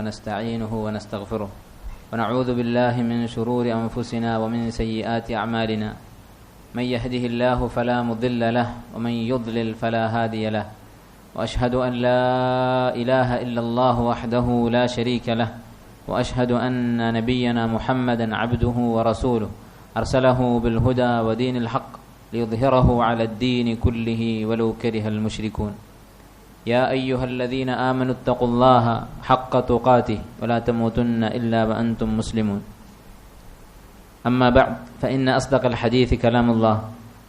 ونستعينه ونستغفره ونعوذ بالله من شرور أنفسنا ومن سيئات أعمالنا من يهده الله فلا مضل له ومن يضلل فلا هادي له وأشهد أن لا إله إلا الله وحده لا شريك له وأشهد أن نبينا محمدا عبده ورسوله أرسله بالهدى ودين الحق ليظهره على الدين كله ولو كره المشركون يا أيها الذين آمنوا اتقوا الله حق تقاته ولا تموتن إلا وأنتم مسلمون أما بعد فإن أصدق الحديث كلام الله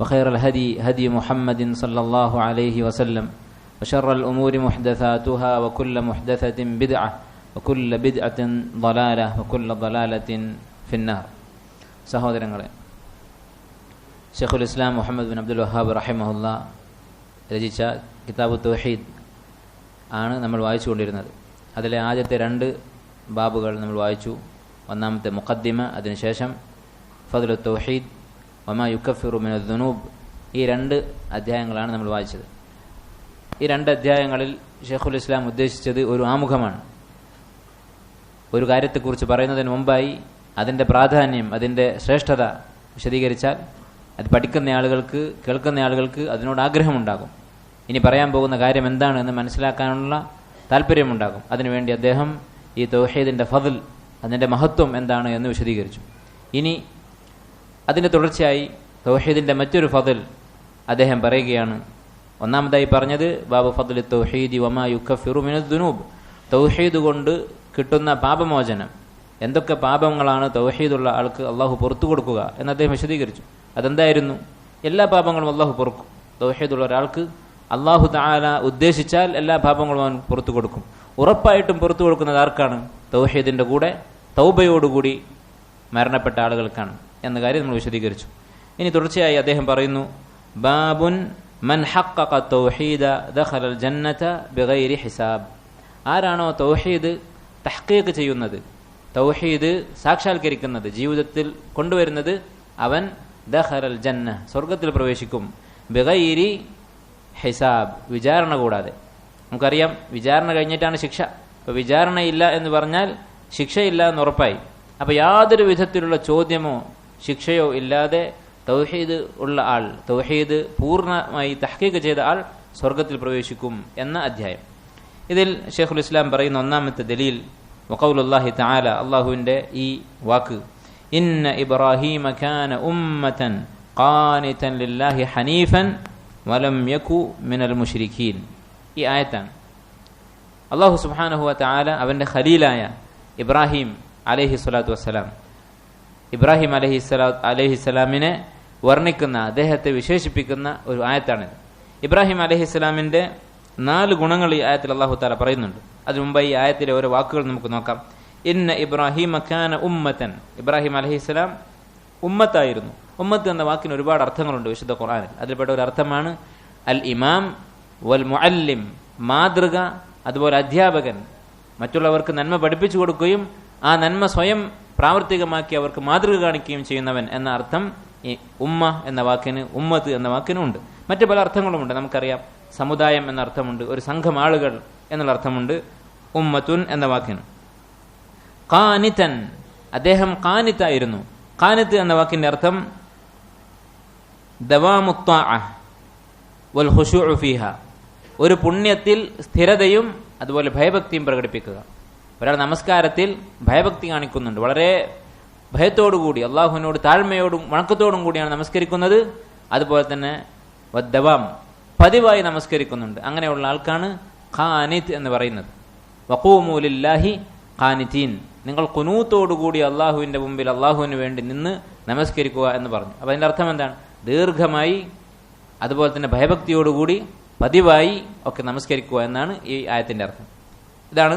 وخير الهدي هدي محمد صلى الله عليه وسلم وشر الأمور محدثاتها وكل محدثة بدعة وكل بدعة ضلالة وكل ضلالة في النار. സഹോദരങ്ങളെ, ഷെയ്ഖുൽ ഇസ്ലാം Muhammad bin Abdul Wahab റഹിമഹുല്ല രചിച്ച കിതാബ് തൗഹീദ് ആണ് നമ്മൾ വായിച്ചുകൊണ്ടിരുന്നത്. അതിലെ ആദ്യത്തെ 2 ബാബുകൾ നമ്മൾ വായിച്ചു. ഒന്നാമത്തെ മുഖദ്ദിമ, അതിനുശേഷം ഫദ്ലു തൗഹീദ്, വമാ യുകഫിറു മിനദ് ദുനൂബ്. ഈ 2 അധ്യായങ്ങളാണ് നമ്മൾ വായിച്ചത്. ഈ 2 അധ്യായങ്ങളിൽ ഷെയ്ഖുൽ ഇസ്ലാം ഉദ്ദേശിച്ചത് ഒരു ആമുഖമാണ്. ഒരു കാര്യത്തെക്കുറിച്ച് പറയുന്നതിന് മുമ്പായി അതിൻ്റെ പ്രാധാന്യം, അതിൻ്റെ ശ്രേഷ്ഠത വിശദീകരിച്ചാൽ അത് പഠിക്കുന്ന ആളുകൾക്ക്, കേൾക്കുന്ന ആളുകൾക്ക് അതിനോട് ആഗ്രഹമുണ്ടാകും. ഇനി പറയാൻ പോകുന്ന കാര്യം എന്താണ് എന്ന് മനസ്സിലാക്കാനുള്ള താല്പര്യമുണ്ടാകും. അതിനുവേണ്ടി അദ്ദേഹം ഈ തൗഹീദിൻ്റെ ഫദ്ൽ, അതിൻ്റെ മഹത്വം എന്താണ് എന്ന് വിശദീകരിച്ചു. ഇനി അതിൻ്റെ തുടർച്ചയായി തൗഹീദിൻ്റെ മറ്റൊരു ഫദ്ൽ അദ്ദേഹം പറയുകയാണ്. ഒന്നാമതായി പറഞ്ഞത് ബാബു ഫദ്ലി തൗഹീദി വമാ യുകഫിറു മിനദ് ദുനൂബ്, തൗഹീദ് കൊണ്ട് കിട്ടുന്ന പാപമോചനം. എന്തൊക്കെ പാപങ്ങളാണ് തൗഹീദുള്ള ആൾക്ക് അള്ളാഹു പുറത്തു കൊടുക്കുക എന്ന് അദ്ദേഹം വിശദീകരിച്ചു. അതെന്തായിരുന്നു? എല്ലാ പാപങ്ങളും അള്ളാഹു പൊറുക്കും. തൗഹീദുള്ള ഒരാൾക്ക് അള്ളാഹു തആല ഉദ്ദേശിച്ചാൽ എല്ലാ പാപങ്ങളും അവൻ പുറത്തു കൊടുക്കും. ഉറപ്പായിട്ടും പുറത്തു കൊടുക്കുന്നത് ആർക്കാണ്? തൗഹീദിൻ്റെ കൂടെ തൗബയോടുകൂടി മരണപ്പെട്ട ആളുകൾക്കാണ് എന്ന കാര്യം നമ്മൾ വിശദീകരിച്ചു. ഇനി തുടർച്ചയായി അദ്ദേഹം പറയുന്നു, ബാബുൻ മൻ ഹഖഖ തൗഹീദ ദഖലൽ ജന്നത ബിഗൈരി ഹിസാബ്. ആരാണോ തൗഹീദ് തഹ്ഖീഖ് ചെയ്യുന്നത്, തൗഹീദ് സാക്ഷാത്കരിക്കുന്നത്, ജീവിതത്തിൽ കൊണ്ടുവരുന്നത്, അവൻ ദഖലൽ ജന്ന, സ്വർഗത്തിൽ പ്രവേശിക്കും. ബിഗൈരി ഹിസാബ്, വിചാരണ കൂടാതെ. നമുക്കറിയാം, വിചാരണ കഴിഞ്ഞിട്ടാണ് ശിക്ഷ. അപ്പോൾ വിചാരണയില്ല എന്ന് പറഞ്ഞാൽ ശിക്ഷയില്ല എന്ന് ഉറപ്പായി. അപ്പോൾ യാതൊരു വിധത്തിലുള്ള ചോദ്യമോ ശിക്ഷയോ ഇല്ലാതെ തൗഹീദ് ഉള്ള ആൾ, തൗഹീദ് പൂർണ്ണമായി തഹ്ഖീഖ് ചെയ്ത ആൾ സ്വർഗത്തിൽ പ്രവേശിക്കും എന്ന അധ്യായം. ഇതിൽ ഷെയ്ഖുൽ ഇസ്ലാം പറയുന്ന ഒന്നാമത്തെ ദലീൽ വഖൗലുല്ലാഹി തആല, അല്ലാഹുവിൻ്റെ ഈ വാക്ക്, ഇന്ന ഇബ്രാഹീമ കാന ഉമ്മതൻ ഖാനിതൻ ലില്ലാഹി ഹനീഫൻ വലം യകു മിനൽ മുശ്രിക്കീൻ. ഈ ആയത്താണ്. അല്ലാഹു സുബ്ഹാനഹു വ തആല അവൻ്റെ ഖലീലായ ഇബ്രാഹിം അലൈഹി സ്വലാത്തു വസ്സലാം, ഇബ്രാഹിം അലൈഹിസ്സലാമിനെ വർണ്ണിക്കുന്ന, അദ്ദേഹത്തെ വിശേഷിപ്പിക്കുന്ന ഒരു ആയത്താണിത്. ഇബ്രാഹിം അലൈഹിസ്സലാമിൻ്റെ 4 ഗുണങ്ങൾ ഈ ആയത്തിൽ അല്ലാഹു തആല പറയുന്നുണ്ട്. അതിനു മുമ്പ് ഈ ആയത്തിലെ ഓരോ വാക്കുകൾ നമുക്ക് നോക്കാം. ഇന്ന ഇബ്രാഹീമ കാന ഉമ്മതൻ, ഇബ്രാഹിം അലൈഹിസ്സലാം ഉമ്മത്തായിരുന്നു. ഉമ്മത്ത് എന്ന വാക്കിന് ഒരുപാട് അർത്ഥങ്ങളുണ്ട് വിശുദ്ധ ഖുർആനിൽ. അതിൽപ്പെട്ട ഒരു അർത്ഥമാണ് അൽ ഇമാം വൽ മുഅല്ലിം, മാതൃക, അതുപോലെ അധ്യാപകൻ, മറ്റുള്ളവർക്ക് നന്മ പഠിപ്പിച്ചു കൊടുക്കുകയും ആ നന്മ സ്വയം പ്രാവർത്തികമാക്കി അവർക്ക് മാതൃക കാണിക്കുകയും ചെയ്യുന്നവൻ എന്ന അർത്ഥം ഈ ഉമ്മ എന്ന വാക്കിന്, ഉമ്മത്ത് എന്ന വാക്കിനുണ്ട്. മറ്റു പല അർത്ഥങ്ങളുമുണ്ട്. നമുക്കറിയാം, സമുദായം എന്ന അർത്ഥമുണ്ട്, ഒരു സംഘം ആളുകൾ എന്നുള്ള അർത്ഥമുണ്ട് ഉമ്മത്തുൻ എന്ന വാക്കിന്. ഖാനിതൻ, അദ്ദേഹം ഖാനിത്തായിരുന്നു. ഖാനിത്ത് എന്ന വാക്കിന്റെ അർത്ഥം ദവാമു ത്വാഅ വൽ ഖുശൂഉ ഫീഹ, ഒരു പുണ്യത്തിൽ സ്ഥിരതയും അതുപോലെ ഭയഭക്തിയും പ്രകടിപ്പിക്കുക. ഒരാൾ നമസ്കാരത്തിൽ ഭയഭക്തി കാണിക്കുന്നുണ്ട്, വളരെ ഭയത്തോടുകൂടി അള്ളാഹുവിനോട് താഴ്മയോടും വണക്കത്തോടും കൂടിയാണ് നമസ്കരിക്കുന്നത്. അതുപോലെ തന്നെ വദ്ദവാം, പതിവായി നമസ്കരിക്കുന്നുണ്ട്. അങ്ങനെയുള്ള ആൾക്കാണ് ഖാനിത്ത് എന്ന് പറയുന്നത്. വഖൂമു ലില്ലാഹി ഖാനിതീൻ, നിങ്ങൾ ഖുനൂത്തോടുകൂടി അള്ളാഹുവിൻ്റെ മുമ്പിൽ അള്ളാഹുവിന് വേണ്ടി നിന്ന് നമസ്കരിക്കുക എന്ന് പറഞ്ഞു. അപ്പോൾ അതിൻ്റെ അർത്ഥം എന്താണ്? ദീർഘമായി, അതുപോലെ തന്നെ ഭയഭക്തിയോടുകൂടി പതിവായി ഒക്കെ നമസ്കരിക്കുക എന്നാണ് ഈ ആയത്തിൻ്റെ അർത്ഥം. ഇതാണ്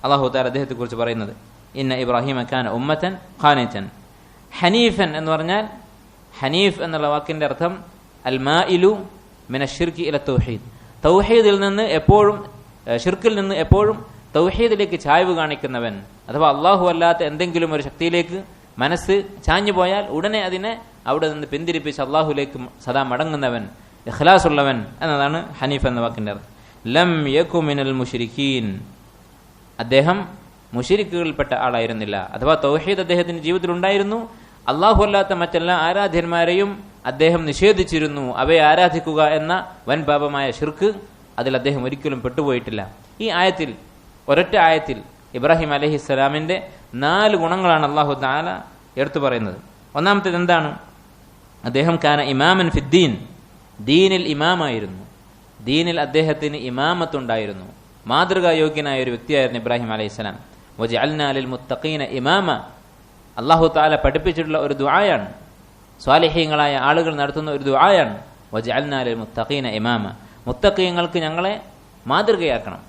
അല്ലാഹു തആല അദ്ദേഹത്തെക്കുറിച്ച് പറയുന്നത്. ഇന്ന ഇബ്രാഹീമ കാന ഉമ്മതൻ ഖാനിതൻ. ഹനീഫൻ എന്ന് പറഞ്ഞാൽ, ഹനീഫ് എന്നുള്ള വാക്കിൻ്റെ അർത്ഥം അൽ മാഇലു മിനശ്ശിർക്കി ഇല തൗഹീദ്, തൗഹീദിൽ നിന്ന് എപ്പോഴും, ഷിർക്കിൽ നിന്ന് എപ്പോഴും തൗഹീദിലേക്ക് ചായ്വ് കാണിക്കുന്നവൻ. അഥവാ അള്ളാഹു അല്ലാത്ത എന്തെങ്കിലും ഒരു ശക്തിയിലേക്ക് മനസ്സ് ചാഞ്ഞു പോയാൽ ഉടനെ അതിനെ അവിടെ നിന്ന് പിന്തിരിപ്പിച്ച് അള്ളാഹുലേക്ക് സദാ മടങ്ങുന്നവൻ, ഇഖ്ലാസ് ഉള്ളവൻ എന്നതാണ് ഹനീഫ് എന്ന വാക്കിൻ്റെ അർത്ഥം. ലം യകു മിനൽ മുശ്രിക്കീൻ, അദ്ദേഹം മുശ്രിക്കുകളിൽപ്പെട്ട ആളായിരുന്നില്ല. അഥവാ തൗഹീദ് അദ്ദേഹത്തിന്റെ ജീവിതത്തിൽ ഉണ്ടായിരുന്നു. അള്ളാഹു അല്ലാത്ത മറ്റെല്ലാ ആരാധ്യന്മാരെയും അദ്ദേഹം നിഷേധിച്ചിരുന്നു. അവയെ ആരാധിക്കുക എന്ന വൻ പാപമായ ശിർക്ക് അതിൽ അദ്ദേഹം ഒരിക്കലും പെട്ടുപോയിട്ടില്ല. ഈ ആയത്തിൽ, ഒരൊറ്റ ആയത്തിൽ ഇബ്രാഹിം അലൈഹിസ്സലാമിന്റെ 4 ഗുണങ്ങളാണ് അള്ളാഹു തആല എടുത്തു പറയുന്നത്. ഒന്നാമത്തേത് എന്താണ്? അദ്ദേഹം കാന ഇമാമൻ ഫിദ്ദീൻ, ദീനിൽ ഇമാമായിരുന്നു. ദീനിൽ അദ്ദേഹത്തിന് ഇമാമത്തുണ്ടായിരുന്നു. മാതൃകായോഗ്യനായ ഒരു വ്യക്തിയായിരുന്നു ഇബ്രാഹിം അലൈഹിസ്സലാം. വജഅൽനാ ലിൽ മുത്തഖീന ഇമാമ, അള്ളാഹു തആല പഠിപ്പിച്ചിട്ടുള്ള ഒരു ദുആയാണ്, സ്വാലിഹീങ്ങളായ ആളുകൾ നടത്തുന്ന ഒരു ദുആയാണ്. വജഅൽനാ ലിൽ മുത്തഖീന ഇമാമ, മുത്തഖീങ്ങൾക്ക് ഞങ്ങളെ മാതൃകയാക്കണം,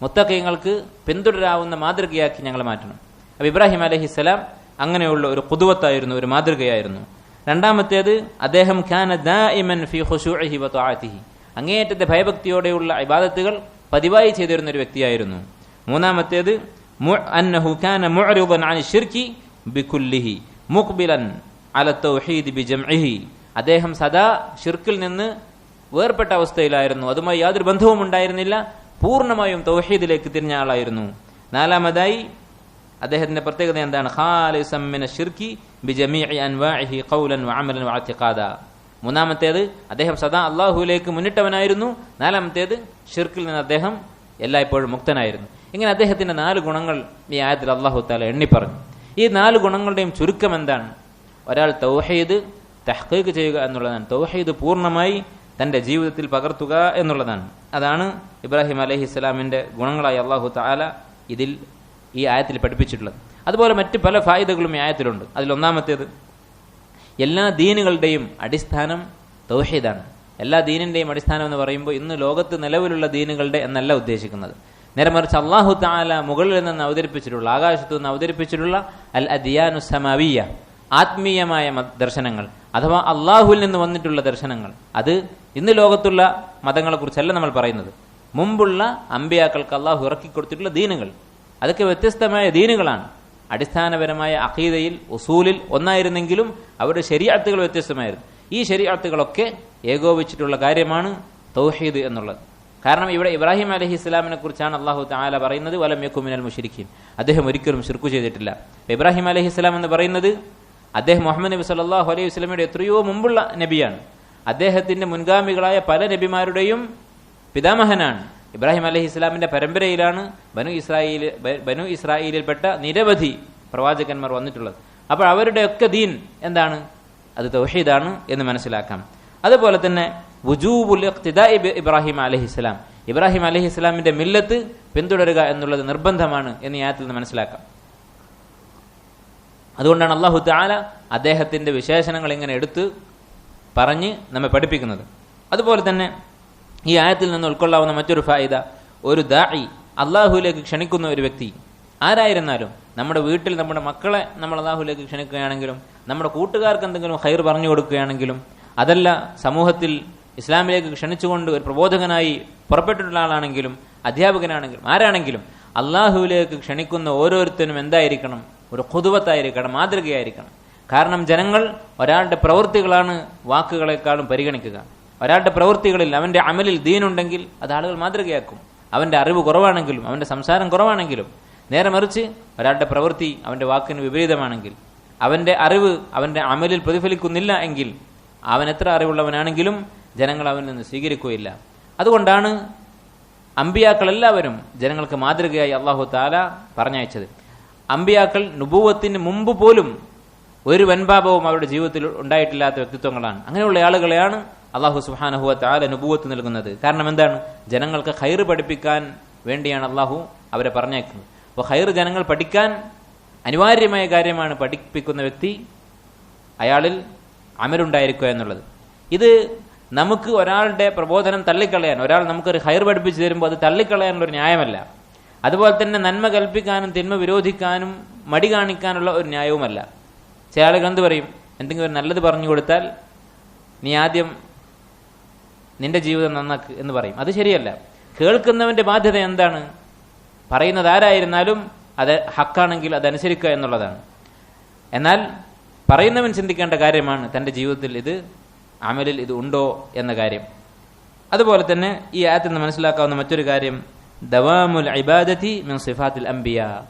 മുത്തഖീങ്ങൾക്ക് പിന്തുടരാവുന്ന മാതൃകയാക്കി ഞങ്ങളെ മാറ്റണം. അപ്പോൾ ഇബ്രാഹിം അലൈഹിസ്സലാം അങ്ങനെയുള്ള ഒരു ഖുദ്വത്തായിരുന്നു, ഒരു മാതൃകയായിരുന്നു. രണ്ടാമത്തേത്, അദ്ദേഹം കാന ദായിമൻ ഫീ ഖുശൂഇഹി വ തആതിഹി, അങ്ങേയറ്റത്തെ ഭയഭക്തിയോടെയുള്ള ഇബാദത്തുകൾ പതിവായി ചെയ്തിരുന്ന ഒരു വ്യക്തിയായിരുന്നു. മൂന്നാമത്തേത്, അന്നഹു കാന മുഅ്രിദൻ അൻ ശിർക്കി ബികുല്ലിഹി മുഖ്ബിലൻ അല തൗഹീദ് ബിജംഇഹി, അദ്ദേഹം സദാ ഷിർക്കിൽ നിന്ന് വേർപെട്ട അവസ്ഥയിലായിരുന്നു. അതുമായി യാതൊരു ബന്ധവും ഉണ്ടായിരുന്നില്ല. പൂർണ്ണമായും തൗഹീദിലേക്ക് തിരിഞ്ഞ ആളായിരുന്നു. നാലാമതായി അദ്ദേഹത്തിന്റെ പ്രത്യേകത എന്താണ്? ഖാലിസൻ മിന ശിർക്കി ബിജമീഇ അൻവാഇഹി ഖൗലൻ വഅമലൻ വഅതിഖാദ. മൂന്നാമത്തേത്, അദ്ദേഹം സദാ അല്ലാഹുവിലേക്ക് മുന്നിട്ടവനായിരുന്നു. നാലാമത്തേത്, ഷിർക്കിൽ നിന്ന് അദ്ദേഹം എല്ലായ്പ്പോഴും മുക്തനായിരുന്നു. ഇങ്ങനെ അദ്ദേഹത്തിന്റെ 4 ഗുണങ്ങൾ ഈ ആയത്തിൽ അല്ലാഹു തആല എണ്ണി പറഞ്ഞു. ഈ 4 ഗുണങ്ങളുടെയും ചുരുക്കം എന്താണ്? ഒരാൾ തൗഹീദ് തഹ്ഖീഖ് ചെയ്യുക എന്നുള്ളതാണ്. തൗഹീദ് പൂർണ്ണമായി തന്റെ ജീവിതത്തിൽ പകർത്തുക എന്നുള്ളതാണ്. അതാണ് ഇബ്രാഹിം അലൈഹിസ്സലാമിന്റെ ഗുണങ്ങളായി അല്ലാഹു തആല ഈ ആയത്തിൽ പഠിപ്പിച്ചിട്ടുള്ളത്. അതുപോലെ മറ്റ് പല ഫായിദകളും ഈ ആയത്തിലുണ്ട്. അതിലൊന്നാമത്തേത്, എല്ലാ ദീനുകളുടെയും അടിസ്ഥാനം തൗഹീദാണ്. എല്ലാ ദീനിന്റെയും അടിസ്ഥാനം എന്ന് പറയുമ്പോൾ ഇന്ന് ലോകത്ത് നിലവിലുള്ള ദീനുകളുടെ എന്നല്ല ഉദ്ദേശിക്കുന്നത്. നേരെ മറിച്ച് അല്ലാഹു തആല മുകളിൽ നിന്ന് അവതരിപ്പിച്ചിട്ടുള്ള, ആകാശത്തു നിന്ന് അവതരിപ്പിച്ചിട്ടുള്ള അൽ അദിയാനു സമാവിയ, ആത്മീയമായ ദർശനങ്ങൾ അഥവാ അള്ളാഹുവിൽ നിന്ന് വന്നിട്ടുള്ള ദർശനങ്ങൾ. അത് ഇന്ന് ലോകത്തുള്ള മതങ്ങളെക്കുറിച്ചല്ല നമ്മൾ പറയുന്നത്. മുമ്പുള്ള അമ്പിയാക്കൾക്ക് അള്ളാഹു ഇറക്കിക്കൊടുത്തിട്ടുള്ള ദീനുകൾ, അതൊക്കെ വ്യത്യസ്തമായ ദീനുകളാണ്. അടിസ്ഥാനപരമായ അഖീദയിൽ, ഉസൂലിൽ ഒന്നായിരുന്നെങ്കിലും അവരുടെ ശരീഅത്തുകൾ വ്യത്യസ്തമായിരുന്നു. ഈ ശരീഅത്തുകളൊക്കെ ഏകോപിച്ചിട്ടുള്ള കാര്യമാണ് തൗഹീദ് എന്നുള്ളത്. കാരണം ഇവിടെ ഇബ്രാഹിം അലൈഹിസ്സലാമിനെ കുറിച്ചാണ് അല്ലാഹു തആല പറയുന്നത്, വലം യകു മിനൽ മുശ്രിക്കീൻ, അദ്ദേഹം ഒരിക്കലും ശിർക്ക് ചെയ്തിട്ടില്ല. ഇബ്രാഹിം അലൈഹിസ്സലാം എന്ന് പറയുന്നത് അദ്ദേഹം മുഹമ്മദ് നബി സല്ലല്ലാഹു അലൈഹി വസല്ലമയുടെ എത്രയോ മുമ്പുള്ള നബിയാണ്. അദ്ദേഹത്തിന്റെ മുൻഗാമികളായ പല നബിമാരുടെയും പിതാമഹനാണ്. ഇബ്രാഹിം അലൈഹിസ്സലാമിന്റെ പരമ്പരയിലാണ് ബനു ഇസ്രായേലിൽപ്പെട്ട നിരവധി പ്രവാചകന്മാർ വന്നിട്ടുള്ളത്. അപ്പോൾ അവരുടെയൊക്കെ ദീൻ എന്താണ്? അത് തൗഹീദാണ് എന്ന് മനസ്സിലാക്കാം. അതുപോലെ തന്നെ വുജൂബുൽ ഇഖ്തിദാഇ ബി ഇബ്രാഹിം അലൈഹിസ്സലാം, ഇബ്രാഹിം അലൈഹിസ്സലാമിന്റെ മില്ലത്ത് പിന്തുടരുക എന്നുള്ളത് നിർബന്ധമാണ് എന്ന് ഈ ആയത്തിൽ നിന്ന് മനസ്സിലാക്കാം. അതുകൊണ്ടാണ് അല്ലാഹു തആല അദ്ദേഹത്തിന്റെ വിശേഷണങ്ങൾ ഇങ്ങനെ എടുത്ത് പറഞ്ഞ് നമ്മെ പഠിപ്പിക്കുന്നത്. അതുപോലെ തന്നെ ഈ ആയത്തിൽ നിന്ന് ഉൾക്കൊള്ളാവുന്ന മറ്റൊരു ഫായിദ, ഒരു ദാഇ, അള്ളാഹുവിലേക്ക് ക്ഷണിക്കുന്ന ഒരു വ്യക്തി ആരായിരുന്നാലും, നമ്മുടെ വീട്ടിൽ നമ്മുടെ മക്കളെ നമ്മൾ അള്ളാഹുവിലേക്ക് ക്ഷണിക്കുകയാണെങ്കിലും, നമ്മുടെ കൂട്ടുകാർക്ക് എന്തെങ്കിലും ഖൈർ പറഞ്ഞു കൊടുക്കുകയാണെങ്കിലും, അതല്ല സമൂഹത്തിൽ ഇസ്ലാമിലേക്ക് ക്ഷണിച്ചുകൊണ്ട് ഒരു പ്രബോധകനായി പുറപ്പെട്ടിട്ടുള്ള ആളാണെങ്കിലും, അധ്യാപകനാണെങ്കിലും, ആരാണെങ്കിലും അള്ളാഹുവിലേക്ക് ക്ഷണിക്കുന്ന ഓരോരുത്തരും എന്തായിരിക്കണം? ഒരു ഖുദ്വത്തായിരിക്കണം, മാതൃകയായിരിക്കണം. കാരണം ജനങ്ങൾ ഒരാളുടെ പ്രവൃത്തികളാണ് വാക്കുകളെക്കാളും പരിഗണിക്കുക. ഒരാളുടെ പ്രവൃത്തികളിൽ, അവന്റെ അമലിൽ ദീനുണ്ടെങ്കിൽ അത് ആളുകൾ മാതൃകയാക്കും. അവന്റെ അറിവ് കുറവാണെങ്കിലും, അവന്റെ സംസാരം കുറവാണെങ്കിലും. നേരെ മറിച്ച് ഒരാളുടെ പ്രവൃത്തി അവന്റെ വാക്കിന് വിപരീതമാണെങ്കിൽ, അവന്റെ അറിവ് അവന്റെ അമലിൽ പ്രതിഫലിക്കുന്നില്ല എങ്കിൽ, അവൻ എത്ര അറിവുള്ളവനാണെങ്കിലും ജനങ്ങൾ അവനിൽ നിന്ന് സ്വീകരിക്കുകയില്ല. അതുകൊണ്ടാണ് അമ്പിയാക്കൾ എല്ലാവരും ജനങ്ങൾക്ക് മാതൃകയായി അല്ലാഹു തആല പറഞ്ഞയച്ചത്. അമ്പിയാക്കൾ നുബുവത്തിന് മുമ്പ് പോലും ഒരു വൻപാപവും അവരുടെ ജീവിതത്തിൽ ഉണ്ടായിട്ടില്ലാത്ത വ്യക്തിത്വങ്ങളാണ്. അങ്ങനെയുള്ള ആളുകളെയാണ് അല്ലാഹു സുബ്ഹാനഹു വ തആല നുബുവത്ത് നൽകുന്നത്. കാരണം എന്താണ്? ജനങ്ങൾക്ക് ഖൈർ പഠിപ്പിക്കാൻ വേണ്ടിയാണ് അല്ലാഹു അവരെ പറഞ്ഞയക്കുന്നത്. അപ്പോൾ ഖൈർ ജനങ്ങൾ പഠിക്കാൻ അനിവാര്യമായ കാര്യമാണ് പഠിപ്പിക്കുന്ന വ്യക്തി അയാളിൽ അമലുണ്ടായിരിക്കുക എന്നുള്ളത്. ഇത് നമുക്ക് ഒരാളുടെ പ്രബോധനം തള്ളിക്കളയാൻ, ഒരാൾ നമുക്കൊരു ഖൈർ പഠിപ്പിച്ചു തരുമ്പോൾ അത് തള്ളിക്കളയാനുള്ള ഒരു ന്യായമല്ല. അതുപോലെ തന്നെ നന്മ കൽപ്പിക്കാനും തിന്മ വിരോധിക്കാനും മടി കാണിക്കാനുള്ള ഒരു ന്യായവുമല്ല. ചില ആളുകൾ എന്ത് പറയും? എന്തെങ്കിലും ഒരു നല്ലത് പറഞ്ഞു കൊടുത്താൽ നീ ആദ്യം നിന്റെ ജീവിതം നന്നാക്ക് എന്ന് പറയും. അത് ശരിയല്ല. കേൾക്കുന്നവന്റെ ബാധ്യത എന്താണ്? പറയുന്നത് ആരായിരുന്നാലും അത് ഹക്കാണെങ്കിൽ അതനുസരിക്കുക എന്നുള്ളതാണ്. എന്നാൽ പറയുന്നവൻ ചിന്തിക്കേണ്ട കാര്യമാണ് തൻ്റെ ജീവിതത്തിൽ ഇത്, അമലിൽ ഇത് ഉണ്ടോ എന്ന കാര്യം. അതുപോലെ തന്നെ ഈ ആയത്തിൽ നിന്ന് മനസ്സിലാക്കാവുന്ന മറ്റൊരു കാര്യം, ദവാമുൽ ഇബാദത്തി മിൻ സിഫാത്തിൽ അംബിയ,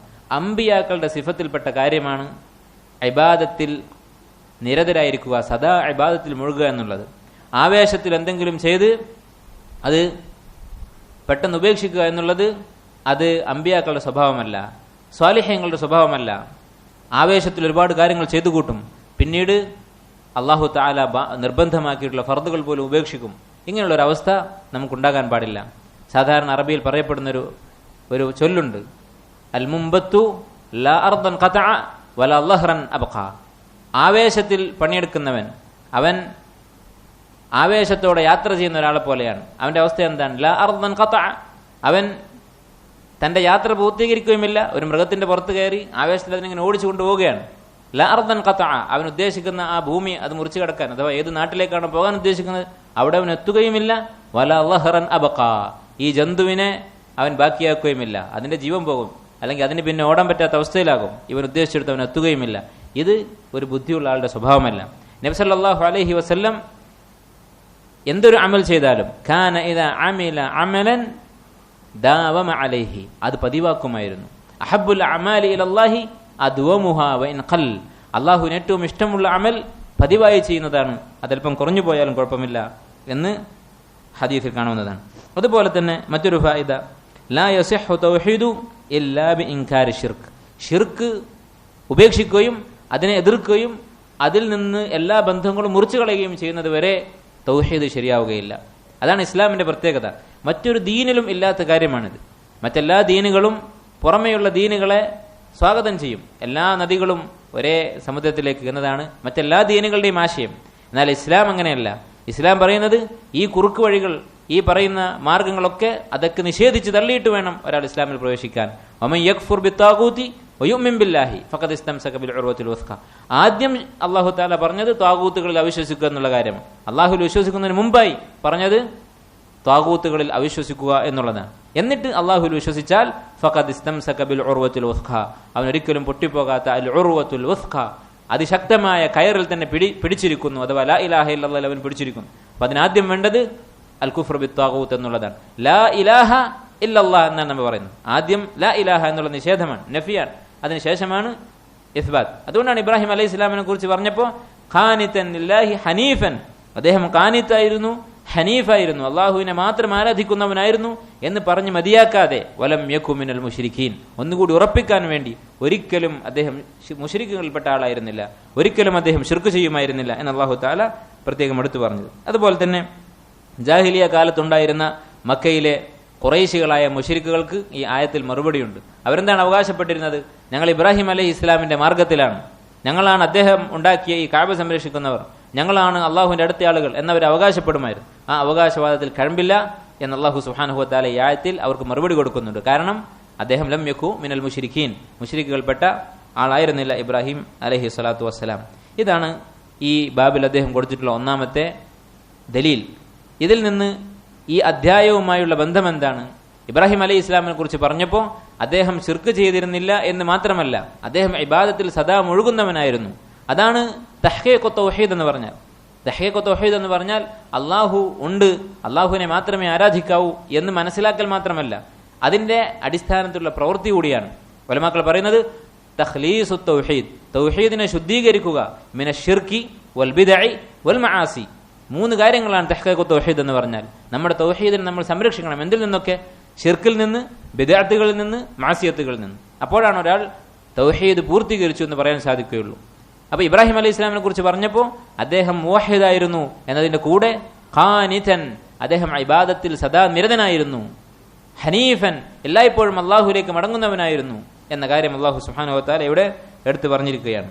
അമ്പിയാക്കളുടെ സിഫത്തിൽപ്പെട്ട കാര്യമാണ് ഇബാദത്തിൽ നിരതരായിരിക്കുക, സദാ ഇബാദത്തിൽ മുഴുകുക എന്നുള്ളത്. ആവേശത്തിൽ എന്തെങ്കിലും ചെയ്ത് അത് പെട്ടെന്ന് ഉപേക്ഷിക്കുക എന്നുള്ളത് അത് അമ്പിയാക്കളുടെ സ്വഭാവമല്ല, സ്വാലിഹ്യങ്ങളുടെ സ്വഭാവമല്ല. ആവേശത്തിൽ ഒരുപാട് കാര്യങ്ങൾ ചെയ്തു കൂട്ടും, പിന്നീട് അള്ളാഹു തആല നിർബന്ധമാക്കിയിട്ടുള്ള ഫർദുകൾ പോലും ഉപേക്ഷിക്കും. ഇങ്ങനെയുള്ളൊരവസ്ഥ നമുക്കുണ്ടാകാൻ പാടില്ല. സാധാരണ അറബിയിൽ പറയപ്പെടുന്ന ഒരു ചൊല്ലുണ്ട്, അൽ മുമ്പത്തു ലാ അർദൻ ഖതഅ വലാ ലഹ്റൻ അബ്ഖാ. ആവേശത്തിൽ പണിയെടുക്കുന്നവൻ, അവൻ ആവേശത്തോടെ യാത്ര ചെയ്യുന്ന ഒരാളെ പോലെയാണ്. അവന്റെ അവസ്ഥ എന്താണ്? ലാ അർദൻ ഖതഅ, അവൻ തന്റെ യാത്ര പൂർത്തീകരിക്കുകയുമില്ല, ഒരു മൃഗത്തിന്റെ പുറത്ത് കയറി ആവേശത്തിൽ അതിനിങ്ങനെ ഓടിച്ചു കൊണ്ടുപോവുകയാണ്. ലാ അർദൻ ഖതഅ, അവൻ ഉദ്ദേശിക്കുന്ന ആ ഭൂമി അത് മുറിച്ചു കടക്കാൻ, അഥവാ ഏത് നാട്ടിലേക്കാണ് പോകാൻ ഉദ്ദേശിക്കുന്നത് അവിടെ അവൻ എത്തുകയുമില്ല. വലാ ലഹ്റൻ അബ്ഖാ, ഈ ജന്തുവിനെ അവൻ ബാക്കിയാക്കുകയുമില്ല, അതിന്റെ ജീവൻ പോകും, അല്ലെങ്കിൽ അതിന് പിന്നെ ഓടാൻ പറ്റാത്ത അവസ്ഥയിലാകും. ഇവൻ ഉദ്ദേശിച്ചെടുത്ത് അവൻ എത്തുകയുമില്ല. ഇത് ഒരു ബുദ്ധിയുള്ള ആളുടെ സ്വഭാവമല്ല. നബി സല്ലല്ലാഹു അലൈഹി വസല്ലം എന്തൊരു അമൽ ചെയ്താലും കാന ഇദാ അമില അമലൻ ദാവമ അലൈഹി, അത് പതിവാക്കുമായിരുന്നു. അഹബ്ബുൽ അമാലി ഇലല്ലാഹി അദ്വമുഹാ വഇൻ ഖൽ, അല്ലാഹുവിന് ഏറ്റവും ഇഷ്ടമുള്ള അമൽ പതിവായി ചെയ്യുന്നതാണ്, അതല്പം കുറഞ്ഞു പോയാലും കുഴപ്പമില്ല എന്ന് ഹദീസിൽ കാണുന്നതാണ്. അതുപോലെ തന്നെ മറ്റൊരു ഫായിദ, ലാ യസിഹു തൗഹീദു ഇല്ലാ ബിഇൻകാരി ശിർക്ക്, ഷിർക്ക് ഉപേക്ഷിക്കുകയും അതിനെ എതിർക്കുകയും അതിൽ നിന്ന് എല്ലാ ബന്ധങ്ങളും മുറിച്ചു കളയുകയും ചെയ്യുന്നത് വരെ തൗഹീദ് ശരിയാവുകയില്ല. അതാണ് ഇസ്ലാമിന്റെ പ്രത്യേകത. മറ്റൊരു ദീനിലും ഇല്ലാത്ത കാര്യമാണിത്. മറ്റെല്ലാ ദീനുകളും പുറമെയുള്ള ദീനുകളെ സ്വാഗതം ചെയ്യും, എല്ലാ നദികളും ഒരേ സമുദ്രത്തിലേക്ക് എന്നതാണ് മറ്റെല്ലാ ദീനുകളുടെയും ആശയം. എന്നാൽ ഇസ്ലാം അങ്ങനെയല്ല. ഇസ്ലാം പറയുന്നത് ഈ കുറുക്ക് വഴികൾ, ഈ പറയുന്ന മാർഗങ്ങളൊക്കെ അതൊക്കെ നിഷേധിച്ച് തള്ളിയിട്ട് വേണം ഒരാൾ ഇസ്ലാമിൽ പ്രവേശിക്കാൻ. വമൻ യക്ഫുർ ബിത്താഗൂതി വയുമിൻ ബില്ലാഹി ഫഖദ് ഇസ്തംസക ബിൽ ഉർവത്തിൽ വസ്ഖ. ആദ്യം അല്ലാഹു തആല പറഞ്ഞത് ത്വാഗൂത്തുകളിൽ അവിശ്വസിക്കുക എന്നുള്ള കാര്യം. അല്ലാഹുവിൽ വിശ്വസിക്കുന്നതിന് മുമ്പായി പറഞ്ഞത് ത്വാഗൂത്തുകളിൽ അവിശ്വസിക്കുക എന്നുള്ളതാണ്. എന്നിട്ട് അല്ലാഹുവിൽ വിശ്വസിച്ചാൽ ഫഖദ് ഇസ്തംസക ബിൽ ഉർവത്തിൽ വസ്ഖ, അവൻ ഒരിക്കലും പൊട്ടിപ്പോകാത്ത അൽ ഉർവത്തുൽ വസ്ഖ, അതിശക്തമായ കയറിൽ തന്നെ പിടിച്ചിരിക്കുന്നു, അഥവാ ലാ ഇലാഹ ഇല്ലല്ലാഹ് അവൻ പിടിച്ചിരിക്കുന്നു. അപ്പൊ അതിനാദ്യം വേണ്ടത് അൽ കുഫ്ർ ബിത്താഗൂത്ത് എന്നുള്ളതാണ്. ലാ ഇലാഹ ഇല്ലല്ലാഹ് എന്നാണ് നമ്മൾ പറയുന്നത്. ആദ്യം ലാ ഇലാഹ എന്നുള്ള നിഷേധമാണ്, നഫിയാണ്. അതിനുശേഷമാണ് ഇസ്ബാത്ത്. അതുകൊണ്ടാണ് ഇബ്രാഹിം അലൈഹി ഇസ്ലാമിനെ കുറിച്ച് പറഞ്ഞപ്പോൾ ഖാനിതൻ ലില്ലാഹി ഹനീഫൻ, അദ്ദേഹം ഖാനിത്തായിരുന്നു, ഹനീഫായിരുന്നു, അള്ളാഹുവിനെ മാത്രം ആരാധിക്കുന്നവനായിരുന്നു എന്ന് പറഞ്ഞ് മതിയാക്കാതെ വലം യകു മിനൽ മുശ്രിക്കീൻ, ഒന്നുകൂടി ഉറപ്പിക്കാൻ വേണ്ടി ഒരിക്കലും അദ്ദേഹം മുശ്രിക്കുകളിൽപ്പെട്ട ആളായിരുന്നില്ല, ഒരിക്കലും അദ്ദേഹം ശിർക്ക് ചെയ്യുമായിരുന്നില്ല എന്ന് അള്ളാഹു തആല പ്രത്യേകം എടുത്തു പറഞ്ഞത്. അതുപോലെ തന്നെ ജാഹിലിയ കാലത്തുണ്ടായിരുന്ന മക്കയിലെ ഖുറൈശികളായ മുശ്രിക്കുകൾക്ക് ഈ ആയത്തിൽ മറുപടിയുണ്ട്. അവരെന്താണ് അവകാശപ്പെട്ടിരുന്നത്? ഞങ്ങൾ ഇബ്രാഹിം അലൈഹി ഇസ്ലാമിന്റെ മാർഗത്തിലാണ്, ഞങ്ങളാണ് അദ്ദേഹം ഉണ്ടാക്കിയ ഈ കഅബ സംരക്ഷിക്കുന്നവർ, ഞങ്ങളാണ് അള്ളാഹുവിന്റെ അടുത്ത ആളുകൾ എന്നവർ അവകാശപ്പെടുമായിരുന്നു. ആ അവകാശവാദത്തിൽ കഴമ്പില്ല എന്ന് അള്ളാഹു സുബ്ഹാനഹു വ തആല ഈ ആയത്തിൽ അവർക്ക് മറുപടി കൊടുക്കുന്നുണ്ട്. കാരണം അദ്ദേഹം ലം യകു മിനൽ മുശ്രിക്കീൻ, മുശ്രിക്കുകൾപ്പെട്ട ആളായിരുന്നില്ല ഇബ്രാഹിം അലൈഹി സ്വലാത്തു വസ്സലാം. ഇതാണ് ഈ ബാബിൽ അദ്ദേഹം കൊടുത്തിട്ടുള്ള ഒന്നാമത്തെ ദലീൽ. ഇതിൽ നിന്ന് ഈ അധ്യായവുമായുള്ള ബന്ധം എന്താണ്? ഇബ്രാഹിം അലൈഹി ഇസ്ലാമിനെ കുറിച്ച് പറഞ്ഞപ്പോൾ അദ്ദേഹം ശിർക്ക് ചെയ്തിരുന്നില്ല എന്ന് മാത്രമല്ല, അദ്ദേഹം ഇബാദത്തിൽ സദാ മുഴുകുന്നവനായിരുന്നു. അതാണ് തഹ്ഖീഖു തൗഹീദ് എന്ന് പറഞ്ഞാൽ. തഹ്ഖീഖു തൗഹീദ് എന്ന് പറഞ്ഞാൽ അള്ളാഹു ഉണ്ട്, അള്ളാഹുവിനെ മാത്രമേ ആരാധിക്കാവൂ എന്ന് മനസ്സിലാക്കൽ മാത്രമല്ല, അതിന്റെ അടിസ്ഥാനത്തിലുള്ള പ്രവൃത്തി കൂടിയാണ്. ഉലമാക്കൾ പറയുന്നത് തഖ്ലീസു തൗഹീദ്, തൗഹീദിനെ ശുദ്ധീകരിക്കുക, മിന ശിർക്കി വൽ ബിദ്അഇ വൽ മആസി. മൂന്ന് കാര്യങ്ങളാണ് തഹ്ഖീഖു തൗഹീദ് എന്ന് പറഞ്ഞാൽ. നമ്മുടെ തൗഹീദിനെ നമ്മൾ സംരക്ഷിക്കണം. എന്തിൽ നിന്നൊക്കെ? ശിർക്കിൽ നിന്ന്, ബിദ്അത്തുകളിൽ നിന്ന്, മാസിയത്തുകളിൽ നിന്ന്. അപ്പോഴാണ് ഒരാൾ തൗഹീദ് പൂർത്തീകരിച്ചു എന്ന് പറയാൻ സാധിക്കുകയുള്ളൂ. അപ്പൊ ഇബ്രാഹിം അലൈഹി ഇസ്ലാമിനെ കുറിച്ച് പറഞ്ഞപ്പോൾ അദ്ദേഹം മുവഹിദായിരുന്നു എന്നതിന്റെ കൂടെ ഖാനിതൻ, അദ്ദേഹം ഇബാദത്തിൽ സദാ നിരതനായിരുന്നു, ഹനീഫൻ, എല്ലായ്പ്പോഴും അള്ളാഹുലേക്ക് മടങ്ങുന്നവനായിരുന്നു എന്ന കാര്യം അള്ളാഹു സുബ്ഹാനഹു വ തആല ഇവിടെ എടുത്തു പറഞ്ഞിരിക്കുകയാണ്.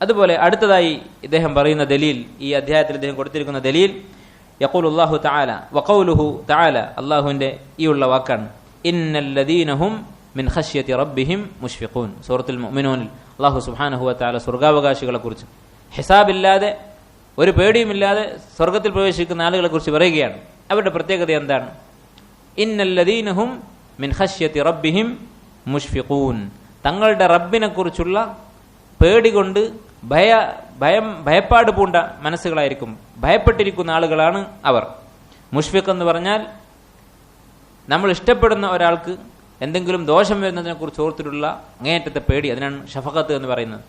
അതുപോലെ അടുത്തതായി ഇദ്ദേഹം പറയുന്ന ദലീൽ, ഈ അധ്യായത്തിൽ ഇദ്ദേഹം കൊടുത്തിരിക്കുന്ന ദലീൽ, യഖൂലു അല്ലാഹു തആല വഖൗലുഹു തആല, അല്ലാഹുവിന്റെ ഈ ഉള്ള വാക്കാണ്, ഇന്നല്ലദീനഹും മിൻ ഖശ്യതി റബ്ബിഹിം മുശ്ഫിഖൂൻ. സൂറത്തുൽ മുഅ്മിനൂനിൽ അല്ലാഹു സുബ്ഹാനഹു വ തആല സ്വർഗ്ഗാവകാശികളെ കുറിച്ച്, ഹിസാബില്ലാതെ ഒരു പേടിയുമില്ലാതെ സ്വർഗ്ഗത്തിൽ പ്രവേശിക്കുന്ന ആളുകളെ കുറിച്ച് പറയുകയാണ്. അവരുടെ പ്രത്യേകത എന്താണ്? ഇന്നല്ലദീനഹും മിൻ ഖശ്യതി റബ്ബിഹിം മുശ്ഫിഖൂൻ, തങ്ങളുടെ റബ്ബിനെ കുറിച്ചുള്ള പേടി കൊണ്ട് ഭയപ്പാട് പൂണ്ട മനസ്സുകളായിരിക്കും, ഭയപ്പെട്ടിരിക്കുന്ന ആളുകളാണ് അവർ. മുഷ്ഫിഖ് എന്ന് പറഞ്ഞാൽ നമ്മൾ ഇഷ്ടപ്പെടുന്ന ഒരാൾക്ക് എന്തെങ്കിലും ദോഷം വരുന്നതിനെ കുറിച്ച് ഓർത്തിട്ടുള്ള അങ്ങേയറ്റത്തെ പേടി, അതിനാണ് ഷഫഖത്ത് എന്ന് പറയുന്നത്.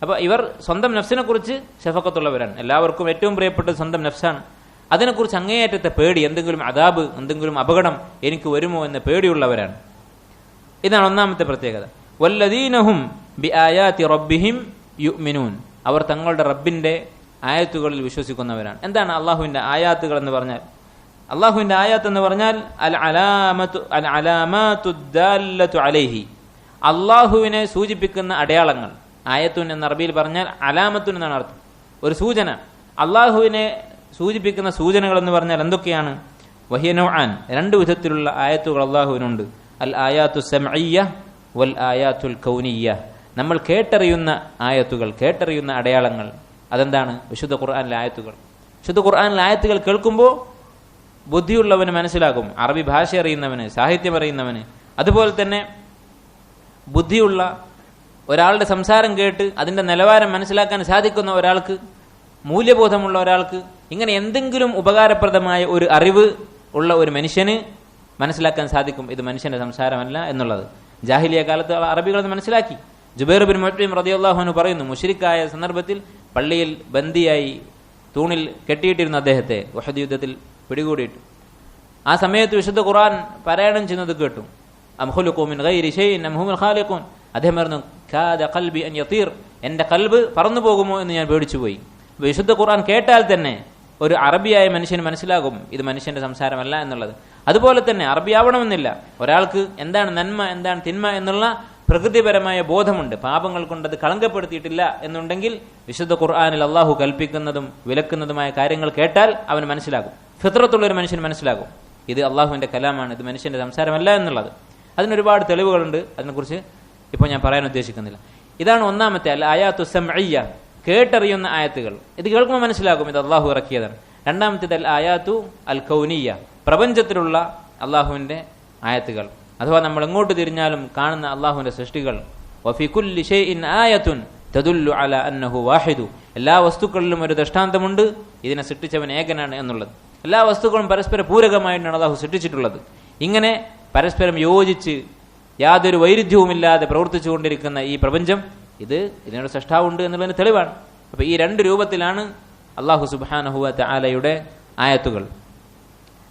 അപ്പോൾ ഇവർ സ്വന്തം നഫ്സിനെ കുറിച്ച് ഷഫഖത്തുള്ളവരാണ്. എല്ലാവർക്കും ഏറ്റവും പ്രിയപ്പെട്ടത് സ്വന്തം നഫ്സാണ്. അതിനെക്കുറിച്ച് അങ്ങേയറ്റത്തെ പേടി, എന്തെങ്കിലും അദാബ്, എന്തെങ്കിലും അപകടം എനിക്ക് വരുമോ എന്ന പേടിയുള്ളവരാണ്. ഇതാണ് ഒന്നാമത്തെ പ്രത്യേകത. വല്ലദീനഹും ബിആയാതി റബ്ബിഹിം യുഅ്മിനൂൻ, അവർ തങ്ങളുടെ റബ്ബിന്റെ ആയത്തുകളിൽ വിശ്വസിക്കുന്നവരാണ്. എന്താണ് അള്ളാഹുവിന്റെ ആയാത്തുകൾ എന്ന് പറഞ്ഞാൽ? അള്ളാഹുവിന്റെ ആയാത്ത് എന്ന് പറഞ്ഞാൽ അൽ അലാമാതു ദാല്ലതു അലൈഹി, അള്ളാഹുവിനെ സൂചിപ്പിക്കുന്ന അടയാളങ്ങൾ. ആയത്തുൻ എന്ന അറബിയിൽ പറഞ്ഞാൽ അലാമത്തുൻ എന്നാണ് അർത്ഥം, ഒരു സൂചന. അള്ളാഹുവിനെ സൂചിപ്പിക്കുന്ന സൂചനകൾ എന്ന് പറഞ്ഞാൽ എന്തൊക്കെയാണ്? വഹിയ നൗആൻ, രണ്ട് വിധത്തിലുള്ള ആയത്തുകൾ അള്ളാഹുവിനുണ്ട്. അൽ ആയാത്തു സമഇയ്യ വൽ ആയാത്തുൽ കൗനിയ്യ, നമ്മൾ കേട്ടറിയുന്ന ആയത്തുകൾ, കേട്ടറിയുന്ന അടയാളങ്ങൾ. അതെന്താണ്? വിശുദ്ധ ഖുർആനിലെ ആയത്തുകൾ. വിശുദ്ധ ഖുർആനിലെ ആയത്തുകൾ കേൾക്കുമ്പോൾ ബുദ്ധിയുള്ളവന് മനസ്സിലാകും, അറബി ഭാഷ അറിയുന്നവന്, സാഹിത്യം അറിയുന്നവന്. അതുപോലെ തന്നെ ബുദ്ധിയുള്ള ഒരാളുടെ സംസാരം കേട്ട് അതിന്റെ നിലവാരം മനസ്സിലാക്കാൻ സാധിക്കുന്ന ഒരാൾക്ക്, മൂല്യബോധമുള്ള ഒരാൾക്ക്, ഇങ്ങനെ എന്തെങ്കിലും ഉപകാരപ്രദമായ ഒരു അറിവ് ഉള്ള ഒരു മനുഷ്യന് മനസ്സിലാക്കാൻ സാധിക്കും ഇത് മനുഷ്യന്റെ സംസാരമല്ല എന്നുള്ളത്. ജാഹിലിയ കാലത്ത് അറബികൾ മനസ്സിലാക്കി. ജുബൈർ ബിൻ മുത്ഇം റളിയല്ലാഹു അൻഹു പറയുന്നു, മുശ്രിക്കായ സന്ദർഭത്തിൽ പള്ളിയിൽ ബന്ദിയായി തൂണിൽ കെട്ടിയിട്ടിരുന്ന അദ്ദേഹത്തെ ഉഹദ് യുദ്ധത്തിൽ പിടികൂടിയിട്ടു. ആ സമയത്ത് വിശുദ്ധ ഖുർആൻ പാരായണം ചെയ്യുന്നത് കേട്ടു. അം ഖുലിഖൂ മിൻ ഗൈരി ശൈഇൻ അം ഹുമുൽ ഖാലിഖൂൻ. അദ്ദേഹം പറഞ്ഞു, കാദ ഖൽബി അൻ യതീർ, എന്റെ കൽബ് പറന്നു പോകുമോ എന്ന് ഞാൻ പേടിച്ചുപോയി. വിശുദ്ധ ഖുർആൻ കേട്ടാൽ തന്നെ ഒരു അറബിയായ മനുഷ്യന് മനസ്സിലാകും ഇത് മനുഷ്യന്റെ സംസാരമല്ല എന്നുള്ളത്. അതുപോലെ തന്നെ അറബിയാവണമെന്നില്ല, ഒരാൾക്ക് എന്താണ് നന്മ, എന്താണ് തിന്മ എന്നുള്ള പ്രകൃതിപരമായ ബോധമുണ്ട്. പാപങ്ങൾ കൊണ്ടത് കളങ്കപ്പെടുത്തിയിട്ടില്ല എന്നുണ്ടെങ്കിൽ വിശുദ്ധ ഖുർആനിൽ അള്ളാഹു കൽപ്പിക്കുന്നതും വിലക്കുന്നതുമായ കാര്യങ്ങൾ കേട്ടാൽ അവന് മനസ്സിലാകും. ഫിത്രത്തുള്ളൊരു മനുഷ്യന് മനസ്സിലാകും ഇത് അള്ളാഹുവിന്റെ കലാമാണ്, ഇത് മനുഷ്യന്റെ സംസാരമല്ല എന്നുള്ളത്. അതിനൊരുപാട് തെളിവുകളുണ്ട്, അതിനെക്കുറിച്ച് ഇപ്പോൾ ഞാൻ പറയാൻ ഉദ്ദേശിക്കുന്നില്ല. ഇതാണ് ഒന്നാമത്തെ അൽ ആയാത്തു സമഇയ്യ, കേട്ടറിയുന്ന ആയത്തുകൾ. ഇത് കേൾക്കുമ്പോൾ മനസ്സിലാകും ഇത് അള്ളാഹു ഇറക്കിയതാണ്. രണ്ടാമത്തേത് അൽ ആയാത്തു അൽ കൗനിയ്യ, പ്രപഞ്ചത്തിലുള്ള അള്ളാഹുവിന്റെ ആയത്തുകൾ, അഥവാ നമ്മൾ എങ്ങോട്ട് തിരിഞ്ഞാലും കാണുന്ന അള്ളാഹുവിന്റെ സൃഷ്ടികൾ. വഫി കുല്ലി ഷൈഇൻ ആയത്തുൻ തദുല്ലു അലാ അന്നഹു വാഹിദു, എല്ലാ വസ്തുക്കളിലും ഒരു ദൃഷ്ടാന്തമുണ്ട് ഇതിനെ സൃഷ്ടിച്ചവൻ ഏകനാണ് എന്നുള്ളത്. എല്ലാ വസ്തുക്കളും പരസ്പര പൂരകമായിട്ടാണ് അള്ളാഹു സൃഷ്ടിച്ചിട്ടുള്ളത്. ഇങ്ങനെ പരസ്പരം യോജിച്ച് യാതൊരു വൈരുദ്ധ്യവുമില്ലാതെ പ്രവർത്തിച്ചുകൊണ്ടിരിക്കുന്ന ഈ പ്രപഞ്ചം, ഇതിനൊരു സൃഷ്ടാവുണ്ട് എന്നുള്ളതിന് തെളിവാണ്. അപ്പൊ ഈ രണ്ട് രൂപത്തിലാണ് അള്ളാഹു സുബ്ഹാനഹു വ തആലയുടെ ആയത്തുകൾ.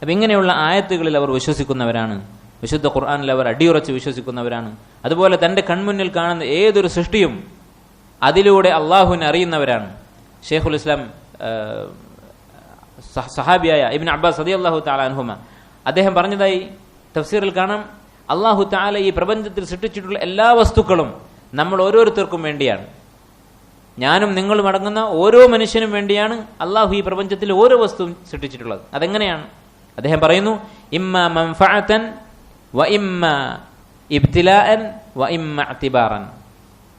അപ്പൊ ഇങ്ങനെയുള്ള ആയത്തുകളിൽ അവർ വിശ്വസിക്കുന്നവരാണ്. വിശുദ്ധ ഖുർആനിൽ അവർ അടിയുറച്ച് വിശ്വസിക്കുന്നവരാണ്. അതുപോലെ തന്റെ കൺമുന്നിൽ കാണുന്ന ഏതൊരു സൃഷ്ടിയും അതിലൂടെ അള്ളാഹുവിനെ അറിയുന്നവരാണ്. ഷെയ്ഖുൽ ഇസ്ലാം സഹാബിയായ ഇബ്നു അബ്ബാസ് റളിയല്ലാഹു തആല അൻഹുമ അദ്ദേഹം പറഞ്ഞതായി തഫ്സീറിൽ കാണാം, അള്ളാഹു തആല ഈ പ്രപഞ്ചത്തിൽ സൃഷ്ടിച്ചിട്ടുള്ള എല്ലാ വസ്തുക്കളും നമ്മൾ ഓരോരുത്തർക്കും വേണ്ടിയാണ്. ഞാനും നിങ്ങളും അടങ്ങുന്ന ഓരോ മനുഷ്യനും വേണ്ടിയാണ് അള്ളാഹു ഈ പ്രപഞ്ചത്തിൽ ഓരോ വസ്തുവും സൃഷ്ടിച്ചിട്ടുള്ളത്. അതെങ്ങനെയാണ്? അദ്ദേഹം പറയുന്നു, ഇമ്മ മൻഫഅതൻ വ ഇമ്മ ഇബ്തിലാഅൻ വ ഇമ്മ ഇഅ്തിബാറൻ.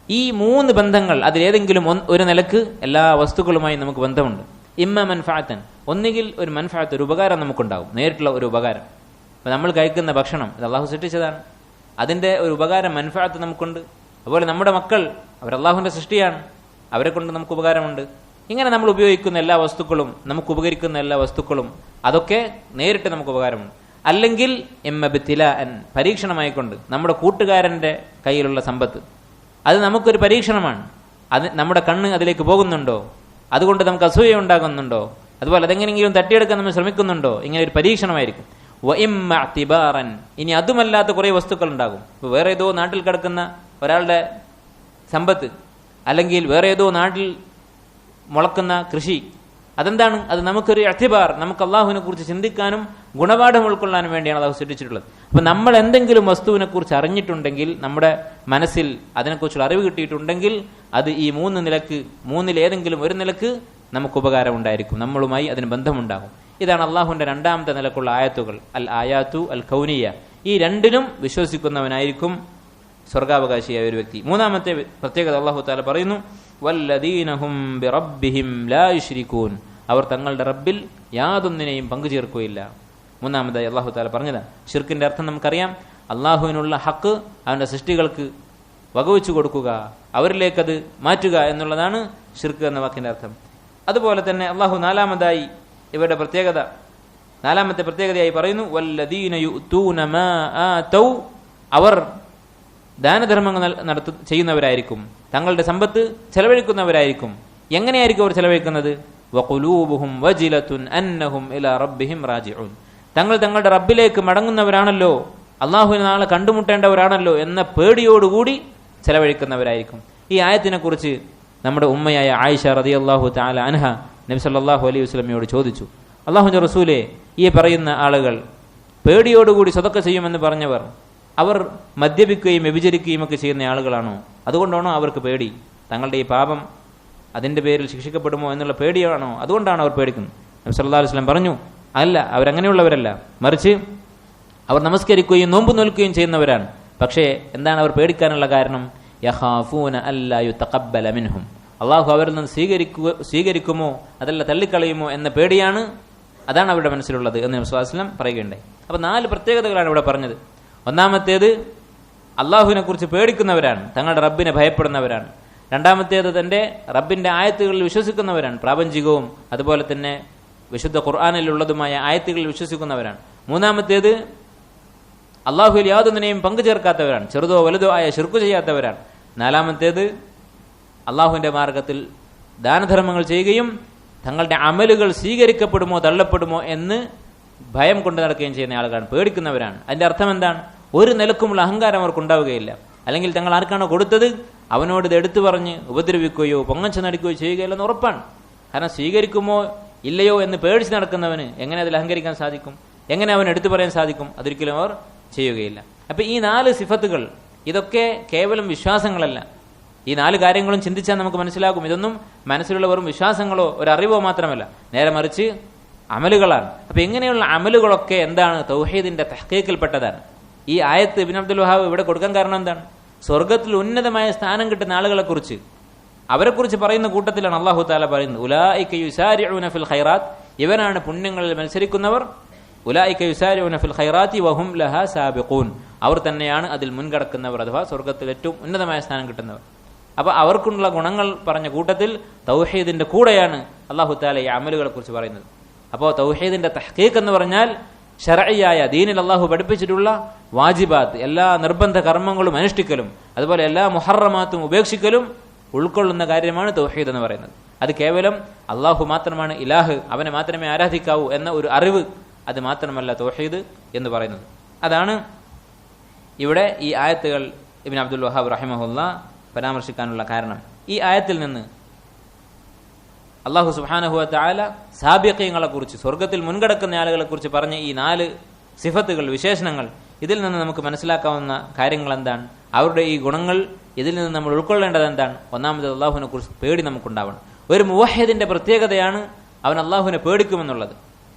ഈ മൂന്ന് ബന്ധങ്ങൾ അതിലേതെങ്കിലും ഒരു നിലക്ക് എല്ലാ വസ്തുക്കളുമായി നമുക്ക് ബന്ധമുണ്ട്. ഇമ്മ മൻഫഅതൻ, ഒന്നുകിൽ ഒരു മൻഫഅത്ത്, ഒരു ഉപകാരം നമുക്കുണ്ടാകും, നേരിട്ടുള്ള ഒരു ഉപകാരം. അപ്പോൾ നമ്മൾ കഴിക്കുന്ന ഭക്ഷണം ഇത് അള്ളാഹു സൃഷ്ടിച്ചതാണ്, അതിൻ്റെ ഒരു ഉപകാരം മൻഫഅത്ത് നമുക്കുണ്ട്. അതുപോലെ നമ്മുടെ മക്കൾ, അവർ അള്ളാഹുവിൻ്റെ സൃഷ്ടിയാണ്, അവരെ കൊണ്ട് നമുക്ക് ഉപകാരമുണ്ട്. ഇങ്ങനെ നമ്മൾ ഉപയോഗിക്കുന്ന എല്ലാ വസ്തുക്കളും, നമുക്ക് ഉപകരിക്കുന്ന എല്ലാ വസ്തുക്കളും, അതൊക്കെ നേരിട്ട് നമുക്ക് ഉപകാരമുണ്ട്. അല്ലെങ്കിൽ ഇബ്തിലാഅൻ, പരീക്ഷണമായിക്കൊണ്ട് നമ്മുടെ കൂട്ടുകാരൻ്റെ കയ്യിലുള്ള സമ്പത്ത്, അത് നമുക്കൊരു പരീക്ഷണമാണ്. അത് നമ്മുടെ കണ്ണ് അതിലേക്ക് പോകുന്നുണ്ടോ, അതുകൊണ്ട് നമുക്ക് അസൂയ ഉണ്ടാകുന്നുണ്ടോ, അതുപോലെ അതെങ്ങനെയെങ്കിലും തട്ടിയെടുക്കാൻ നമ്മൾ ശ്രമിക്കുന്നുണ്ടോ, ഇങ്ങനെ ഒരു പരീക്ഷണമായിരിക്കും. വ ഇമ്മ ഇഅ്തിബാറൻ, ഇനി അതുമല്ലാത്ത കുറേ വസ്തുക്കൾ ഉണ്ടാകും. ഇപ്പോൾ വേറെ ഏതോ നാട്ടിൽ കിടക്കുന്ന ഒരാളുടെ സമ്പത്ത്, അല്ലെങ്കിൽ വേറെ ഏതോ നാട്ടിൽ മുളക്കുന്ന കൃഷി, അതെന്താണ്? അത് നമുക്കൊരു ഇഅ്തിബാർ, നമുക്ക് അള്ളാഹുവിനെ കുറിച്ച് ചിന്തിക്കാനും ഗുണപാഠം ഉൾക്കൊള്ളാനും വേണ്ടിയാണ് അള്ളാഹു സൃഷ്ടിച്ചിട്ടുള്ളത്. അപ്പം നമ്മൾ എന്തെങ്കിലും വസ്തുവിനെ കുറിച്ച് അറിഞ്ഞിട്ടുണ്ടെങ്കിൽ, നമ്മുടെ മനസ്സിൽ അതിനെക്കുറിച്ചുള്ള അറിവ് കിട്ടിയിട്ടുണ്ടെങ്കിൽ, അത് ഈ മൂന്നിലേതെങ്കിലും ഒരു നിലക്ക് നമുക്ക് ഉപകാരം ഉണ്ടായിരിക്കും, നമ്മളുമായി അതിന് ബന്ധമുണ്ടാകും. ഇതാണ് അള്ളാഹുവിന്റെ രണ്ടാമത്തെ നിലക്കുള്ള ആയത്തുകൾ, അൽ ആയാത്തു അൽ കൗനിയ. ഈ രണ്ടിലും വിശ്വസിക്കുന്നവനായിരിക്കും സ്വർഗാവകാശിയായ ഒരു വ്യക്തി. മൂന്നാമത്തെ പ്രത്യേകത അള്ളാഹു തആല പറയുന്നു, വല്ലദീനഹും ബിറബ്ബിഹിം ലാ യുശ്രികൂൻ, അവർ തങ്ങളുടെ റബ്ബിൽ യാതൊന്നിനെയും പങ്കുചേർക്കുകയില്ല. മൂന്നാമതായി അള്ളാഹു തആല പറഞ്ഞതാണ്. ഷിർക്കിന്റെ അർത്ഥം നമുക്കറിയാം, അള്ളാഹുവിനുള്ള ഹക്ക് അവന്റെ സൃഷ്ടികൾക്ക് വകവെച്ചു കൊടുക്കുക, അവരിലേക്കത് മാറ്റുക എന്നുള്ളതാണ് ഷിർക്ക് എന്ന വാക്കിന്റെ അർത്ഥം. അതുപോലെ തന്നെ അള്ളാഹു നാലാമതായി ഇവരുടെ നാലാമത്തെ പ്രത്യേകതയായി പറയുന്നു, വല്ലദീന യുഅ്തൂന മാ ആതൗ അവർ ദാനധർമ്മങ്ങൾ ചെയ്യുന്നവരായിരിക്കും, തങ്ങളുടെ സമ്പത്ത് ചെലവഴിക്കുന്നവരായിരിക്കും. എങ്ങനെയായിരിക്കും അവർ ചെലവഴിക്കുന്നത്? വഖുലൂബുഹും വജിലത്തുൻ അന്നഹും ഇലാ റബ്ബിഹിം റാജിഊൻ. തങ്ങൾ തങ്ങളുടെ റബ്ബിലേക്ക് മടങ്ങുന്നവരാണല്ലോ, അള്ളാഹുവിനെ നാളെ കണ്ടുമുട്ടേണ്ടവരാണല്ലോ എന്ന പേടിയോടുകൂടി ചെലവഴിക്കുന്നവരായിരിക്കും. ഈ ആയത്തിനെ കുറിച്ച് നമ്മുടെ ഉമ്മയായ ആയിഷ റളിയല്ലാഹു തആല അൻഹ നബി സല്ലല്ലാഹു അലൈഹി വസല്ലമയോട് ചോദിച്ചു, അള്ളാഹുവിന്റെ റസൂലേ, ഈ പറയുന്ന ആളുകൾ പേടിയോടുകൂടി സദഖ ചെയ്യുമെന്ന് പറഞ്ഞവർ അവർ മദ്യപിക്കുകയും വ്യഭിചരിക്കുകയും ഒക്കെ ചെയ്യുന്ന ആളുകളാണോ? അതുകൊണ്ടാണോ അവർക്ക് പേടി? തങ്ങളുടെ ഈ പാപം അതിൻ്റെ പേരിൽ ശിക്ഷിക്കപ്പെടുമോ എന്നുള്ള പേടിയാണോ? അതുകൊണ്ടാണ് അവർ പേടിക്കുന്നത്? നബി സല്ലല്ലാഹു അലൈഹി വസല്ലം പറഞ്ഞു, അല്ല, അവരങ്ങനെയുള്ളവരല്ല. മറിച്ച് അവർ നമസ്കരിക്കുകയും നോമ്പ് നോൽക്കുകയും ചെയ്യുന്നവരാണ്. പക്ഷേ എന്താണ് അവർ പേടിക്കാനുള്ള കാരണം? യഖാഫൂന അല്ലാ യുതഖബ്ബല മിൻഹും. അള്ളാഹു അവരിൽ നിന്ന് സ്വീകരിക്കുമോ അതല്ല തള്ളിക്കളയുമോ എന്ന പേടിയാണ്, അതാണ് അവരുടെ മനസ്സിലുള്ളത് എന്ന് നബി സല്ലല്ലാഹു അലൈഹി വസല്ലം പറയുകയുണ്ടായി. അപ്പോൾ 4 പ്രത്യേകതകളാണ് ഇവിടെ പറഞ്ഞത്. ഒന്നാമത്തേത് അള്ളാഹുവിനെ കുറിച്ച് പേടിക്കുന്നവരാണ്, തങ്ങളുടെ റബ്ബിനെ ഭയപ്പെടുന്നവരാണ്. രണ്ടാമത്തേത് തൻ്റെ റബ്ബിൻ്റെ ആയത്തുകളിൽ വിശ്വസിക്കുന്നവരാണ്, പ്രാപഞ്ചികവും അതുപോലെ തന്നെ വിശുദ്ധ ഖുർആനിലുള്ളതുമായ ആയത്തുകളിൽ വിശ്വസിക്കുന്നവരാണ്. മൂന്നാമത്തേത് അള്ളാഹുവിൽ യാതൊന്നിനെയും പങ്കു ചേർക്കാത്തവരാണ്, ചെറുതോ വലുതോ ആയ ശിർക്ക് ചെയ്യാത്തവരാണ്. നാലാമത്തേത് അള്ളാഹുവിൻ്റെ മാർഗത്തിൽ ദാനധർമ്മങ്ങൾ ചെയ്യുകയും തങ്ങളുടെ അമലുകൾ സ്വീകരിക്കപ്പെടുമോ തള്ളപ്പെടുമോ എന്ന് ഭയം കൊണ്ട് നടക്കുകയും ചെയ്യുന്ന ആളുകളാണ്, പേടിക്കുന്നവരാണ്. അതിൻ്റെ അർത്ഥം എന്താണ്? ഒരു നിലക്കുമുള്ള അഹങ്കാരം അവർക്കുണ്ടാവുകയില്ല. അല്ലെങ്കിൽ തങ്ങൾ ആർക്കാണോ കൊടുത്തത് അവനോട് ഇത് എടുത്തു പറഞ്ഞ് ഉപദ്രവിക്കുകയോ പൊങ്ങച്ച നടിക്കുകയോ ചെയ്യുകയില്ലെന്ന് ഉറപ്പാണ്. കാരണം സ്വീകരിക്കുമോ ഇല്ലയോ എന്ന് പേടിച്ച് നടക്കുന്നവന് എങ്ങനെ അതിൽ അഹങ്കരിക്കാൻ സാധിക്കും? എങ്ങനെ അവൻ എടുത്തു പറയാൻ സാധിക്കും? അതൊരിക്കലും അവർ ചെയ്യുകയില്ല. അപ്പം ഈ 4 സിഫത്തുകൾ ഇതൊക്കെ കേവലം വിശ്വാസങ്ങളല്ല. ഈ 4 കാര്യങ്ങളും ചിന്തിച്ചാൽ നമുക്ക് മനസ്സിലാകും, ഇതൊന്നും മനസ്സിലുള്ള വെറും വിശ്വാസങ്ങളോ ഒരറിവോ മാത്രമല്ല, നേരെ മറിച്ച് അമലുകളാണ്. അപ്പം ഇങ്ങനെയുള്ള അമലുകളൊക്കെ എന്താണ്? തൗഹീദിന്റെ തഹ്ഖീഖിൽപ്പെട്ടതാണ്. ഈ ആയത്ത് ഇബ്നു അബ്ദുൽ വഹാബ് ഇവിടെ കൊടുക്കാൻ കാരണം എന്താണ്? സ്വർഗത്തിൽ ഉന്നതമായ സ്ഥാനം കിട്ടുന്ന ആളുകളെ കുറിച്ച്, അവരെക്കുറിച്ച് പറയുന്ന കൂട്ടത്തിലാണ് അല്ലാഹു തആല പറയുന്നത്, ഉലൈക യുസാരിഊന ഫിൽ ഖൈറാത്ത്, ഇവരാണ് പുണ്യങ്ങളിൽ മത്സരിക്കുന്നവർ. ഉലൈക യുസാരിഊന ഫിൽ ഖൈറാത്തി വഹും ലഹാ സാബിഖൂൻ, അവർ തന്നെയാണ് അതിൽ മുൻകടക്കുന്നവർ, അഥവാ സ്വർഗത്തിൽ ഏറ്റവും ഉന്നതമായ സ്ഥാനം കിട്ടുന്നവർ. അപ്പോൾ അവർക്കുള്ള ഗുണങ്ങൾ പറഞ്ഞ കൂട്ടത്തിൽ തൗഹീദിന്റെ കൂടെയാണ് അല്ലാഹു തആല ഈ അമലുകളെ കുറിച്ച് പറയുന്നത്. അപ്പോൾ തൗഹീദിന്റെ തഹ്ഖീഖ് എന്ന് പറഞ്ഞാൽ ശർഈയായ ദീനിൽ അള്ളാഹു പഠിപ്പിച്ചിട്ടുള്ള വാജിബാത്ത്, എല്ലാ നിർബന്ധ കർമ്മങ്ങളും അനുഷ്ഠിക്കലും അതുപോലെ എല്ലാ മുഹറമാത്തും ഉപേക്ഷിക്കലും ഉൾക്കൊള്ളുന്ന കാര്യമാണ് തൗഹീദ് എന്ന് പറയുന്നത്. അത് കേവലം അള്ളാഹു മാത്രമാണ് ഇലാഹ്, അവനെ മാത്രമേ ആരാധിക്കാവൂ എന്ന ഒരു അറിവ്, അത് മാത്രമല്ല തൗഹീദ് എന്ന് പറയുന്നത്. അതാണ് ഇവിടെ ഈ ആയത്തുകൾ ഇബ്നു അബ്ദുൽ വഹാബ് റഹിമഹുല്ലാ പരാമർശിക്കാനുള്ള കാരണം. ഈ ആയത്തിൽ നിന്ന് അല്ലാഹു സുബ്ഹാനഹു വ തആല സാബിഖീങ്ങളെ കുറിച്ച്, സ്വർഗത്തിൽ മുൻകടക്കുന്ന ആളുകളെ കുറിച്ച് പറഞ്ഞ ഈ 4 സിഫത്തുകൾ, വിശേഷണങ്ങൾ, ഇതിൽ നിന്ന് നമുക്ക് മനസ്സിലാക്കാവുന്ന കാര്യങ്ങൾ എന്താണ്? അവരുടെ ഈ ഗുണങ്ങൾ ഇതിൽ നിന്ന് നമ്മൾ ഉൾക്കൊള്ളേണ്ടത് എന്താണ്? ഒന്നാമത് അള്ളാഹുവിനെ കുറിച്ച് പേടി നമുക്കുണ്ടാവണം. ഒരു മുവഹ്ഹിദിന്റെ പ്രത്യേകതയാണ് അവൻ അള്ളാഹുവിനെ പേടിക്കുമെന്നുള്ളത്.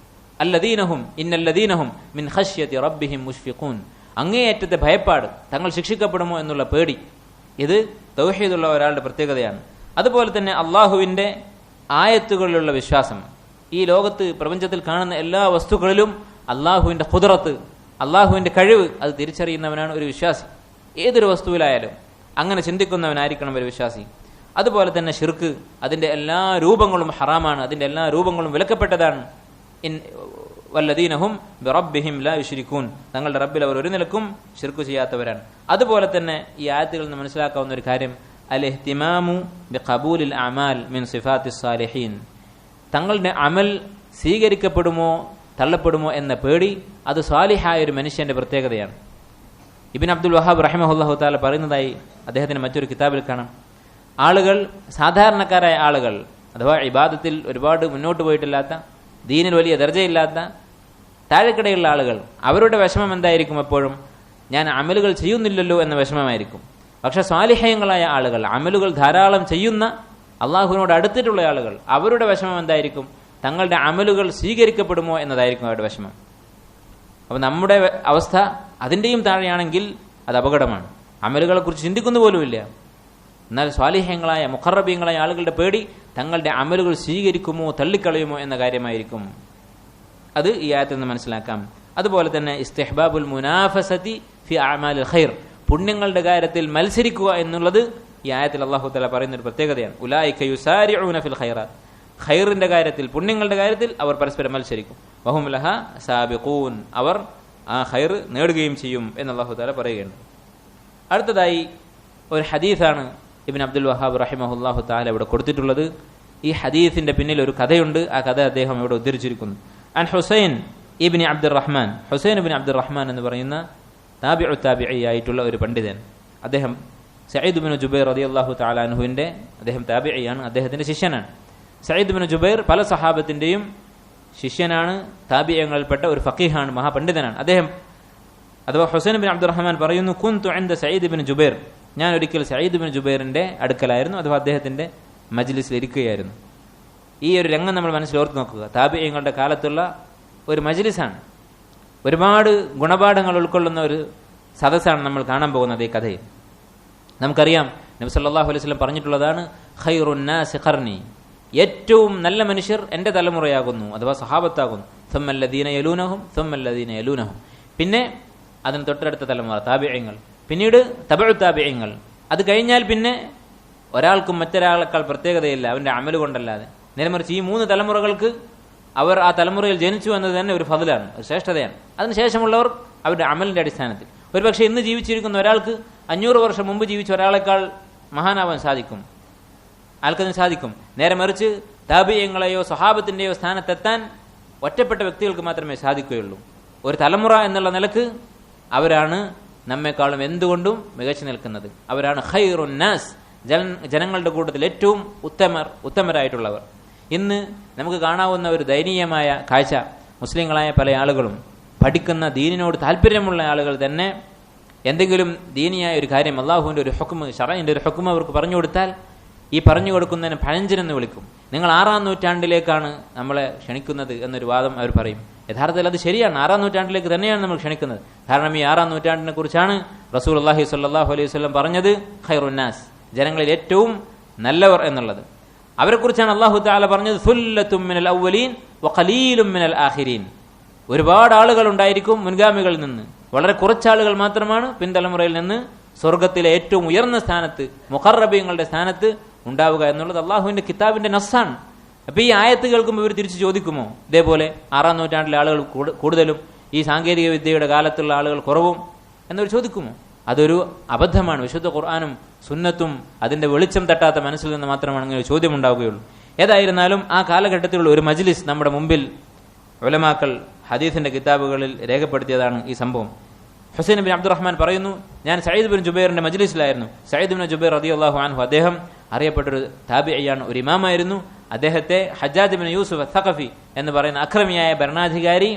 അല്ലദീനഹും ഇന്നല്ലദീനഹും മിൻ ഖശ്യതി റബ്ബിഹിം മുഷ്ഫിഖൂൻ, അങ്ങേയറ്റത്തെ ഭയപ്പാട്, തങ്ങൾ ശിക്ഷിക്കപ്പെടുമോ എന്നുള്ള പേടി, ഇത് തൗഹീദുള്ള ഒരാളുടെ പ്രത്യേകതയാണ്. അതുപോലെ തന്നെ അള്ളാഹുവിന്റെ ആയത്തുകളിലുള്ള വിശ്വാസം, ഈ ലോകത്ത് പ്രപഞ്ചത്തിൽ കാണുന്ന എല്ലാ വസ്തുക്കളിലും അള്ളാഹുവിന്റെ ഖുദ്റത്ത്, അള്ളാഹുവിന്റെ കഴിവ്, അത് തിരിച്ചറിയുന്നവനാണ് ഒരു വിശ്വാസി. ഏതൊരു വസ്തുവിലായാലും അങ്ങനെ ചിന്തിക്കുന്നവനായിരിക്കണം ഒരു വിശ്വാസി. അതുപോലെ തന്നെ ശിർക്ക്, അതിന്റെ എല്ലാ രൂപങ്ങളും ഹറാമാണ്, അതിന്റെ എല്ലാ രൂപങ്ങളും വിലക്കപ്പെട്ടതാണ്. വല്ലദീനഹും ബിറബ്ബിഹിം ലാ യുശ്രികൂൻ, തങ്ങളുടെ റബ്ബിൽ അവർ ഒരു നിലക്കും ശിർക്ക് ചെയ്യാത്തവരാണ്. അതുപോലെ തന്നെ ഈ ആയത്തുകളിൽ നിന്ന് മനസ്സിലാക്കാവുന്ന ഒരു കാര്യം, അൽ-ഇഹ്തിമാമു ബിഖബൂലിൽ അമാൽ മിൻ സിഫാത്തിസ് സാലിഹീൻ, തങ്ങളുടെ അമൽ സ്വീകരിക്കപ്പെടുമോ തള്ളപ്പെടുമോ എന്ന പേടി, അത് സാലിഹായ ഒരു മനുഷ്യന്റെ പ്രത്യേകതയാണ്. ഇബ്നു അബ്ദുൽ വഹാബ് റഹിമഹുല്ലാഹു തആല പറയുന്നതായി അദ്ദേഹത്തിന് മറ്റൊരു കിതാബിൽ കാണാം, ആളുകൾ, സാധാരണക്കാരായ ആളുകൾ, അഥവാ ഇബാദത്തിൽ ഒരുപാട് മുന്നോട്ട് പോയിട്ടില്ലാത്ത, ദീനിൽ വലിയ ദർജയില്ലാത്ത, താഴെക്കിടയുള്ള ആളുകൾ, അവരുടെ വിഷമം എന്തായിരിക്കും? എപ്പോഴും ഞാൻ അമലുകൾ ചെയ്യുന്നില്ലല്ലോ എന്ന വിഷമമായിരിക്കും. പക്ഷെ സ്വാലിഹ്യങ്ങളായ ആളുകൾ, അമലുകൾ ധാരാളം ചെയ്യുന്ന, അള്ളാഹുവിനോട് അടുത്തിട്ടുള്ള ആളുകൾ, അവരുടെ വിഷമം എന്തായിരിക്കും? തങ്ങളുടെ അമലുകൾ സ്വീകരിക്കപ്പെടുമോ എന്നതായിരിക്കും അവരുടെ വിഷമം. അപ്പോൾ നമ്മുടെ അവസ്ഥ അതിൻ്റെയും താഴെയാണെങ്കിൽ അത് അപകടമാണ്. അമലുകളെ കുറിച്ച് ചിന്തിക്കുന്ന പോലുമില്ല. എന്നാൽ സ്വാലിഹ്യങ്ങളായ മുഖറബീങ്ങളായ ആളുകളുടെ പേടി തങ്ങളുടെ അമലുകൾ സ്വീകരിക്കുമോ തള്ളിക്കളയുമോ എന്ന കാര്യമായിരിക്കും. അത് ഈ ആയത്തിൽ നിന്ന് മനസ്സിലാക്കാം. അതുപോലെ തന്നെ ഇസ്തിഹ്ബാബുൽ മുനാഫസതി ഫി അഅമാലിൽ ഖൈർ, പുണ്യങ്ങളുടെ കാര്യത്തിൽ മത്സരിക്കുക എന്നുള്ളത് ഈ ആയത്തിൽ അല്ലാഹു തആല പറയുന്ന ഒരു പ്രത്യേകതയാണ്. ഉലൈക യുസാരിഊന ഫിൽ ഖൈറാത്ത്, ഖൈറിന്റെ കാര്യത്തിൽ, പുണ്യങ്ങളുടെ കാര്യത്തിൽ അവർ പരസ്പരം മത്സരിക്കും. വഹും ലഹാ സാബിഖൂൻ, അവർ ആ ഖൈർ നേടുകയും ചെയ്യും എന്ന് അല്ലാഹു തആല പറയുകയാണ്. അടുത്തതായി ഒരു ഹദീസാണ് ഇബ്നു അബ്ദുൽ വഹാബ് റഹിമഹുല്ലാഹു തആല ഇവിടെ കൊടുത്തിട്ടുള്ളത്. ഈ ഹദീസിന്റെ പിന്നിൽ ഒരു കഥയുണ്ട്. ആ കഥ അദ്ദേഹം ഇവിടെ ഉദ്ധരിച്ചിരിക്കുന്നു. അൻ ഹുസൈൻ ഇബ്നു അബ്ദുറഹ്മാൻ, ഹുസൈൻ ഇബ്നു അബ്ദുറഹ്മാൻ എന്ന് പറയുന്ന താബിഉ താബിഈ ആയിട്ടുള്ള ഒരു പണ്ഡിതൻ. അദ്ദേഹം സഈദ് ഇബ്നു ജുബൈർ റളിയല്ലാഹു തആല അൻഹുവിന്റെ അദ്ദേഹം താബിഈയാണ്, അദ്ദേഹത്തിന്റെ ശിഷ്യനാണ്. സഈദ് ഇബ്നു ജുബൈർ പല സഹാബത്തിന്റെയും ശിഷ്യനാണ്, താബിഈങ്ങളിൽപ്പെട്ട ഒരു ഫഖീഹാണ്, മഹാപണ്ഡിതനാണ് അദ്ദേഹം. അഥവാ ഹുസൈൻ ഇബ്നു അബ്ദുറഹ്മാൻ പറയുന്നു, കുന്തു ഇൻദ സഈദ് ഇബ്നു ജുബൈർ, ഞാൻ ഒരിക്കൽ സഈദ് ഇബ്നു ജുബൈറിന്റെ അടുക്കലായിരുന്നു, അഥവാ അദ്ദേഹത്തിന്റെ മജ്ലിസിൽ ഇരിക്കുകയായിരുന്നു. ഈ ഒരു രംഗം നമ്മൾ മനസ്സിൽ ഓർത്ത് നോക്കുക. താബിഈങ്ങളുടെ കാലത്തുള്ള ഒരു മജ്ലിസാണ്, ഒരുപാട് ഗുണപാഠങ്ങൾ ഉൾക്കൊള്ളുന്ന ഒരു സദസ്സാണ് നമ്മൾ കാണാൻ പോകുന്നത് ഈ കഥയിൽ. നമുക്കറിയാം നബി സല്ലല്ലാഹു അലൈഹി വസല്ലം പറഞ്ഞിട്ടുള്ളതാണ്, ഖൈറുൻ നാസി ഖർനി, ഏറ്റവും നല്ല മനുഷ്യർ എൻ്റെ തലമുറയാകുന്നു, അഥവാ സഹാബത്താകുന്നു. സുമ്മല്ലദീന യലൂനഹും സുമ്മല്ലദീന യലൂനഹും, പിന്നെ അതിന് തൊട്ടടുത്ത തലമുറ താബിഈങ്ങൾ, പിന്നീട് തബഉ താബിഈങ്ങൾ. അത് കഴിഞ്ഞാൽ പിന്നെ ഒരാൾക്കും മറ്റൊരാളെക്കാൾ പ്രത്യേകതയില്ല അവൻ്റെ അമല് കൊണ്ടല്ലാതെ. നേരെമറിച്ച് ഈ 3 തലമുറകൾക്ക് അവർ ആ തലമുറയിൽ ജനിച്ചു എന്നത് തന്നെ ഒരു ഫضലാണ്, ഒരു ശ്രേഷ്ഠതയാണ്. അതിനുശേഷമുള്ളവർ അവരുടെ അമലിന്റെ അടിസ്ഥാനത്തിൽ. ഒരുപക്ഷെ ഇന്ന് ജീവിച്ചിരിക്കുന്ന ഒരാൾക്ക് 500 വർഷം മുമ്പ് ജീവിച്ച ഒരാളെക്കാൾ മഹാനാവാൻ സാധിക്കും, ആൾക്കതിന് സാധിക്കും. നേരെ മറിച്ച് താബിഈങ്ങളെയോ സഹാബത്തിന്റെയോ സ്ഥാനത്തെത്താൻ ഒറ്റപ്പെട്ട വ്യക്തികൾക്ക് മാത്രമേ സാധിക്കുകയുള്ളൂ. ഒരു തലമുറ എന്നുള്ള നിലക്ക് അവരാണ് നമ്മെക്കാളും എന്തുകൊണ്ടും മികച്ചു നിൽക്കുന്നത്. അവരാണ് ഖൈറുൻ നാസ്, ജനങ്ങളുടെ കൂട്ടത്തിൽ ഏറ്റവും ഉത്തമരായിട്ടുള്ളവർ. ഇന്ന് നമുക്ക് കാണാവുന്ന ഒരു ദയനീയമായ കാഴ്ച, മുസ്ലിങ്ങളായ പല ആളുകളും പഠിക്കുന്ന ദീനിനോട് താല്പര്യമുള്ള ആളുകൾ തന്നെ എന്തെങ്കിലും ദീനിയായ ഒരു കാര്യം, അള്ളാഹുവിൻ്റെ ഒരു ഹുക്മ്, ശറഈന്റെ ഒരു ഹുക്മ് അവർക്ക് പറഞ്ഞു കൊടുത്താൽ ഈ പറഞ്ഞു കൊടുക്കുന്നതിന് പഴഞ്ചനെന്ന് വിളിക്കും. നിങ്ങൾ 6-ാം നൂറ്റാണ്ടിലേക്കാണ് നമ്മളെ ക്ഷണിക്കുന്നത് എന്നൊരു വാദം അവർ പറയും. യഥാർത്ഥത്തിൽ അത് ശരിയാണ്, 6-ാം നൂറ്റാണ്ടിലേക്ക് തന്നെയാണ് നമ്മൾ ക്ഷണിക്കുന്നത്. കാരണം ഈ 6-ാം നൂറ്റാണ്ടിനെ കുറിച്ചാണ് റസൂലുള്ളാഹി സ്വല്ലല്ലാഹു അലൈഹി വസല്ലം പറഞ്ഞത്, ഖൈറുൻ നാസ്, ജനങ്ങളിൽ ഏറ്റവും നല്ലവർ എന്നുള്ളത്. അവരെക്കുറിച്ചാണ് അല്ലാഹു തആല പറഞ്ഞത്, സുല്ലത്തും മിനൽ അവ്വലീൻ വഖലീലും മിനൽ ആഖിരീൻ. ഒരുപാട് ആളുകൾ ഉണ്ടായിരിക്കും മുൻഗാമികളിൽ നിന്ന്, വളരെ കുറച്ചാളുകൾ മാത്രമാണ് പിൻതലമുറയിൽ നിന്ന് സ്വർഗത്തിലെ ഏറ്റവും ഉയർന്ന സ്ഥാനത്ത്, മുഖറബീങ്ങളുടെ സ്ഥാനത്ത് ഉണ്ടാവുക എന്നുള്ളത് അള്ളാഹുവിന്റെ കിതാബിന്റെ നസ്സാണ്. അപ്പൊ ഈ ആയത്ത് കേൾക്കുമ്പോൾ ഇവർ തിരിച്ചു ചോദിക്കുമോ, ഇതേപോലെ 6-ാം നൂറ്റാണ്ടിലെ ആളുകൾ കൂടുതലും ഈ സാങ്കേതിക വിദ്യയുടെ കാലത്തുള്ള ആളുകൾ കുറവും എന്നൊരു ചോദിക്കുമോ? അതൊരു അബദ്ധമാണ്. വിശുദ്ധ ഖുർആനും സുന്നത്തും അതിന്റെ വെളിച്ചം തട്ടാത്ത മനസ്സിൽ നിന്ന് മാത്രമാണ് അങ്ങനെ ഒരു ചോദ്യം ഉണ്ടാവുകയുള്ളൂ. ഏതായിരുന്നാലും ആ കാലഘട്ടത്തിലുള്ള ഒരു മജ്ലിസ് നമ്മുടെ മുമ്പിൽ ഉലമാക്കൾ ഹദീസിന്റെ കിതാബുകളിൽ രേഖപ്പെടുത്തിയതാണ് ഈ സംഭവം. ഹുസൈൻ ബിൻ അബ്ദുറഹ്മാൻ പറയുന്നു, ഞാൻ സഈദ് ബിൻ ജുബൈറിന്റെ മജ്ലിസിലായിരുന്നു. സഈദ് ബിൻ ജുബൈർ റളിയല്ലാഹു അൻഹു അദ്ദേഹം അറിയപ്പെട്ടൊരു താബിഈയാണ്, ഒരു ഇമാമായിരുന്നു. അദ്ദേഹത്തെ ഹജ്ജാജ് ബിൻ യൂസുഫ് അസ്സഖഫി എന്ന് പറയുന്ന അക്രമിയായ ഭരണാധികാരി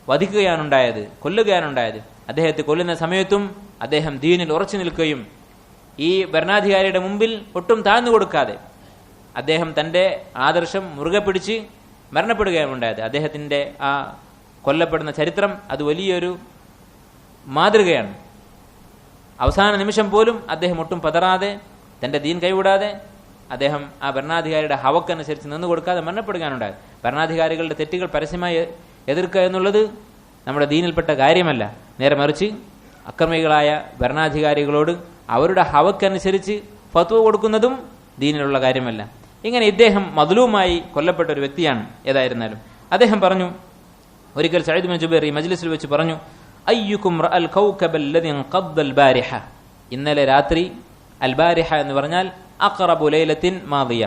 വധിക്കുകയാണുണ്ടായത്, കൊല്ലുകയാണുണ്ടായത്. അദ്ദേഹത്തെ കൊല്ലുന്ന സമയത്തും അദ്ദേഹം ദീനിൽ ഉറച്ചു നിൽക്കുകയും ഈ ഭരണാധികാരിയുടെ മുമ്പിൽ ഒട്ടും താഴ്ന്നു കൊടുക്കാതെ അദ്ദേഹം തന്റെ ആദർശം മുറുകെ പിടിച്ച് മരണപ്പെടുകയാണ് ഉണ്ടായത്. അദ്ദേഹത്തിന്റെ ആ കൊല്ലപ്പെടുന്ന ചരിത്രം അത് വലിയൊരു മാതൃകയാണ്. അവസാന നിമിഷം പോലും അദ്ദേഹം ഒട്ടും പതറാതെ, തന്റെ ദീൻ കൈവിടാതെ അദ്ദേഹം ആ ഭരണാധികാരിയുടെ ഹവക്കനുസരിച്ച് നിന്നു കൊടുക്കാതെ മരണപ്പെടുകയാണുണ്ടായത്. ഭരണാധികാരികളുടെ തെറ്റുകൾ പരസ്യമായി എതിർക്കുക എന്നുള്ളത് നമ്മുടെ ദീനിൽപ്പെട്ട കാര്യമല്ല. നേരെ മറിച്ച് അക്രമികളായ ഭരണാധികാരികളോട് അവരുടെ ഹവക്കനുസരിച്ച് ഫത്വ കൊടുക്കുന്നതും ദീനിലുള്ള കാര്യമല്ല. ഇങ്ങനെ ഇദ്ദേഹം മദ്ലൂമായി കൊല്ലപ്പെട്ട ഒരു വ്യക്തിയാണ്. ഏതായിരുന്നാലും അദ്ദേഹം പറഞ്ഞു, ഒരിക്കൽ സഈദ് ബിൻ ജുബൈർ ഈ മജ്ലിസിൽ വെച്ച് പറഞ്ഞു, അയ്യുക്കും റഅൽ കൗകബൽ ലദി ഖദ്ദൽ ബാരിഹ, ഇന്നലെ രാത്രി, അൽ ബാരിഹ എന്ന് പറഞ്ഞാൽ അഖറബു ലൈലത്തിൻ മാദിയ,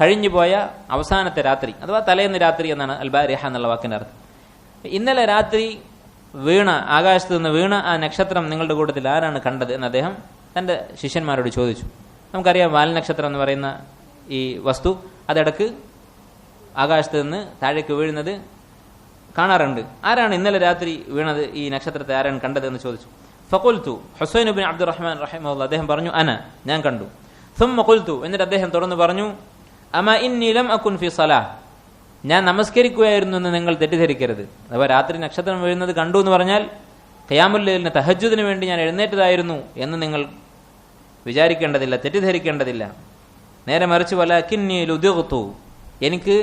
കഴിഞ്ഞുപോയ അവസാനത്തെ രാത്രി അഥവാ തലേന്ന് രാത്രി എന്നാണ് അൽ ബാരിഹ എന്നുള്ള വാക്കിന്റെ അർത്ഥം. ഇന്നലെ രാത്രി വീണ, ആകാശത്ത് നിന്ന് വീണ ആ നക്ഷത്രം നിങ്ങളുടെ കൂട്ടത്തിൽ ആരാണ് കണ്ടത് എന്ന് അദ്ദേഹം തന്റെ ശിഷ്യന്മാരോട് ചോദിച്ചു. നമുക്കറിയാം വാൽനക്ഷത്രം എന്ന് പറയുന്ന ഈ വസ്തു അതിടക്ക് ആകാശത്ത് നിന്ന് താഴേക്ക് വീഴുന്നത് കാണാറുണ്ട്. ആരാണ് ഇന്നലെ രാത്രി വീണത്, ഈ നക്ഷത്രത്തെ ആരാണ് കണ്ടത് എന്ന് ചോദിച്ചു. ഫഖുൽതു, ഹുസൈൻ ബിൻ അബ്ദുറഹ്മാൻ റഹിമഹുല്ലാഹ് അദ്ദേഹം പറഞ്ഞു, ഞാൻ കണ്ടു. സുമ്മ ഖുൽതു, എന്നിട്ട് അദ്ദേഹം തുടർന്ന് പറഞ്ഞു, അമാ ഇന്നി ലം അകുൻ ഫി സലാഹ്, ഞാൻ നമസ്കരിക്കുകയായിരുന്നു എന്ന് നിങ്ങൾ തെറ്റിദ്ധരിക്കരുത്. അഥവാ രാത്രി നക്ഷത്രം വീഴുന്നത് കണ്ടു എന്ന് പറഞ്ഞാൽ ഖിയാമുൽ ലൈലിന് തഹജ്ജുദിന് വേണ്ടി ഞാൻ എഴുന്നേറ്റതായിരുന്നു എന്ന് നിങ്ങൾ വിചാരിക്കേണ്ടതില്ല, തെറ്റിദ്ധരിക്കേണ്ടതില്ല. നേരെ മറിച്ച് വലകിന്നി ലുദിഗ്തു, എനിക്ക്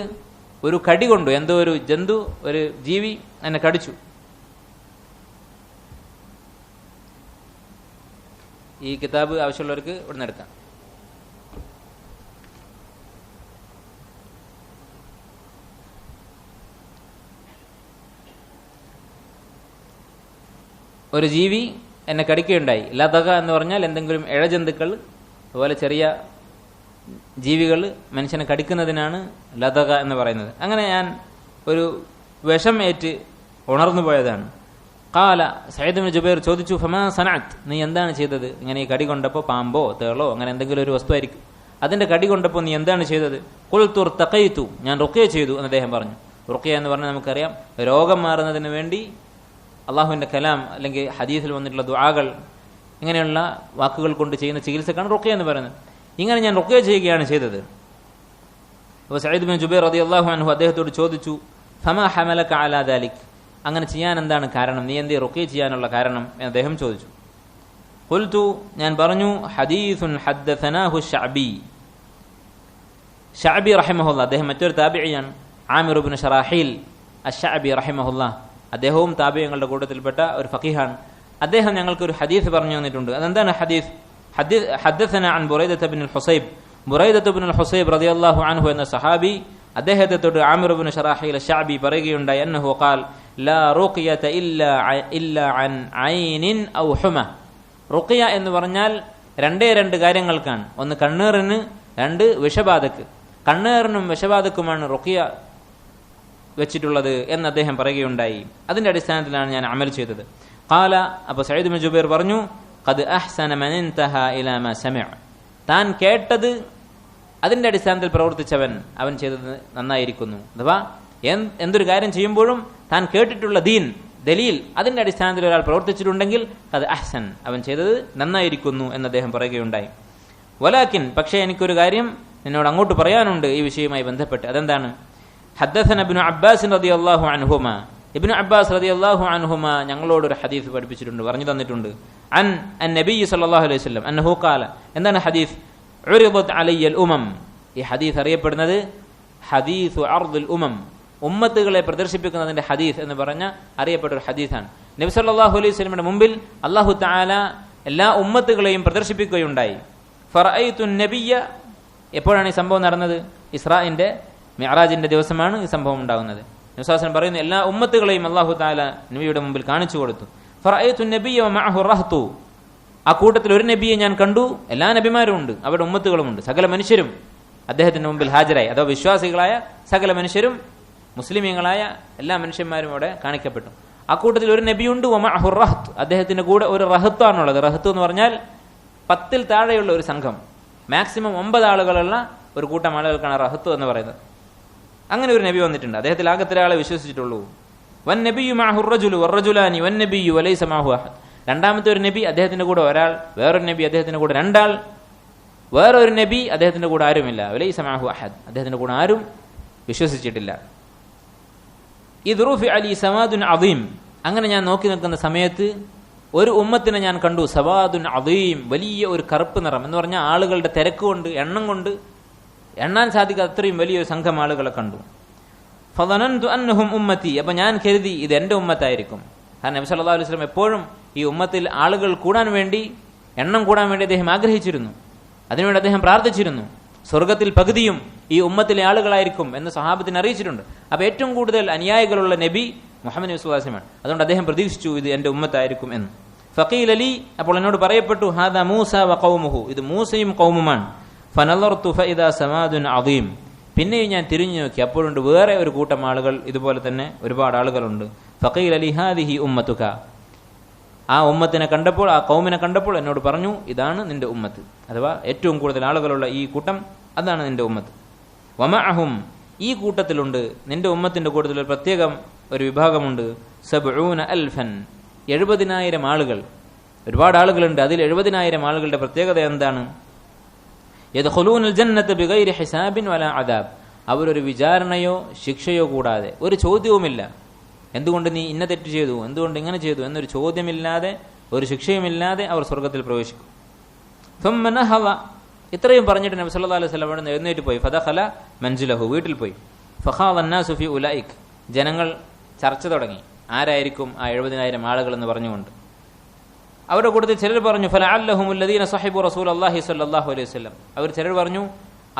ഒരു കടി കൊണ്ടു, എന്തോ ഒരു ജന്തു, ഒരു ജീവി എന്നെ കടിച്ചു. ഈ കിതാബ് ആവശ്യമുള്ളവർക്ക് ഇവിടുന്ന് എടുക്കാം. ഒരു ജീവി എന്നെ കടിക്കുകയുണ്ടായി. ലതക എന്ന് പറഞ്ഞാൽ എന്തെങ്കിലും ഇഴജന്തുക്കൾ, അതുപോലെ ചെറിയ ജീവികൾ മനുഷ്യനെ കടിക്കുന്നതിനാണ് ലതക എന്ന് പറയുന്നത്. അങ്ങനെ ഞാൻ ഒരു വിഷം ഏറ്റ് ഉണർന്നു പോയതാണ്. ഖാല സഈദ് ഇബ്നു ജുബൈർ ചോദിച്ചു, ഫമാ സനഅത്ത്, നീ എന്താണ് ചെയ്തത്? ഇങ്ങനെ ഈ കടി കൊണ്ടപ്പോൾ പാമ്പോ തേളോ അങ്ങനെ എന്തെങ്കിലും ഒരു വസ്തു ആയിരിക്കും, അതിന്റെ കടി കൊണ്ടപ്പോൾ നീ എന്താണ് ചെയ്തത്? ഖുൽതു ഇർതഖൈതു, ഞാൻ റുഖ്യ ചെയ്തു എന്ന് അദ്ദേഹം പറഞ്ഞു. റുഖ്യ എന്ന് പറഞ്ഞാൽ നമുക്കറിയാം, രോഗം മാറുന്നതിന് വേണ്ടി അള്ളാഹുവിന്റെ കലാം അല്ലെങ്കിൽ ഹദീസിൽ വന്നിട്ടുള്ള ദുആകൾ ഇങ്ങനെയുള്ള വാക്കുകൾ കൊണ്ട് ചെയ്യുന്ന ചികിത്സക്കാണ് റുഖ്യ എന്ന് പറയുന്നത്. ഇങ്ങനെ ഞാൻ റുഖ്യ ചെയ്യുകയാണ് ചെയ്തത്. അപ്പോൾ സഈദ് ഇബ്നു ജുബൈർ റളിയല്ലാഹു അൻഹു അദ്ദേഹത്തോട് ചോദിച്ചു, ഫമാ ഹമലക അലാ ദാലിക്, അങ്ങനെ ചെയ്യാൻ എന്താണ് കാരണം, നീ എന്തേ റുഖ്യ ചെയ്യാനുള്ള കാരണം എന്ന് അദ്ദേഹം ചോദിച്ചു. ഖുൽതു, ഞാൻ പറഞ്ഞു, ഹദീസുൻ ഹദ്ദസനാഹു ശഅബി, ശഅബി റഹിമഹുല്ലാഹ്, അദ്ദേഹം മറ്റൊരു താബിഈയാണ്, ആമിർ ഇബ്നു ശറാഹീൽ അശ്ശഅബി റഹിമഹുല്ലാഹ്, അദ്ദേഹവും താബിഈങ്ങളുടെ കൂട്ടത്തിൽപ്പെട്ട ഒരു ഫഖീഹാണ്. അദ്ദേഹം ഞങ്ങൾക്ക് ഒരു ഹദീസ് പറഞ്ഞു തന്നിട്ടുണ്ട്. അതെന്താണ് ഹദീസ്? ഹദ്ദസന അൻ ബുറൈദത ഇബ്നുൽ ഹുസൈബ്, ബുറൈദത ഇബ്നുൽ ഹുസൈബ് റളിയല്ലാഹു അൻഹു എന്ന സഹാബി അദ്ദേഹത്തെ തൊട്ട് ആമിർ ഇബ്നു ശറാഹീൽ അശ്ശഅബി പറയുകയുണ്ടായി, അന്നഹു ഖാൽ ലാ റുഖ്യത ഇല്ലാ അൻ ഐനിൻ ഔ ഹുമ. റുഖ്യ എന്ന് പറഞ്ഞാൽ രണ്ട് കാര്യങ്ങൾക്കാണ്. ഒന്ന് കണ്ണേറിന്, രണ്ട് വിഷബാധക്ക്. കണ്ണേറിനും വിഷബാധക്കുമാണ് റുഖ്യ വെച്ചിട്ടുള്ളത് എന്ന് അദ്ദേഹം പറയുകയുണ്ടായി. അതിന്റെ അടിസ്ഥാനത്തിലാണ് ഞാൻ അമൽ ചെയ്തത്. ഖാല, അപ്പോൾ സഈദ് ഇബ്നു ജുബൈർ പറഞ്ഞു, ഖദ് അഹ്സന മൻ ഇൻതഹ ഇലാ മാ സമിഅ, താൻ കേട്ടത് അതിന്റെ അടിസ്ഥാനത്തിൽ പ്രവർത്തിച്ചവൻ അവൻ ചെയ്തത് നന്നായിരിക്കുന്നു. അഥവാ എന്തൊരു കാര്യം ചെയ്യുമ്പോഴും താൻ കേട്ടിട്ടുള്ള ദീൻ ദലീൽ അതിന്റെ അടിസ്ഥാനത്തിൽ ഒരാൾ പ്രവർത്തിച്ചിട്ടുണ്ടെങ്കിൽ അത് അഹ്സൻ, അവൻ ചെയ്തത് നന്നായിരിക്കുന്നു എന്ന് അദ്ദേഹം പറയുകയുണ്ടായി. വലാകിൻ, പക്ഷേ എനിക്കൊരു കാര്യം എന്നോട് അങ്ങോട്ട് പറയാനുണ്ട് ഈ വിഷയവുമായി ബന്ധപ്പെട്ട്. അതെന്താണ്? ഹദ്ദസന ഇബ്നു അബ്ബാസ് റളിയല്ലാഹു അൻഹുമ, ഇബ്നു അബ്ബാസ് റളിയല്ലാഹു അൻഹുമ ഞങ്ങളോട് ഒരു ഹദീസ് പഠിപ്പിച്ചിട്ടുണ്ട്, പറഞ്ഞു തന്നിട്ടുണ്ട്. അൻ നബി സല്ലല്ലാഹു അലൈഹി വസല്ലം അന്നഹു ഖാല, എന്താണ് ഹദീസ്? ഉരിദത് അലയ്യൽ ഉമം, ഈ ഹദീസ് അറിയപ്പെടുന്നത് ഹദീസു അർദുൽ ഉമം, ഉമ്മത്തുകളെ പ്രദർശിപ്പിക്കുന്നതിന്റെ ഹദീസ് എന്ന് പറഞ്ഞ അറിയപ്പെട്ട ഒരു ഹദീസാണ്. നബി സല്ലല്ലാഹു അലൈഹി വസല്ലമയുടെ മുമ്പിൽ അല്ലാഹു തആല എല്ലാ ഉമ്മത്തുകളെയും പ്രദർശിപ്പിക്കുകയുണ്ടായി. ഫറഅയ്തു നബിയ, എപ്പോഴാണ് ഈ സംഭവം നടന്നത്? ഇസ്രാഇന്റെ മിഅ്റാജിന്റെ ദിവസമാണ് ഈ സംഭവം ഉണ്ടാകുന്നത്. നബി സല്ലല്ലാഹു അലൈഹി വസല്ലം പറയുന്നു, എല്ലാ ഉമ്മത്തുകളെയും അല്ലാഹു തആല നബിയുടെ മുമ്പിൽ കാണിച്ചു കൊടുത്തു. ഫറഅയ്തു നബിയ വമഅഹു റഹ്തു, ആ കൂട്ടത്തിൽ ഒരു നബിയെ ഞാൻ കണ്ടു, എല്ലാ നബിമാരും ഉണ്ട്, അവരുടെ ഉമ്മത്തുകളുമുണ്ട്, സകല മനുഷ്യരും അദ്ദേഹത്തിന്റെ മുമ്പിൽ ഹാജരായി. അഥവാ വിശ്വാസികളായ സകല മനുഷ്യരും മുസ്ലിമീങ്ങളായ എല്ലാ മനുഷ്യന്മാരും അവിടെ കാണിക്കപ്പെട്ടു. ആ കൂട്ടത്തിൽ ഒരു നബിയുണ്ട്, വമഅഹു റഹ്ത്, അദ്ദേഹത്തിന്റെ കൂടെ ഒരു റഹത്താണുള്ളത്. റഹത്ത് എന്ന് പറഞ്ഞാൽ 10 താഴെയുള്ള ഒരു സംഘം, മാക്സിമം 9 ആളുകളുള്ള ഒരു കൂട്ടം ആളുകൾക്കാണ് റഹത്ത് എന്ന് പറയുന്നത്. അങ്ങനെ ഒരു നബി വന്നിട്ടുണ്ട്, അദ്ദേഹത്തിൽ ആകെ ഒരാളെ വിശ്വസിച്ചിട്ടുള്ളൂ. വൻ നബിയു മഅഹു റജുലു വറജുലാനി വൻ നബിയു വലൈസ മഅഹു അഹദ്, രണ്ടാമത്തെ ഒരു നബി അദ്ദേഹത്തിന്റെ കൂടെ ഒരാൾ, വേറൊരു നബി അദ്ദേഹത്തിന്റെ കൂടെ 2 ആൾ, വേറൊരു നബി അദ്ദേഹത്തിന്റെ കൂടെ ആരുമില്ല. വലൈസ മഅഹു അഹദ്, അദ്ദേഹത്തിന്റെ കൂടെ ആരും വിശ്വസിച്ചിട്ടില്ല. ഇദ് റുഫിഅ ലി സവാദുൻ അദീം, അങ്ങനെ ഞാൻ നോക്കി നിൽക്കുന്ന സമയത്ത് ഒരു ഉമ്മത്തിനെ ഞാൻ കണ്ടു. സവാദുൻ അദീം, വലിയ ഒരു കറുപ്പ് നിറം എന്ന് പറഞ്ഞാൽ ആളുകളുടെ തിരക്ക് കൊണ്ട്, എണ്ണം കൊണ്ട് എണ്ണാൻ സാധിക്കാത്ത അത്രയും വലിയൊരു സംഘം ആളുകളെ കണ്ടു. ഫദനന്തു അന്നഹും ഉമ്മത്തി, അപ്പൊ ഞാൻ കരുതി ഇത് എന്റെ ഉമ്മത്തായിരിക്കും. കാരണം നബി സല്ലല്ലാഹു അലൈഹി വസല്ലം എപ്പോഴും ഈ ഉമ്മത്തിൽ ആളുകൾ കൂടാൻ വേണ്ടി, എണ്ണം കൂടാൻ വേണ്ടി അദ്ദേഹം ആഗ്രഹിച്ചിരുന്നു, അതിനുവേണ്ടി അദ്ദേഹം പ്രാർത്ഥിച്ചിരുന്നു. സ്വർഗത്തിൽ പകുതിയും ഈ ഉമ്മത്തിലെ ആളുകളായിരിക്കും എന്ന് സഹാബത്തിന് അറിയിച്ചിട്ടുണ്ട്. അപ്പൊ ഏറ്റവും കൂടുതൽ അനുയായികളുള്ള നബി മുഹമ്മദ് നബി സ്വല്ലല്ലാഹു അലൈഹി വസല്ലം, അതുകൊണ്ട് അദ്ദേഹം പ്രതീക്ഷിച്ചു ഇത് എന്റെ ഉമ്മത്തായിരിക്കും എന്ന്. ഫഖീല ലി, അപ്പോൾ എന്നോട് പറയപ്പെട്ടു, ഹാദാ മൂസ വ ഖൗമുഹു, ഇത് മൂസയും ഖൗമുമാണ്. ഫനളർതു ഫഇദാ സമാദുൻ അദീം, പിന്നെയും ഞാൻ തിരിഞ്ഞു നോക്കി, അപ്പോഴുണ്ട് വേറെ ഒരു കൂട്ടം ആളുകൾ, ഇതുപോലെ തന്നെ ഒരുപാട് ആളുകളുണ്ട്. ഫഖീല ലി ഹാദിഹി ഉമ്മത്തുക, ആ ഉമ്മത്തിനെ കണ്ടപ്പോൾ, ആ ഖൗമിനെ കണ്ടപ്പോൾ എന്നോട് പറഞ്ഞു, ഇതാണ് നിന്റെ ഉമ്മത്ത്, അഥവാ ഏറ്റവും കൂടുതൽ ആളുകളുള്ള ഈ കൂട്ടം, അതാണ് നിന്റെ ഉമ്മത്ത്. വമഅഹും, ഈ കൂട്ടത്തിലുണ്ട്, നിന്റെ ഉമ്മത്തിന്റെ കൂട്ടത്തിൽ ഒരു പ്രത്യേകം ഒരു വിഭാഗമുണ്ട്. 70,000, 70,000 ആളുകൾ, ഒരുപാട് ആളുകളുണ്ട്. അതിൽ 70,000 ആളുകളുടെ പ്രത്യേകത എന്താണ്? യദ്ഖുലൂനൽ ജന്നത ബിഗൈരി ഹിസാബിൻ വലാ അദാബ്, അവരൊരു വിചാരണയോ ശിക്ഷയോ കൂടാതെ, ഒരു ചോദ്യവുമില്ല, എന്തുകൊണ്ട് നീ ഇന്ന തെറ്റ് ചെയ്തു, എന്തുകൊണ്ട് ഇങ്ങനെ ചെയ്തു എന്നൊരു ചോദ്യമില്ലാതെ, ഒരു ശിക്ഷയുമില്ലാതെ അവർ സ്വർഗത്തിൽ പ്രവേശിക്കും. ثم نهض, ഇത്രയും പറഞ്ഞിട്ട് നബി സല്ലല്ലാഹു അലൈഹി വസല്ലം അവിടെ എഴുന്നേറ്റ് പോയി. ഫദഖല മൻസിലഹു, വീട്ടിൽ പോയി. ഫഖാദ അന്നാസു ഫി ഉലൈക്, ജനങ്ങൾ ചർച്ച തുടങ്ങി, ആരായിരിക്കും ആ 70,000 ആളുകൾ എന്ന് പറഞ്ഞുകൊണ്ട്. അവരുടെ കൂട്ടത്തിൽ ചിലർ പറഞ്ഞു, ഫലഅല്ലഹുമുൽ ലദീന സഹിബു റസൂലുള്ളാഹി സ്വല്ലല്ലാഹു അലൈഹി വസല്ലം, അവർ ചിലർ പറഞ്ഞു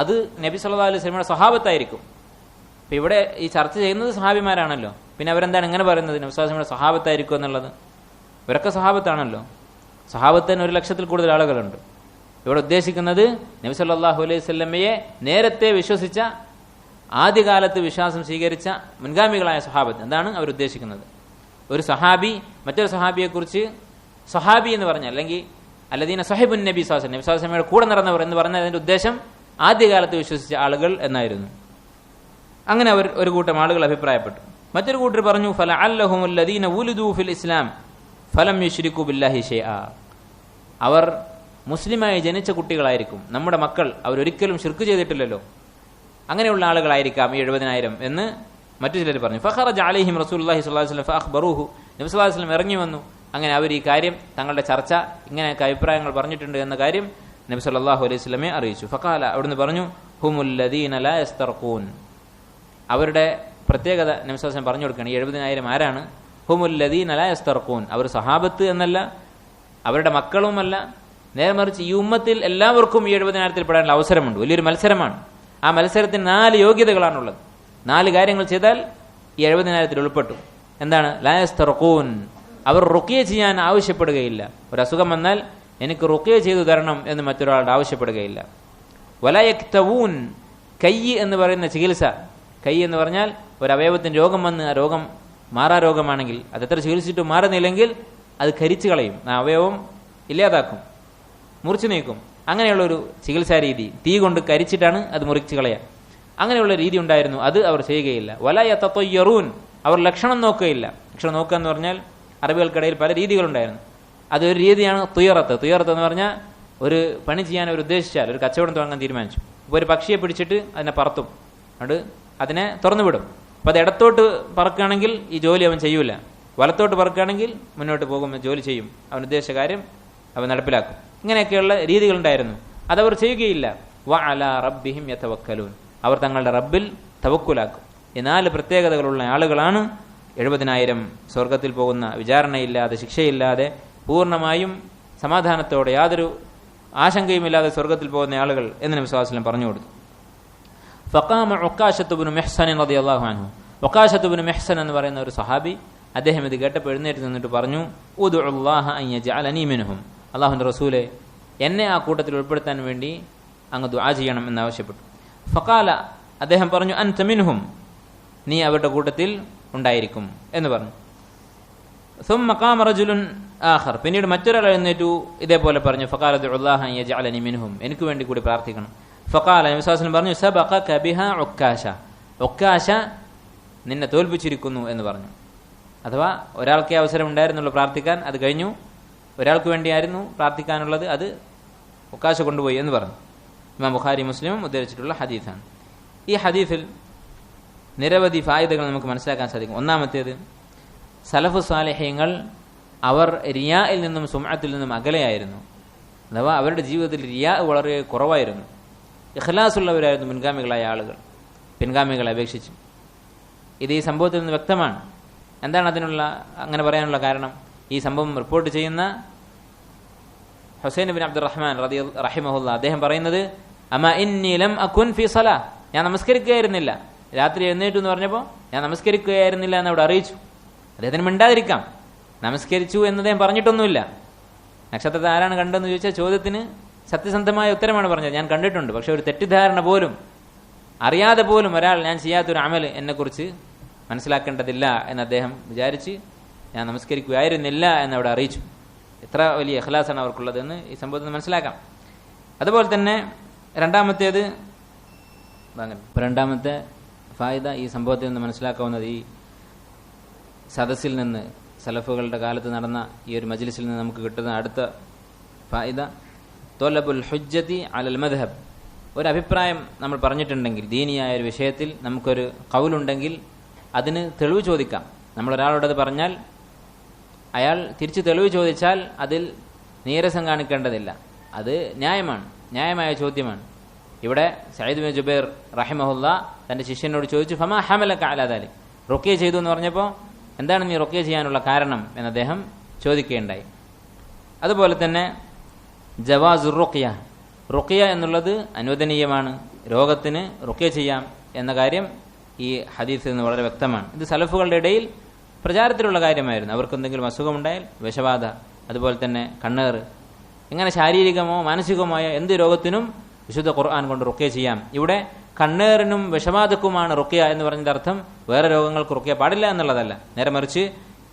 അത് നബി സല്ലല്ലാഹു അലൈഹി വസല്ലമയുടെ സ്വഹാബത്തായിരിക്കും. അപ്പൊ ഇവിടെ ഈ ചർച്ച ചെയ്യുന്നത് സഹാബിമാരാണല്ലോ, പിന്നെ അവരെന്താണ് ഇങ്ങനെ പറയുന്നത് നബി സല്ലല്ലാഹു അലൈഹി വസല്ലമയുടെ സ്വഹാബത്തായിരിക്കും എന്നുള്ളത്? ഇവരൊക്കെ സ്വഹാബത്താണല്ലോ. സഹാബത്തിന് 100,000-ൽ കൂടുതൽ ആളുകളുണ്ട്. ഇവിടെ ഉദ്ദേശിക്കുന്നത് നബി സല്ലല്ലാഹു അലൈഹി വസല്ലമയെ നേരത്തെ വിശ്വസിച്ച, ആദ്യകാലത്ത് വിശ്വാസം സ്വീകരിച്ച മുൻഗാമികളായ സഹാബത്ത്. എന്താണ് അവർ ഉദ്ദേശിക്കുന്നത്? ഒരു സഹാബി മറ്റൊരു സഹാബിയെക്കുറിച്ച് സഹാബി എന്ന് പറഞ്ഞാൽ, അല്ലെങ്കിൽ അല്ലദീന സഹിബുൻ നബി സ്വല്ലല്ലാഹു അലൈഹി വസല്ലമയുടെ കൂടെ നടന്നവർ എന്ന് പറഞ്ഞതിന്റെ ഉദ്ദേശം ആദ്യകാലത്ത് വിശ്വസിച്ച ആളുകൾ എന്നായിരുന്നു. അങ്ങനെ ഒരു കൂട്ടം ആളുകൾ അഭിപ്രായപ്പെട്ടു. മറ്റൊരു കൂട്ടർ പറഞ്ഞു, ഫലഅല്ലഹുമുൽ ലദീന വുലിദൂ ഫിൽ ഇസ്ലാം ഫലം യുശ്രികൂ ബില്ലാഹി ഷൈആ. അവർ മുസ്ലിമായി ജനിച്ച കുട്ടികളായിരിക്കും, നമ്മുടെ മക്കൾ, അവരൊരിക്കലും ശിർക്ക് ചെയ്തിട്ടില്ലല്ലോ, അങ്ങനെയുള്ള ആളുകളായിരിക്കാം ഈ 70,000 എന്ന് മറ്റു ചിലർ പറഞ്ഞു. ഫഖറജ അലൈഹിം റസൂലുള്ളാഹി സ്വല്ലല്ലാഹു അലൈഹി വസല്ലം ഫഅഖ്ബറൂഹു. നബി സ്വല്ലല്ലാഹു അലൈഹി വസല്ലം ഇറങ്ങി വന്നു. അങ്ങനെ അവർ ഈ കാര്യം, തങ്ങളുടെ ചർച്ച, ഇങ്ങനെയൊക്കെ അഭിപ്രായങ്ങൾ പറഞ്ഞിട്ടുണ്ട് എന്ന കാര്യം നബി സല്ലല്ലാഹു അലൈഹി വസല്ലമയെ അറിയിച്ചു. ഫഖാല, അവിടുന്ന് പറഞ്ഞു, ഹുമുൽ ലദീന ലാ യസ്തർഖൂൻ. അവരുടെ പ്രത്യേകത നബി സ്വല്ലല്ലാഹു അലൈഹി വസല്ലം പറഞ്ഞു കൊടുക്കുകയാണ്. ഈ 70,000 ആരാണ്? ഹുമുൽ ലദീന ലാ യസ്തർഖൂൻ. അവർ സഹാബത്ത് എന്നല്ല, അവരുടെ മക്കളുമല്ല, നേരെ മറിച്ച് ഈ ഉമ്മത്തിൽ എല്ലാവർക്കും ഈ 70,000-ൽ പെടാനുള്ള അവസരമുണ്ട്. വലിയൊരു മത്സരമാണ്. ആ മത്സരത്തിന് 4 യോഗ്യതകളാണുള്ളത്. 4 കാര്യങ്ങൾ ചെയ്താൽ ഈ 70,000-ൽ ഉൾപ്പെട്ടു. എന്താണ്? ലാ യസ്തർഖൂൻ. അവർ റുഖിയ ചെയ്യാൻ ആവശ്യപ്പെടുകയില്ല. ഒരു അസുഖം വന്നാൽ എനിക്ക് റുഖിയ ചെയ്തു തരണം എന്ന് മറ്റൊരാളുടെ ആവശ്യപ്പെടുകയില്ല. വലാ യക്തവൂൻ. കൈ എന്ന് പറയുന്ന ചികിത്സ, കൈ എന്ന് പറഞ്ഞാൽ ഒരു അവയവത്തിന് രോഗം വന്ന് ആ രോഗം മാറാ രോഗമാണെങ്കിൽ അത് എത്ര ചികിത്സിച്ചിട്ട് മാറുന്നില്ലെങ്കിൽ അത് കരിച്ചു കളയും, ആ അവയവം ഇല്ലാതാക്കും, മുറിച്ചു നീക്കും. അങ്ങനെയുള്ളൊരു ചികിത്സാ രീതി, തീ കൊണ്ട് കരിച്ചിട്ടാണ് അത് മുറിച്ചു കളയുക. അങ്ങനെയുള്ള രീതി ഉണ്ടായിരുന്നു, അത് അവർ ചെയ്യുകയില്ല. വലാ യതതയ്യറൂൻ. അവർ ലക്ഷണം നോക്കുകയില്ല. ലക്ഷണം നോക്കുക എന്ന് പറഞ്ഞാൽ അറബികൾക്കിടയിൽ പല രീതികളുണ്ടായിരുന്നു. അതൊരു രീതിയാണ് തുയറത്ത്. തുയറത്ത് എന്ന് പറഞ്ഞാൽ ഒരു പണി ചെയ്യാൻ അവർ ഉദ്ദേശിച്ചാൽ, ഒരു കച്ചവടം തുടങ്ങാൻ തീരുമാനിച്ചു. അപ്പോൾ ഒരു പക്ഷിയെ പിടിച്ചിട്ട് അതിനെ പറത്തും, അത് അതിനെ തുറന്നുവിടും. അപ്പോൾ അത് ഇടത്തോട്ട് പറക്കുകയാണെങ്കിൽ ഈ ജോലി അവൻ ചെയ്യൂല, വലത്തോട്ട് പറക്കുകയാണെങ്കിൽ മുന്നോട്ട് പോകും, ജോലി ചെയ്യും, അവൻ ഉദ്ദേശിച്ച കാര്യം അവൻ നടപ്പിലാക്കും. ഇങ്ങനെയൊക്കെയുള്ള രീതികളുണ്ടായിരുന്നു. അതവർ ചെയ്യുകയില്ല. വ അലാ റബ്ബിഹിം യതവക്കലൂൻ. അവർ തങ്ങളുടെ റബ്ബിൽ തവക്കുലാക്കും. ഈ 4 പ്രത്യേകതകളുള്ള ആളുകളാണ് 70,000 സ്വർഗത്തിൽ പോകുന്ന, വിചാരണയില്ലാതെ, ശിക്ഷയില്ലാതെ, പൂർണ്ണമായും സമാധാനത്തോടെ, യാതൊരു ആശങ്കയുമില്ലാതെ സ്വർഗത്തിൽ പോകുന്ന ആളുകൾ എന്ന് നബി സ്വല്ലല്ലാഹു അലൈഹി വസല്ലം പറഞ്ഞു കൊടുത്തു. ഫഖാമ ഉക്കാശത്ത് ഇബ്നു മിഹ്സൻ റളിയല്ലാഹു അൻഹു. ഉക്കാശത്ത് ഇബ്നു മിഹ്സൻ എന്ന് പറയുന്ന ഒരു സഹാബി, അദ്ദേഹം ഇത് കേട്ടപ്പോൾ എഴുന്നേറ്റ് നിന്നിട്ട് പറഞ്ഞു, ഉദ്ഉല്ലാഹ അൻ യജഅലനി മിൻഹും. അല്ലാഹുവിന്റെ റസൂലേ, എന്നെ ആ കൂട്ടത്തിൽ ഉൾപ്പെടുത്താൻ വേണ്ടി അങ്ങ് ദുആ ചെയ്യണം എന്നാവശ്യപ്പെട്ടു. ഫഖാല, അദ്ദേഹം പറഞ്ഞു, അൻത മിൻഹും, നീ അവരുടെ കൂട്ടത്തിൽ ഉണ്ടായിരിക്കും എന്ന് പറഞ്ഞു. സുമ്മ ഖാമ റജുലുൻ ആഖർ. പിന്നീട് മറ്റൊരാൾ എഴുന്നേറ്റു, ഇതേപോലെ പറഞ്ഞു, ഫഖാല ഉദ്ഉല്ലാഹ അൻ യജഅലനി മിൻഹും, എനിക്ക് വേണ്ടി കൂടി പ്രാർത്ഥിക്കണം. ഫഖാല, നബി സ്വല്ലല്ലാഹു അലൈഹി വസല്ലം പറഞ്ഞു, സബഖക ബിഹാ ഉക്കാശ. ഉക്കാശ നിന്നെ തോൽപ്പിച്ചിരിക്കുന്നു എന്ന് പറഞ്ഞു. അഥവാ ഒരാൾക്കേ അവസരം ഉണ്ടായിരുന്നുള്ളൂ പ്രാർത്ഥിക്കാൻ, അത് കഴിഞ്ഞു. ഒരാൾക്ക് വേണ്ടിയായിരുന്നു പ്രാർത്ഥിക്കാനുള്ളത്, അത് ഉക്കാശ കൊണ്ടുപോയി എന്ന് പറഞ്ഞു. ഇമാം ബുഖാരി മുസ്ലിമും ഉദ്ധരിച്ചിട്ടുള്ള ഹദീസാണ്. ഈ ഹദീസിൽ നിരവധി ഫായിദകൾ നമുക്ക് മനസ്സിലാക്കാൻ സാധിക്കും. ഒന്നാമത്തേത്, സലഫു സാലിഹ്യങ്ങൾ അവർ റിയായിൽ നിന്നും സുംഅത്തിൽ നിന്നും അകലെയായിരുന്നു. അഥവാ അവരുടെ ജീവിതത്തിൽ റിയാ വളരെ കുറവായിരുന്നു. ഇഖ്ലാസുള്ളവരായിരുന്നു മുൻഗാമികളായ ആളുകൾ, പിൻഗാമികളെ അപേക്ഷിച്ച്. ഇത് ഈ സംഭവത്തിൽ നിന്ന് വ്യക്തമാണ്. എന്താണ് അങ്ങനെ പറയാനുള്ള കാരണം? ഈ സംഭവം റിപ്പോർട്ട് ചെയ്യുന്ന ഹുസൈൻ ഇബ്നു അബ്ദുറഹ്മാൻ റഹിമഹുല്ല, അദ്ദേഹം പറയുന്നത്, അമാ ഇന്നി ലം അകുൻ ഫി സലാ, ഞാൻ നമസ്കരിക്കുകയായിരുന്നില്ല. രാത്രി എഴുന്നേറ്റു എന്ന് പറഞ്ഞപ്പോൾ ഞാൻ നമസ്കരിക്കുകയായിരുന്നില്ല എന്ന് അവിടെ അറിയിച്ചു. അദ്ദേഹത്തിന് മിണ്ടാതിരിക്കാം, നമസ്കരിച്ചു എന്ന് അദ്ദേഹം പറഞ്ഞിട്ടൊന്നുമില്ല. നക്ഷത്രത്തെ ആരാണ് കണ്ടെന്ന് ചോദിച്ചാൽ ചോദ്യത്തിന് സത്യസന്ധമായ ഉത്തരമാണ് പറഞ്ഞത്, ഞാൻ കണ്ടിട്ടുണ്ട്. പക്ഷെ ഒരു തെറ്റിദ്ധാരണ പോലും, അറിയാതെ പോലും ഒരാൾ ഞാൻ ചെയ്യാത്തൊരു അമൽ എന്നെക്കുറിച്ച് മനസ്സിലാക്കേണ്ടതില്ല എന്ന് അദ്ദേഹം വിചാരിച്ച് ഞാൻ നമസ്കരിക്കുകയായിരുന്നില്ല എന്നവിടെ അറിയിച്ചു. എത്ര വലിയ ഇഖ്ലാസാണ് അവർക്കുള്ളതെന്ന് ഈ സംഭവത്തിൽ നിന്ന് മനസ്സിലാക്കാം. അതുപോലെ തന്നെ രണ്ടാമത്തെ ഫായിദ ഈ സംഭവത്തിൽ നിന്ന് മനസ്സിലാക്കാവുന്നത്, ഈ സദസ്സിൽ നിന്ന്, സലഫുകളുടെ കാലത്ത് നടന്ന ഈ ഒരു മജ്ലിസിൽ നിന്ന് നമുക്ക് കിട്ടുന്ന അടുത്ത ഫായിദ, തൊലബുൽ ഹുജ്ജതി അലൽ മദ്ഹബ്. ഒരു അഭിപ്രായം നമ്മൾ പറഞ്ഞിട്ടുണ്ടെങ്കിൽ, ദീനിയായ ഒരു വിഷയത്തിൽ നമുക്കൊരു ഖൗലുണ്ടെങ്കിൽ അതിന് തെളിവ് ചോദിക്കാം. നമ്മളൊരാളോടത് പറഞ്ഞാൽ അയാൾ തിരിച്ച് തെളിവ് ചോദിച്ചാൽ അതിൽ നീരസം കാണിക്കേണ്ടതില്ല. അത് ന്യായമാണ്, ന്യായമായ ചോദ്യമാണ്. ഇവിടെ സഈദ് ബിൻ ജുബൈർ റഹിമഹുല്ല തൻ്റെ ശിഷ്യനോട് ചോദിച്ചു, ഫമാ ഹമലക അലാ ദാലിക്, റുഖ്യ ചെയ്തു എന്ന് പറഞ്ഞപ്പോൾ എന്താണ് നീ റുഖ്യ ചെയ്യാനുള്ള കാരണം എന്ന് അദ്ദേഹം ചോദിക്കുകയുണ്ടായി. അതുപോലെ തന്നെ ജവാസുർ റുഖ്യ, റുഖ്യ എന്നുള്ളത് അനുവദനീയമാണ്, രോഗത്തിന് റുഖ്യ ചെയ്യാം എന്ന കാര്യം ഈ ഹദീസിൽ നിന്ന് വളരെ വ്യക്തമാണ്. ഇത് സലഫുകളുടെ ഇടയിൽ പ്രചാരത്തിലുള്ള കാര്യമായിരുന്നു. അവർക്ക് എന്തെങ്കിലും അസുഖമുണ്ടായാൽ, വിഷബാധ, അതുപോലെ തന്നെ കണ്ണേറ്, ഇങ്ങനെ ശാരീരികമോ മാനസികമായ എന്ത് രോഗത്തിനും വിശുദ്ധ ഖുർആൻ കൊണ്ട് റുഖ്യ ചെയ്യാം. ഇവിടെ കണ്ണേറിനും വിഷബാധക്കുമാണ് റുഖ്യ എന്ന് പറഞ്ഞതിന്റെ അർത്ഥം വേറെ രോഗങ്ങൾക്ക് റുഖ്യ പാടില്ല എന്നുള്ളതല്ല. നേരെ മറിച്ച്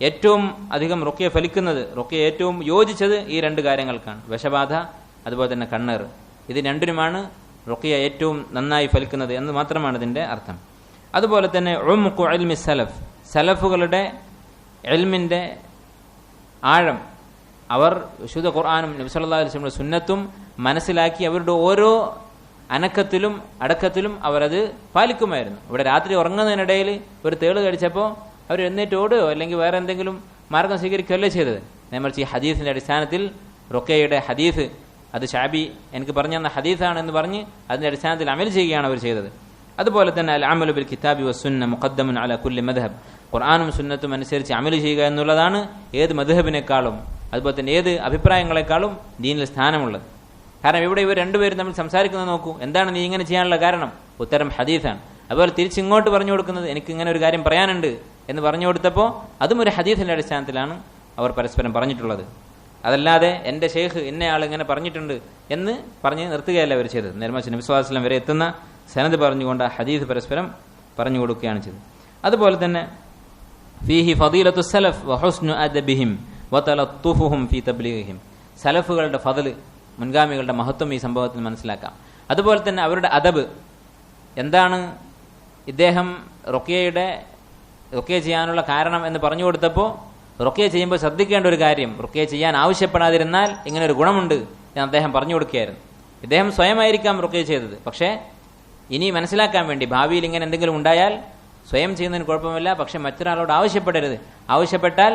ഏറ്റവും അധികം റുഖ്യ ഫലിക്കുന്നത്, റുഖ്യ ഏറ്റവും യോജിച്ചത് ഈ രണ്ട് കാര്യങ്ങൾക്കാണ്, വിഷബാധ അതുപോലെ തന്നെ കണ്ണേറ്. ഇത് രണ്ടിനുമാണ് റുഖ്യ ഏറ്റവും നന്നായി ഫലിക്കുന്നത് എന്ന് മാത്രമാണ് ഇതിന്റെ അർത്ഥം. അതുപോലെ തന്നെ ഉംഖു ഇൽമി സലഫ്, സലഫുകളുടെ ഇൽമിന്റെ ആഴം, അവർ വിശുദ്ധ ഖുർആനും നബി സല്ലല്ലാഹു അലൈഹി വസല്ലം സുന്നത്തും മനസ്സിലാക്കി അവരുടെ ഓരോ അനക്കത്തിലും അടക്കത്തിലും അവരത് പാലിക്കുമായിരുന്നു. ഇവിടെ രാത്രി ഉറങ്ങുന്നതിനിടയിൽ ഒരു തേള് കടിച്ചപ്പോൾ അവർ എഴുന്നേറ്റ് ഓടുകയോ അല്ലെങ്കിൽ വേറെ എന്തെങ്കിലും മാർഗം സ്വീകരിക്കുകയല്ലേ ചെയ്തത്. നേമറിച്ച് ഈ ഹദീസിന്റെ അടിസ്ഥാനത്തിൽ റുഖ്യയുടെ ഹദീസ് അത് ഷാബി എനിക്ക് പറഞ്ഞു തന്ന ഹദീസാണ് എന്ന് പറഞ്ഞ് അതിന്റെ അടിസ്ഥാനത്തിൽ അമൽ ചെയ്യുകയാണ് അവർ ചെയ്തത്. അതുപോലെ തന്നെ അൽ അമലു ബിൽ കിതാബി വസ്സുന്ന മുഖദ്ദമുൻ അലാ കുല്ലി മദ്ഹബ്, ഖുർആനും സുന്നത്തും അനുസരിച്ച് അമൽ ചെയ്യുക എന്നുള്ളതാണ് ഏത് മദ്ഹബിനേക്കാളും അതുപോലെ തന്നെ ഏത് അഭിപ്രായങ്ങളെക്കാളും ദീനിൽ സ്ഥാനമുള്ളത്. കാരണം ഇവിടെ ഇവർ രണ്ടുപേരും തമ്മിൽ സംസാരിക്കുന്നത് നോക്കൂ, എന്താണ് നീ ഇങ്ങനെ ചെയ്യാനുള്ള കാരണം? ഉത്തരം ഹദീസാണ്. അതുപോലെ തിരിച്ചിങ്ങോട്ട് പറഞ്ഞു കൊടുക്കുന്നത് എനിക്ക് ഇങ്ങനെ ഒരു കാര്യം പറയാനുണ്ട് എന്ന് പറഞ്ഞു കൊടുത്തപ്പോൾ അതും ഒരു ഹദീസിന്റെ അടിസ്ഥാനത്തിലാണ് അവർ പരസ്പരം പറഞ്ഞിട്ടുള്ളത്. അതല്ലാതെ എൻ്റെ ഷെയ്ഖ് ഇന്നയാൾ ഇങ്ങനെ പറഞ്ഞിട്ടുണ്ട് എന്ന് പറഞ്ഞ് നിർത്തുകയല്ല അവർ ചെയ്തത്. നേർമറിച്ച് നബി സ്വല്ലല്ലാഹു അലൈഹി വസല്ലം വരെ എത്തുന്ന സനദ് പറഞ്ഞുകൊണ്ട് ആ ഹദീസ് പരസ്പരം പറഞ്ഞു കൊടുക്കുകയാണ് ചെയ്തത്. അതുപോലെ തന്നെ ഫീഹി ഫദീലത്തു സലഫ് വഹുസ്നു അദബിഹിം വതലത്തുഫുഹും ഫീ തബ്ലീഗിഹിം, സലഫുകളുടെ ഫദല്, മുൻഗാമികളുടെ മഹത്വം ഈ സംഭവത്തിൽ മനസ്സിലാക്കാം. അതുപോലെ തന്നെ അവരുടെ അദബ് എന്താണ്, ഇദ്ദേഹം റുഖ്യ ചെയ്യാനുള്ള കാരണം എന്ന് പറഞ്ഞു കൊടുത്തപ്പോൾ റുഖ്യ ചെയ്യുമ്പോൾ ശ്രദ്ധിക്കേണ്ട ഒരു കാര്യം, റുഖ്യ ചെയ്യാൻ ആവശ്യപ്പെടാതിരുന്നാൽ ഇങ്ങനെ ഒരു ഗുണമുണ്ട് എന്ന് അദ്ദേഹം പറഞ്ഞു കൊടുക്കുകയായിരുന്നു. ഇദ്ദേഹം സ്വയമായിരിക്കാം റുഖ്യ ചെയ്തത്, പക്ഷേ ഇനി മനസ്സിലാക്കാൻ വേണ്ടി ഭാവിയിൽ ഇങ്ങനെ എന്തെങ്കിലും ഉണ്ടായാൽ സ്വയം ചെയ്യുന്നതിന് കുഴപ്പമില്ല, പക്ഷെ മറ്റൊരാളോട് ആവശ്യപ്പെടരുത്, ആവശ്യപ്പെട്ടാൽ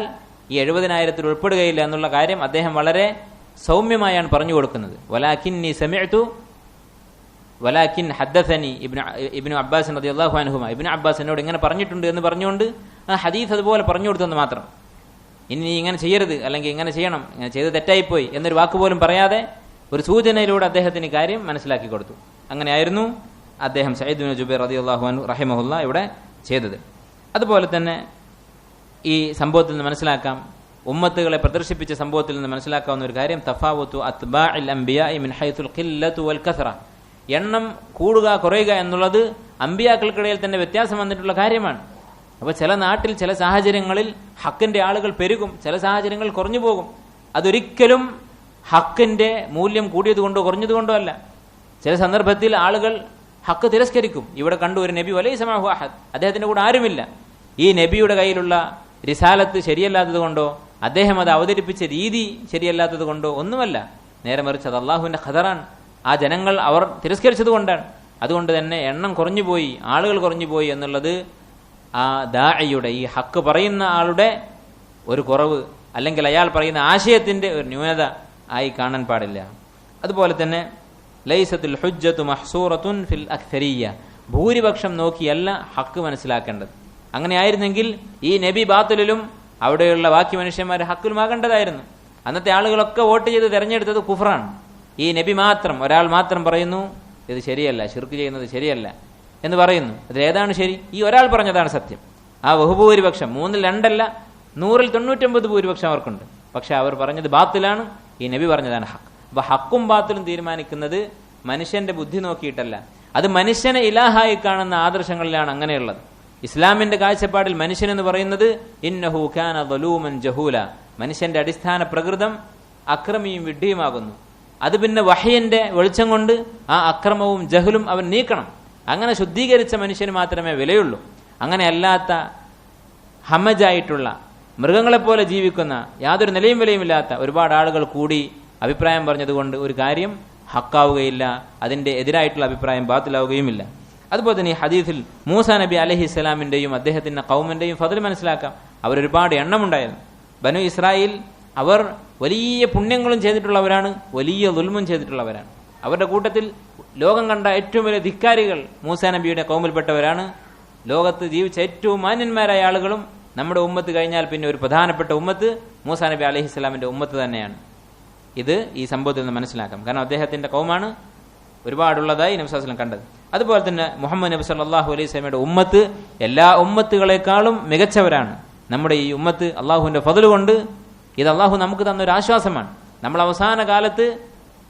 ഈ 70,000 ഉൾപ്പെടുകയില്ല എന്നുള്ള കാര്യം അദ്ദേഹം വളരെ സൗമ്യമായാണ് പറഞ്ഞു കൊടുക്കുന്നത്. വലാകിൻ ഹദ്ദസനി ഇബ്നു അബ്ബാസ് റളിയല്ലാഹു അൻഹുമ, ഇബ്നു അബ്ബാസ് എന്നോട് ഇങ്ങനെ പറഞ്ഞിട്ടുണ്ട് എന്ന് പറഞ്ഞുകൊണ്ട് ആ ഹദീസ് അതുപോലെ പറഞ്ഞു കൊടുത്തെന്ന് മാത്രം. ഇനി നീ ഇങ്ങനെ ചെയ്യരുത്, അല്ലെങ്കിൽ ഇങ്ങനെ ചെയ്യണം, ഇങ്ങനെ ചെയ്ത് തെറ്റായിപ്പോയി എന്നൊരു വാക്ക് പോലും പറയാതെ ഒരു സൂചനയിലൂടെ അദ്ദേഹത്തിന് കാര്യം മനസ്സിലാക്കി കൊടുത്തു. അങ്ങനെയായിരുന്നു അദ്ദേഹം സഈദ് ബിൻ ജുബൈർ റളിയല്ലാഹു അൻഹു റഹിമഹുല്ലാ ഇവിടെ ചെയ്തത്. അതുപോലെ തന്നെ ഈ സംഭവത്തിൽ നിന്ന് മനസ്സിലാക്കാം, ഉമ്മത്തുകളെ പ്രദർശിപ്പിച്ച സംഭവത്തിൽ നിന്ന് മനസ്സിലാക്കാവുന്ന ഒരു കാര്യം, തഫാവുത്തു അത്ബാഇൽ അംബിയാഇ മിൻ ഹൈസുൽ ഖില്ലത്തു വൽ കസറ, എണ്ണം കൂടുക കുറയുക എന്നുള്ളത് അമ്പിയാക്കൾക്കിടയിൽ തന്നെ വ്യത്യാസം വന്നിട്ടുള്ള കാര്യമാണ്. അപ്പോൾ ചില നാട്ടിൽ ചില സാഹചര്യങ്ങളിൽ ഹക്കിന്റെ ആളുകൾ പെരുകും, ചില സാഹചര്യങ്ങൾ കുറഞ്ഞു പോകും. അതൊരിക്കലും ഹക്കിന്റെ മൂല്യം കൂടിയതുകൊണ്ടോ കുറഞ്ഞതുകൊണ്ടോ അല്ല. ചില സന്ദർഭത്തിൽ ആളുകൾ ഹക്ക് തിരസ്കരിക്കും. ഇവിടെ കണ്ടു ഒരു നബി വലൈസ മഅഹു അഹദ്, അദ്ദേഹത്തിന്റെ കൂടെ ആരുമില്ല. ഈ നബിയുടെ കയ്യിലുള്ള റിസാലത്ത് ശരിയല്ലാത്തത് കൊണ്ടോ അദ്ദേഹം അത് അവതരിപ്പിച്ച രീതി ശരിയല്ലാത്തത് കൊണ്ടോ ഒന്നുമല്ല, നേരെ മറിച്ച് അത് അള്ളാഹുവിന്റെ ഖദറാൻ. ആ ജനങ്ങൾ അവർ തിരസ്കരിച്ചത് കൊണ്ടാണ്. അതുകൊണ്ട് തന്നെ എണ്ണം കുറഞ്ഞുപോയി, ആളുകൾ കുറഞ്ഞുപോയി എന്നുള്ളത് ആ ദാഇയുടെ, ഈ ഹക്ക് പറയുന്ന ആളുടെ ഒരു കുറവ്, അല്ലെങ്കിൽ അയാൾ പറയുന്ന ആശയത്തിന്റെ ഒരു ന്യൂനത ആയി കാണാൻ പാടില്ല. അതുപോലെ തന്നെ ലൈസത്തുൽ ഹുജ്ജത്തു മഹ്സൂറത്തുൻ ഫിൽ അക്സരിയ്യ, ഭൂരിപക്ഷം നോക്കിയല്ല ഹക്ക് മനസ്സിലാക്കേണ്ടത്. അങ്ങനെയായിരുന്നെങ്കിൽ ഈ നബി ബാത്തിലും അവിടെയുള്ള ബാക്കി മനുഷ്യന്മാർ ഹക്കിലുമാകേണ്ടതായിരുന്നു. അന്നത്തെ ആളുകളൊക്കെ വോട്ട് ചെയ്ത് തെരഞ്ഞെടുത്തത് കുഫറാണ്. ഈ നബി മാത്രം, ഒരാൾ മാത്രം പറയുന്നു ഇത് ശരിയല്ല, ശിർക്ക് ചെയ്യുന്നത് ശരിയല്ല എന്ന് പറയുന്നു. അതിലേതാണ് ശരി? ഈ ഒരാൾ പറഞ്ഞതാണ് സത്യം. ആ ബഹുഭൂരിപക്ഷം 3-2 അല്ല, 100-99 ഭൂരിപക്ഷം അവർക്കുണ്ട്. പക്ഷെ അവർ പറഞ്ഞത് ബാത്തിലാണ്, ഈ നബി പറഞ്ഞതാണ് ഹക്ക്. അപ്പൊ ഹക്കും ബാത്തിലും തീരുമാനിക്കുന്നത് മനുഷ്യന്റെ ബുദ്ധി നോക്കിയിട്ടല്ല, അത് മനുഷ്യനെ ഇലാഹായി കാണുന്ന ആദർശങ്ങളിലാണ് അങ്ങനെയുള്ളത്. ഇസ്ലാമിന്റെ കാഴ്ചപ്പാടിൽ മനുഷ്യൻ എന്ന് പറയുന്നത് ഇന്നഹു കാന ദലൂമൻ ജഹൂല, മനുഷ്യന്റെ അടിസ്ഥാന പ്രകൃതം അക്രമിയും വിഡ്ഢിയുമാകുന്നു. അത് പിന്നെ വഹയിന്റെ വെളിച്ചം കൊണ്ട് ആ അക്രമവും ജഹലും അവൻ നീക്കണം. അങ്ങനെ ശുദ്ധീകരിച്ച മനുഷ്യന് മാത്രമേ വിലയുള്ളൂ. അങ്ങനെ അല്ലാത്ത ഹമജായിട്ടുള്ള മൃഗങ്ങളെപ്പോലെ ജീവിക്കുന്ന യാതൊരു നിലയും വിലയുമില്ലാത്ത ഒരുപാട് ആളുകൾ കൂടി അഭിപ്രായം പറഞ്ഞതുകൊണ്ട് ഒരു കാര്യം ഹക്കാവുകയില്ല, അതിന്റെ എതിരായിട്ടുള്ള അഭിപ്രായം ബാത്തിലാവുകയുമില്ല. അതുപോലെ തന്നെ ഈ ഹദീസിൽ മൂസാ നബി അലൈഹിസ്സലാമിന്റെയും അദ്ദേഹത്തിന്റെ ഖൗമിന്റെയും ഫദ്ൽ മനസ്സിലാക്കാം. അവരൊരുപാട് എണ്ണമുണ്ടായിരുന്നു. ബനു ഇസ്രായേൽ അവർ വലിയ പുണ്യങ്ങളും ചെയ്തിട്ടുള്ളവരാണ്, വലിയ ദുൽമും ചെയ്തിട്ടുള്ളവരാണ്. അവരുടെ കൂട്ടത്തിൽ ലോകം കണ്ട ഏറ്റവും വലിയ ധിക്കാരികൾ മൂസാ നബിയുടെ ഖൗമിൽപ്പെട്ടവരാണ്. ലോകത്ത് ജീവിച്ച ഏറ്റവും മാന്യന്മാരായ ആളുകളും നമ്മുടെ ഉമ്മത്ത് കഴിഞ്ഞാൽ പിന്നെ ഒരു പ്രധാനപ്പെട്ട ഉമ്മത്ത് മൂസാ നബി അലൈഹിസ്സലാമിന്റെ ഉമ്മത്ത് തന്നെയാണ്. ഇത് ഈ സംഭവത്തിൽ നിന്ന് മനസ്സിലാക്കാം. കാരണം അദ്ദേഹത്തിന്റെ ഖൗമാണ് ഒരുപാടുള്ളതായി നബി സല്ലല്ലാഹു അലൈഹി വസല്ലം കണ്ടത്. അതുപോലെ തന്നെ മുഹമ്മദ് നബി സല്ലല്ലാഹു അലൈഹി വസല്ലമയുടെ ഉമ്മത്ത് എല്ലാ ഉമ്മത്തുകളെക്കാളും മികച്ചവരാണ്. നമ്മുടെ ഈ ഉമ്മത്ത് അള്ളാഹുവിന്റെ ഫദ്ൽ കൊണ്ട് ഇത് അള്ളാഹു നമുക്ക് തന്നൊരു ആശ്വാസമാണ്. നമ്മൾ അവസാന കാലത്ത്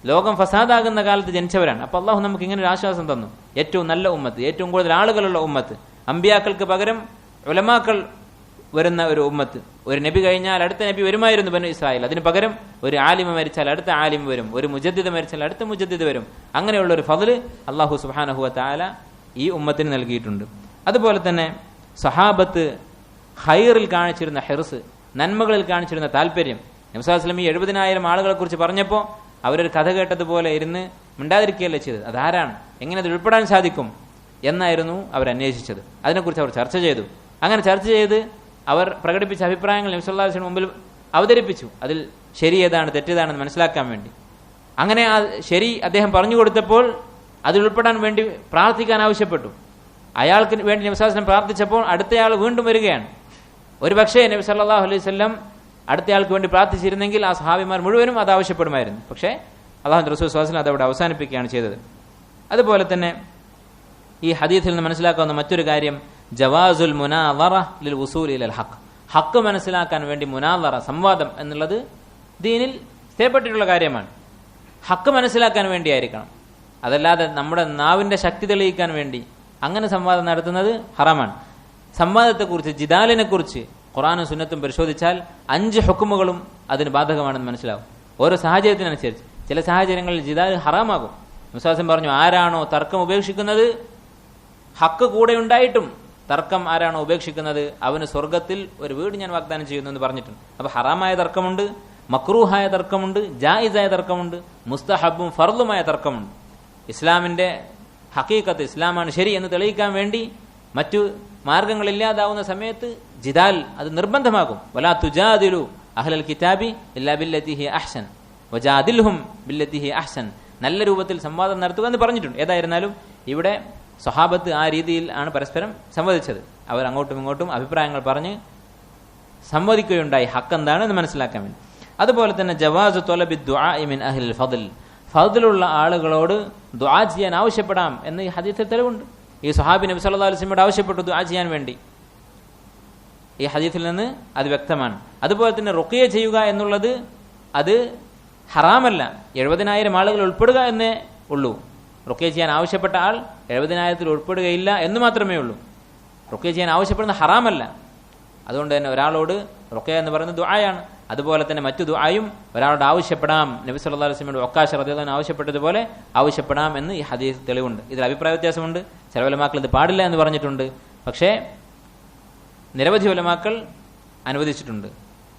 ലോകം ഫസാദാകുന്ന കാലത്ത് ജനിച്ചവരാണ്. അപ്പോൾ അള്ളാഹു നമുക്ക് ഇങ്ങനെ ഒരു ആശ്വാസം തന്നു. ഏറ്റവും നല്ല ഉമ്മത്ത്, ഏറ്റവും കൂടുതൽ ആളുകളുള്ള ഉമ്മത്ത്, അമ്പിയാക്കൾക്ക് പകരം ഉലമാക്കൾ വരുന്ന ഒരു ഉമ്മത്ത്. ഒരു നബി കഴിഞ്ഞാൽ അടുത്ത നബി വരുമായിരുന്നു ബനു ഇസ്രായേൽ. അതിന് പകരം ഒരു ആലിമ മരിച്ചാൽ അടുത്ത ആലിമ വരും, ഒരു മുജദ്ദിദ് മരിച്ചാൽ അടുത്ത മുജദ്ദിദ് വരും. അങ്ങനെയുള്ള ഒരു ഫദ്ല് അള്ളാഹു സുബ്ഹാനഹു വ തആല ഈ ഉമ്മത്തിന് നൽകിയിട്ടുണ്ട്. അതുപോലെ തന്നെ സഹാബത്ത് ഖൈറിൽ കാണിച്ചിരുന്ന ഹിർസ്, നന്മകളിൽ കാണിച്ചിരുന്ന താല്പര്യം. നബി സല്ലല്ലാഹു അലൈഹി വസല്ലം ഈ 70,000 ആളുകളെ കുറിച്ച് പറഞ്ഞപ്പോൾ അവരൊരു കഥ കേട്ടതുപോലെ ഇരുന്ന് മിണ്ടാതിരിക്കുകയല്ല ചെയ്തത്. അതാരാണ്, എങ്ങനെ അത് ഉൾപ്പെടാൻ സാധിക്കും എന്നായിരുന്നു അവർ അന്വേഷിച്ചത്. അതിനെക്കുറിച്ച് അവർ ചർച്ച ചെയ്തു. അങ്ങനെ ചർച്ച ചെയ്ത് അവർ പ്രകടിപ്പിച്ച അഭിപ്രായങ്ങൾ നബി സല്ലല്ലാഹു അലൈഹി വസല്ലം മുമ്പിൽ അവതരിപ്പിച്ചു. അതിൽ ശരി ഏതാണ് തെറ്റേതാണെന്ന് മനസ്സിലാക്കാൻ വേണ്ടി. അങ്ങനെ ആ ശരി അദ്ദേഹം പറഞ്ഞു കൊടുത്തപ്പോൾ അതിൽ ഉൾപ്പെടാൻ വേണ്ടി പ്രാർത്ഥിക്കാൻ ആവശ്യപ്പെട്ടു. അയാൾക്ക് വേണ്ടി നബി സല്ലല്ലാഹു അലൈഹി വസല്ലം പ്രാർത്ഥിച്ചപ്പോൾ അടുത്തയാൾ വീണ്ടും വരികയാണ്. ഒരു പക്ഷേ നബി സല്ലല്ലാഹു അലൈഹി വസല്ലം അടുത്തയാൾക്ക് വേണ്ടി പ്രാർത്ഥിച്ചിരുന്നെങ്കിൽ ആ സഹാബിമാർ മുഴുവനും അത് ആവശ്യപ്പെടുമായിരുന്നു. പക്ഷേ അല്ലാഹുവിന്റെ റസൂൽ സ്വല്ലല്ലാഹു അലൈഹി വസല്ലം അതവിടെ അവസാനിപ്പിക്കുകയാണ് ചെയ്തത്. അതുപോലെ തന്നെ ഈ ഹദീസിൽ നിന്ന് മനസ്സിലാക്കാവുന്ന മറ്റൊരു കാര്യം ജവാസുൽ മുനാദറ ലിൽ വുസൂൽ ഇലൽ ഹഖ്. ഹഖ് മനസ്സിലാക്കാൻ വേണ്ടി മുനാദറ, സംവാദം എന്നുള്ളത് ദീനിൽ സ്ഥിരപ്പെട്ടിട്ടുള്ള കാര്യമാണ്. ഹഖ് മനസ്സിലാക്കാൻ വേണ്ടിയായിരിക്കണം. അതല്ലാതെ നമ്മുടെ നാവിന്റെ ശക്തി തെളിയിക്കാൻ വേണ്ടി അങ്ങനെ സംവാദം നടത്തുന്നത് ഹറാമാണ്. സംവാദത്തെക്കുറിച്ച്, ജിദാലിനെ കുറിച്ച് ഖുർആനും സുന്നത്തും പരിശോധിച്ചാൽ 5 ഹുക്കുമുകളും അതിന് ബാധകമാണെന്ന് മനസ്സിലാവും. ഓരോ സാഹചര്യത്തിനനുസരിച്ച്. ചില സാഹചര്യങ്ങളിൽ ജിദാൽ ഹറാമാകും. മുസാസം പറഞ്ഞു, ആരാണോ തർക്കം ഉപേക്ഷിക്കുന്നത്, ഹക്ക് കൂടെ ഉണ്ടായിട്ടും തർക്കം ആരാണോ ഉപേക്ഷിക്കുന്നത് അവന് സ്വർഗത്തിൽ ഒരു വീട് ഞാൻ വാഗ്ദാനം ചെയ്യുന്നു എന്ന് പറഞ്ഞിട്ടുണ്ട്. അപ്പൊ ഹറാമായ തർക്കമുണ്ട്, മക്രൂഹായ തർക്കമുണ്ട്, ജായിസായ തർക്കമുണ്ട്, മുസ്തഹബും ഫർളുമായ തർക്കമുണ്ട്. ഇസ്ലാമിന്റെ ഹഖീഖത്ത്, ഇസ്ലാമാണ് ശരി എന്ന് തെളിയിക്കാൻ വേണ്ടി മറ്റു മാർഗങ്ങളില്ലാതാവുന്ന സമയത്ത് ജിദാൽ അത് നിർബന്ധമാകും. വലാ തുജാദിലു അഹ്ലൽ കിതാബി ഇല്ലാ ബില്ലതി ഹി അഹ്സൻ വജാദിൽഹും ബില്ലതി ഹി അഹ്സൻ. നല്ല രൂപത്തിൽ സംവാദം നടത്തുക എന്ന് പറഞ്ഞിട്ടുണ്ട്. ഏതായിരുന്നാലും ഇവിടെ സ്വഹാബത്ത് ആ രീതിയിൽ ആണ് പരസ്പരം സംവദിച്ചത്. അവർ അങ്ങോട്ടും ഇങ്ങോട്ടും അഭിപ്രായങ്ങൾ പറഞ്ഞ് സംവദിക്കുകയുണ്ടായി, ഹക്ക് എന്താണെന്ന് മനസ്സിലാക്കാൻ വേണ്ടി. അതുപോലെ തന്നെ ജവാസു ത്വലബി ദുആഇ മിൻ അഹ്ലിൽ ഫദ്ൽ, ഫദ്ലുള്ള ആളുകളോട് ദുആ ചെയ്യാൻ ആവശ്യപ്പെടാം എന്ന് ഈ ഹദീസിൽ തെളിവുണ്ട്. ഈ സ്വഹാബി നബി സല്ലല്ലാഹു അലൈഹി വസല്ലമയോട് ആവശ്യപ്പെട്ടു ദുആ ചെയ്യാൻ വേണ്ടി. ഈ ഹദീസിൽ നിന്ന് അത് വ്യക്തമാണ്. അതുപോലെ തന്നെ റുഖിയ ചെയ്യുക എന്നുള്ളത് അത് ഹറാമല്ല. 70,000 ആളുകൾ ഉൾപ്പെടുക എന്നേ ഉള്ളൂ. റുഖിയ ചെയ്യാൻ ആവശ്യപ്പെട്ട ആൾ 70,000 ഉൾപ്പെടുകയില്ല എന്ന് മാത്രമേ ഉള്ളൂ. റുഖിയ ചെയ്യാൻ ആവശ്യപ്പെടുന്ന ഹറാമല്ല. അതുകൊണ്ട് തന്നെ ഒരാളോട് റുഖിയ എന്ന് പറയുന്നത് ദുആയാണ്. അതുപോലെ തന്നെ മറ്റു ദുആയും ഒരാളോട് ആവശ്യപ്പെടാം. നബി സല്ലല്ലാഹു അലൈഹി വസല്ലമയുടെ ഒക്കാശ റളിയല്ലാഹു അൻഹു ആവശ്യപ്പെട്ടതുപോലെ ആവശ്യപ്പെടാം എന്ന് ഈ ഹദീസ് തെളിവുണ്ട്. ഇതിൽ അഭിപ്രായ വ്യത്യാസമുണ്ട്. ചില ഉലമാക്കൾ ഇത് പാടില്ല എന്ന് പറഞ്ഞിട്ടുണ്ട്. പക്ഷേ നിരവധി ഉലമാക്കൾ അനുവദിച്ചിട്ടുണ്ട്.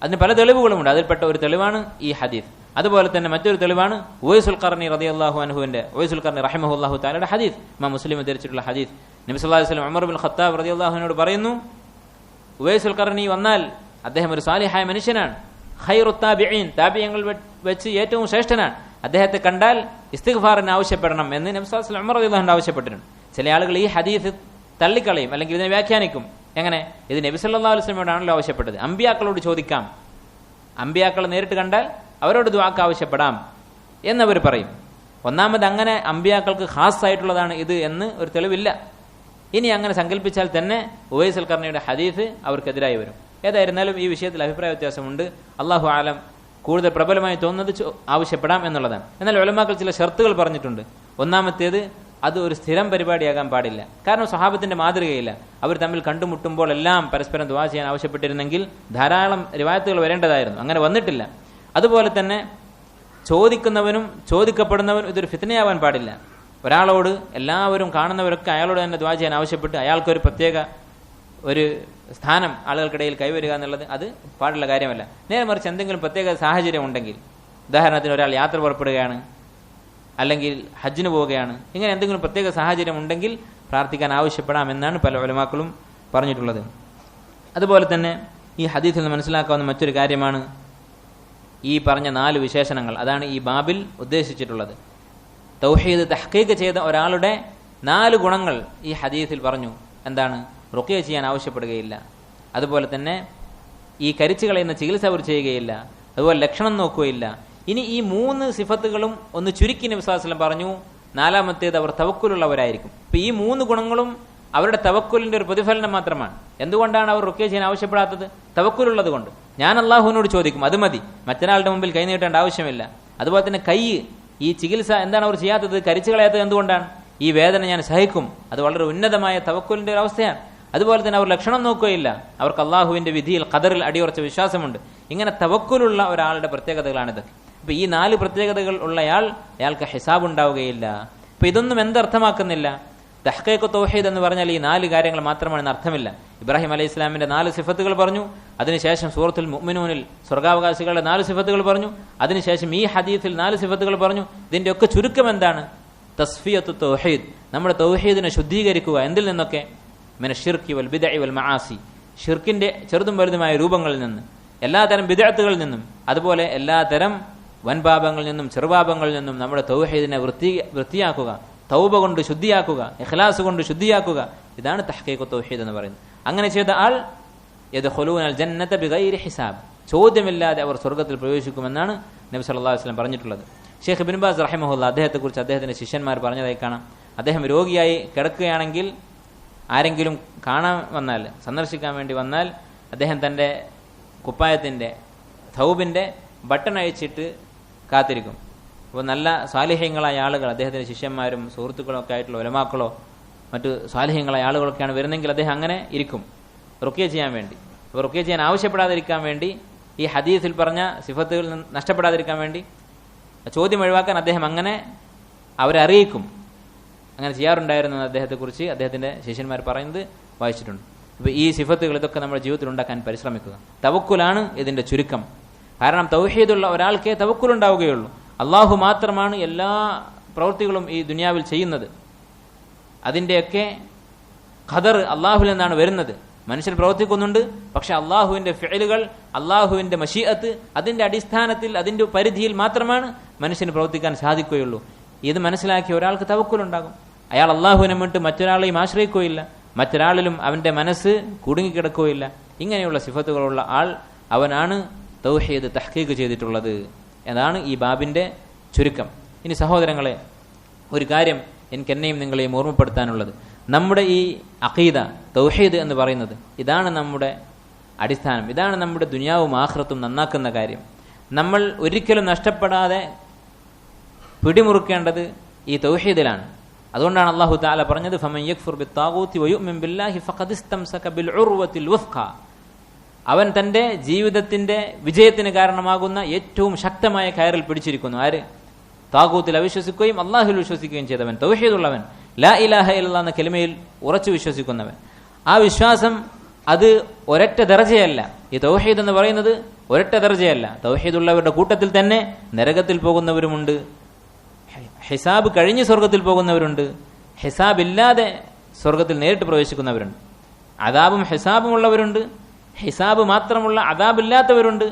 അതിന് പല തെളിവുകളുമുണ്ട്. അതിൽപ്പെട്ട ഒരു തെളിവാണ് ഈ ഹദീസ്. അതുപോലെ തന്നെ മറ്റൊരു തെളിവാണ് ഉവൈസുൽ ഖർനി റളിയല്ലാഹു അൻഹുവിന്റെ, ഉവൈസുൽ ഖർനി റഹിമഹുല്ലാഹു തആലയുടെ ഹദീസ്. ഇമാം മുസ്ലിം ഉദ്ധരിച്ചിട്ടുള്ള ഹദീസ്. നബി സല്ലല്ലാഹു അലൈഹി വസല്ലം ഉമർ ഇബ്നുൽ ഖത്താബ് റളിയല്ലാഹു അൻഹുവിനോട് പറയുന്നു, ഉവൈസുൽ ഖർനി വന്നാൽ അദ്ദേഹം ഒരു സാലിഹായ മനുഷ്യനാണ്, ഖൈറുത് താബിഈൻ, താബിഈങ്ങൾ വെച്ച് ഏറ്റവും ശ്രേഷ്ഠനാണ്. അദ്ദേഹത്തെ കണ്ടാൽ ഇസ്തിഗ്ഫാറിന് ആവശ്യപ്പെടണം എന്ന് നബി സല്ലല്ലാഹു അലൈഹി വസല്ലം ഉമർ റളിയല്ലാഹു അൻഹു ആവശ്യപ്പെട്ടിട്ടുണ്ട്. ചില ആളുകൾ ഈ ഹദീസ് തള്ളിക്കളയും, അല്ലെങ്കിൽ ഇതിനെ വ്യാഖ്യാനിക്കും. എങ്ങനെ? ഇത് നബി സല്ലല്ലാഹു അലൈഹി വസല്ലമയോടാണല്ലോ ആവശ്യപ്പെട്ടത്, അമ്പിയാക്കളോട് ചോദിക്കാം, അമ്പിയാക്കളെ നേരിട്ട് കണ്ടാൽ അവരോട് ദുആക്ക് ആവശ്യപ്പെടാം എന്നവർ പറയും. ഒന്നാമത് അങ്ങനെ അമ്പിയാക്കൾക്ക് ഖാസായിട്ടുള്ളതാണ് ഇത് എന്ന് ഒരു തെളിവില്ല. ഇനി അങ്ങനെ സങ്കല്പിച്ചാൽ തന്നെ ഉവൈസുൽ ഖർനിയുടെ ഹദീസ് അവർക്കെതിരായി വരും. ഏതായിരുന്നാലും ഈ വിഷയത്തിൽ അഭിപ്രായ വ്യത്യാസമുണ്ട്. അല്ലാഹു ആലം. കൂടുതൽ പ്രബലമായി തോന്നുന്നത് ആവശ്യപ്പെടാം എന്നുള്ളതാണ്. എന്നാൽ ഉലമാക്കൾ ചില ഷർത്തുകൾ പറഞ്ഞിട്ടുണ്ട്. ഒന്നാമത്തേത്, അത് ഒരു സ്ഥിരം പരിപാടിയാകാൻ പാടില്ല. കാരണം സ്വഹാബത്തിന്റെ മാതൃകയില്ല. അവർ തമ്മിൽ കണ്ടുമുട്ടുമ്പോൾ എല്ലാം പരസ്പരം ദുആ ചെയ്യാൻ ആവശ്യപ്പെട്ടിരുന്നെങ്കിൽ ധാരാളം റിവായത്തുകൾ വരേണ്ടതായിരുന്നു. അങ്ങനെ വന്നിട്ടില്ല. അതുപോലെ തന്നെ ചോദിക്കുന്നവനും ചോദിക്കപ്പെടുന്നവനും ഇതൊരു ഫിത്നയാവാൻ പാടില്ല. ഒരാളോട് എല്ലാവരും കാണുന്നവരൊക്കെ അയാളോട് തന്നെ ദുആ ചെയ്യാൻ ആവശ്യപ്പെട്ട് അയാൾക്കൊരു പ്രത്യേക ഒരു സ്ഥാനം ആളുകൾക്കിടയിൽ കൈവരിക എന്നുള്ളത് അത് പാടുള്ള കാര്യമല്ല. നേരെ മറിച്ച് എന്തെങ്കിലും പ്രത്യേക സാഹചര്യം ഉണ്ടെങ്കിൽ, ഉദാഹരണത്തിന് ഒരാൾ യാത്ര പുറപ്പെടുകയാണ്, അല്ലെങ്കിൽ ഹജ്ജിന് പോവുകയാണ്, ഇങ്ങനെ എന്തെങ്കിലും പ്രത്യേക സാഹചര്യം ഉണ്ടെങ്കിൽ പ്രാർത്ഥിക്കാൻ ആവശ്യപ്പെടാമെന്നാണ് പല ഉലമാക്കളും പറഞ്ഞിട്ടുള്ളത്. അതുപോലെ തന്നെ ഈ ഹദീസിൽ നിന്ന് മനസ്സിലാക്കാവുന്ന മറ്റൊരു കാര്യമാണ് ഈ പറഞ്ഞ 4 വിശേഷണങ്ങൾ. അതാണ് ഈ ബാബിൽ ഉദ്ദേശിച്ചിട്ടുള്ളത്. തൗഹീദ് തഹ്ഖീഖ് ചെയ്ത ഒരാളുടെ 4 ഗുണങ്ങൾ ഈ ഹദീസിൽ പറഞ്ഞു. എന്താണ്? റുഖിയ ചെയ്യാൻ ആവശ്യപ്പെടുകയില്ല, അതുപോലെ തന്നെ ഈ കരിച്ചു കളയുന്ന ചികിത്സ അവർ ചെയ്യുകയില്ല, അതുപോലെ ലക്ഷണം നോക്കുകയില്ല. ഇനി ഈ 3 സിഫത്തുകളും ഒന്ന് ചുരുക്കി നബി സല്ലല്ലാഹു അലൈഹി വസല്ലം പറഞ്ഞു. 4-മത്തേത് അവർ തവക്കുലുള്ളവരായിരിക്കും. ഇപ്പൊ ഈ 3 ഗുണങ്ങളും അവരുടെ തവക്കുലിന്റെ ഒരു പ്രതിഫലനം മാത്രമാണ്. എന്തുകൊണ്ടാണ് അവർ റുഖിയ ചെയ്യാൻ ആവശ്യപ്പെടാത്തത്? തവക്കുലുള്ളത് കൊണ്ട്. ഞാൻ അള്ളാഹുവിനോട് ചോദിക്കും, അത് മതി, മറ്റൊരാളുടെ മുമ്പിൽ കൈ നീട്ടേണ്ട ആവശ്യമില്ല. അതുപോലെ തന്നെ കൈ, ഈ ചികിത്സ എന്താണ് അവർ ചെയ്യാത്തത്, കരിച്ചു കളയാത്തത് എന്തുകൊണ്ടാണ്? ഈ വേദന ഞാൻ സഹിക്കും. അത് വളരെ ഉന്നതമായ തവക്കുലിന്റെ ഒരു അവസ്ഥയാണ്. അതുപോലെ തന്നെ അവർ ലക്ഷണം നോക്കുകയില്ല, അവർക്ക് അള്ളാഹുവിന്റെ വിധിയിൽ ഖദറിൽ അടിയുറച്ച വിശ്വാസമുണ്ട്. ഇങ്ങനെ തവക്കുലുള്ള ഒരാളുടെ പ്രത്യേകതകളാണിതൊക്കെ. അപ്പൊ ഈ 4 പ്രത്യേകതകൾ ഉള്ളയാൾ, അയാൾക്ക് ഹിസാബ് ഉണ്ടാവുകയില്ല. അപ്പൊ ഇതൊന്നും എന്തർത്ഥമാക്കുന്നില്ല? തഹ്ഖീഖ് തൗഹീദ് എന്ന് പറഞ്ഞാൽ ഈ 4 കാര്യങ്ങൾ മാത്രമാണെന്ന് അർത്ഥമില്ല. ഇബ്രാഹിം അലൈഹി ഇസ്ലാമിന്റെ 4 സിഫത്തുകൾ പറഞ്ഞു, അതിനുശേഷം സൂറത്തുൽ മുഅ്മിനൂനിൽ സ്വർഗാവകാശികളുടെ 4 സിഫത്തുകൾ പറഞ്ഞു, അതിനുശേഷം ഈ ഹദീസിൽ 4 സിഫത്തുകൾ പറഞ്ഞു. ഇതിന്റെ ഒക്കെ ചുരുക്കം എന്താണ്? തസ്ഫിയത്തു തൗഹീദ്, നമ്മുടെ തൗഹീദിനെ ശുദ്ധീകരിക്കുക. എന്തിൽ നിന്നൊക്കെ? മിന ശിർക്കി വൽ ബിദ്അ വൽ മആസി, ഷിർക്കിന്റെ ചെറുതും വലുതുമായ രൂപങ്ങളിൽ നിന്ന്, എല്ലാതരം ബിദ്അത്തുകളിൽ നിന്നും, അതുപോലെ എല്ലാതരം വൻപാപങ്ങളിൽ നിന്നും ചെറുപാപങ്ങളിൽ നിന്നും നമ്മുടെ തൗഹീദിനെ വൃത്തിയാക്കുക, തൗബ കൊണ്ട് ശുദ്ധിയാക്കുക, ഇഖ്ലാസ് കൊണ്ട് ശുദ്ധിയാക്കുക. ഇതാണ് തഹ്ഖീഖ് തൗഹീദ് എന്ന് പറയുന്നത്. അങ്ങനെ ചെയ്ത ആൾ യദ്ഖുലൂനൽ ജന്നത ബിഗൈരി ഹിസാബ്, ചോദ്യമില്ലാതെ അവർ സ്വർഗ്ഗത്തിൽ പ്രവേശിക്കുമെന്നാണ് നബി സല്ലല്ലാഹു അലൈഹി വസല്ലം പറഞ്ഞിട്ടുള്ളത്. ഷെയ്ഖ് ഇബ്നു ബാസ് റഹിമഹുല്ലാഹ് അദ്ദേഹത്തെക്കുറിച്ച് അദ്ദേഹത്തിന്റെ ശിഷ്യന്മാർ പറഞ്ഞതായി കാണാം. അദ്ദേഹം രോഗിയായി കിടക്കുകയാണെങ്കിൽ ആരെങ്കിലും കാണാൻ വന്നാൽ, സന്ദർശിക്കാൻ വേണ്ടി വന്നാൽ, അദ്ദേഹം തൻ്റെ കുപ്പായത്തിൻ്റെ തൗബിൻ്റെ ബട്ടൺ അയച്ചിട്ട് കാത്തിരിക്കും. അപ്പോൾ നല്ല സ്വാലിഹ്യങ്ങളായ ആളുകൾ, അദ്ദേഹത്തിൻ്റെ ശിഷ്യന്മാരും സുഹൃത്തുക്കളും ഒക്കെ ആയിട്ടുള്ള ഉലമാക്കളോ മറ്റു സ്വാലിഹ്യങ്ങളായ ആളുകളൊക്കെയാണ് വരുന്നെങ്കിൽ അദ്ദേഹം അങ്ങനെ ഇരിക്കും റുഖ്യ ചെയ്യാൻ വേണ്ടി. അപ്പോൾ റുഖ്യ ചെയ്യാൻ ആവശ്യപ്പെടാതിരിക്കാൻ വേണ്ടി, ഈ ഹദീസിൽ പറഞ്ഞ സിഫത്തുകളിൽ നിന്ന് നഷ്ടപ്പെടാതിരിക്കാൻ വേണ്ടി, ചോദ്യം ഒഴിവാക്കാൻ അദ്ദേഹം അങ്ങനെ അവരെ അറിയിക്കും. അങ്ങനെ ചെയ്യാറുണ്ടായിരുന്നു അദ്ദേഹത്തെക്കുറിച്ച് അദ്ദേഹത്തിൻ്റെ ശിഷ്യന്മാർ പറയുന്നത് വായിച്ചിട്ടുണ്ട്. ഇപ്പോൾ ഈ സിഫത്തുകൾ ഇതൊക്കെ നമ്മുടെ ജീവിതത്തിൽ ഉണ്ടാക്കാൻ പരിശ്രമിക്കുക. തവക്കുലാണ് ഇതിൻ്റെ ചുരുക്കം. കാരണം തൗഹീദുള്ള ഒരാൾക്കേ തവക്കുലുണ്ടാവുകയുള്ളൂ. അള്ളാഹു മാത്രമാണ് എല്ലാ പ്രവൃത്തികളും ഈ ദുനിയാവിൽ ചെയ്യുന്നത്. അതിൻ്റെയൊക്കെ ഖദർ അള്ളാഹുവിൽ നിന്നാണ് വരുന്നത്. മനുഷ്യൻ പ്രവർത്തിക്കുന്നുണ്ട്, പക്ഷെ അള്ളാഹുവിൻ്റെ ഫിഅലുകൾ, അള്ളാഹുവിൻ്റെ മശീഅത്ത്, അതിൻ്റെ അടിസ്ഥാനത്തിൽ, അതിൻ്റെ പരിധിയിൽ മാത്രമാണ് മനുഷ്യന് പ്രവർത്തിക്കാൻ സാധിക്കുകയുള്ളൂ. ഇത് മനസ്സിലാക്കിയ ഒരാൾക്ക് തവക്കുലുണ്ടാകും. അയാൾ അള്ളാഹുവിനെ വിട്ട് മറ്റൊരാളെയും ആശ്രയിക്കുകയില്ല, മറ്റൊരാളിലും അവൻ്റെ മനസ്സ് കുടുങ്ങിക്കിടക്കുകയില്ല. ഇങ്ങനെയുള്ള സിഫത്തുകളുള്ള ആൾ, അവനാണ് തൗഹീദ് തഹ്ഖീഖ് ചെയ്തിട്ടുള്ളത്. അതാണ് ഈ ബാബിൻ്റെ ചുരുക്കം. ഇനി സഹോദരങ്ങളെ, ഒരു കാര്യം എനിക്കെന്നെയും നിങ്ങളെയും ഓർമ്മപ്പെടുത്താനുള്ളത്, നമ്മുടെ ഈ അഖീദ തൗഹീദ് എന്ന് പറയുന്നത്, ഇതാണ് നമ്മുടെ അടിസ്ഥാനം. ഇതാണ് നമ്മുടെ ദുനിയാവും ആഖിറത്തും നന്നാക്കുന്ന കാര്യം. നമ്മൾ ഒരിക്കലും നഷ്ടപ്പെടാതെ പിടിമുറുക്കേണ്ടത് ഈ തൗഹീദിലാണ്. അതുകൊണ്ടാണ് അല്ലാഹു തആല പറഞ്ഞത്, ഫമൻ യക്ഫുർ ബിത്താഗൂതി വയുമിൻ ബില്ലാഹി ഫഖദ് ഇസ്തംസക ബിൽ ഉർവത്തിൽ വുസ്ഖ. അവൻ തൻ്റെ ജീവിതത്തിൻ്റെ വിജയത്തിന് കാരണമാകുന്ന ഏറ്റവും ശക്തമായ കയറിൽ പിടിച്ചിരിക്കുന്നു. ആര്? താഗൂത്തിൽ അവിശ്വസിക്കുകയും അള്ളാഹുൽ വിശ്വസിക്കുകയും ചെയ്തവൻ, തൗഹീദുള്ളവൻ, ലാ ഇലാഹ ഇല്ലല്ലാഹ് എന്ന കലിമയിൽ ഉറച്ചു വിശ്വസിക്കുന്നവൻ. ആ വിശ്വാസം അത് ഒരൊറ്റ ദർജയല്ല. ഈ തൗഹീദ് എന്ന് പറയുന്നത് ഒരൊറ്റ ദർജയല്ല. തൗഹീദുള്ളവരുടെ കൂട്ടത്തിൽ തന്നെ നരകത്തിൽ പോകുന്നവരുമുണ്ട്, ഹിസാബ് കഴിഞ്ഞ് സ്വർഗത്തിൽ പോകുന്നവരുണ്ട്, ഹിസാബ് ഇല്ലാതെ സ്വർഗത്തിൽ നേരിട്ട് പ്രവേശിക്കുന്നവരുണ്ട്, അദാബും ഹിസാബും ഉള്ളവരുണ്ട്, ഹിസാബ് മാത്രമുള്ള അദാബില്ലാത്തവരുണ്ട്,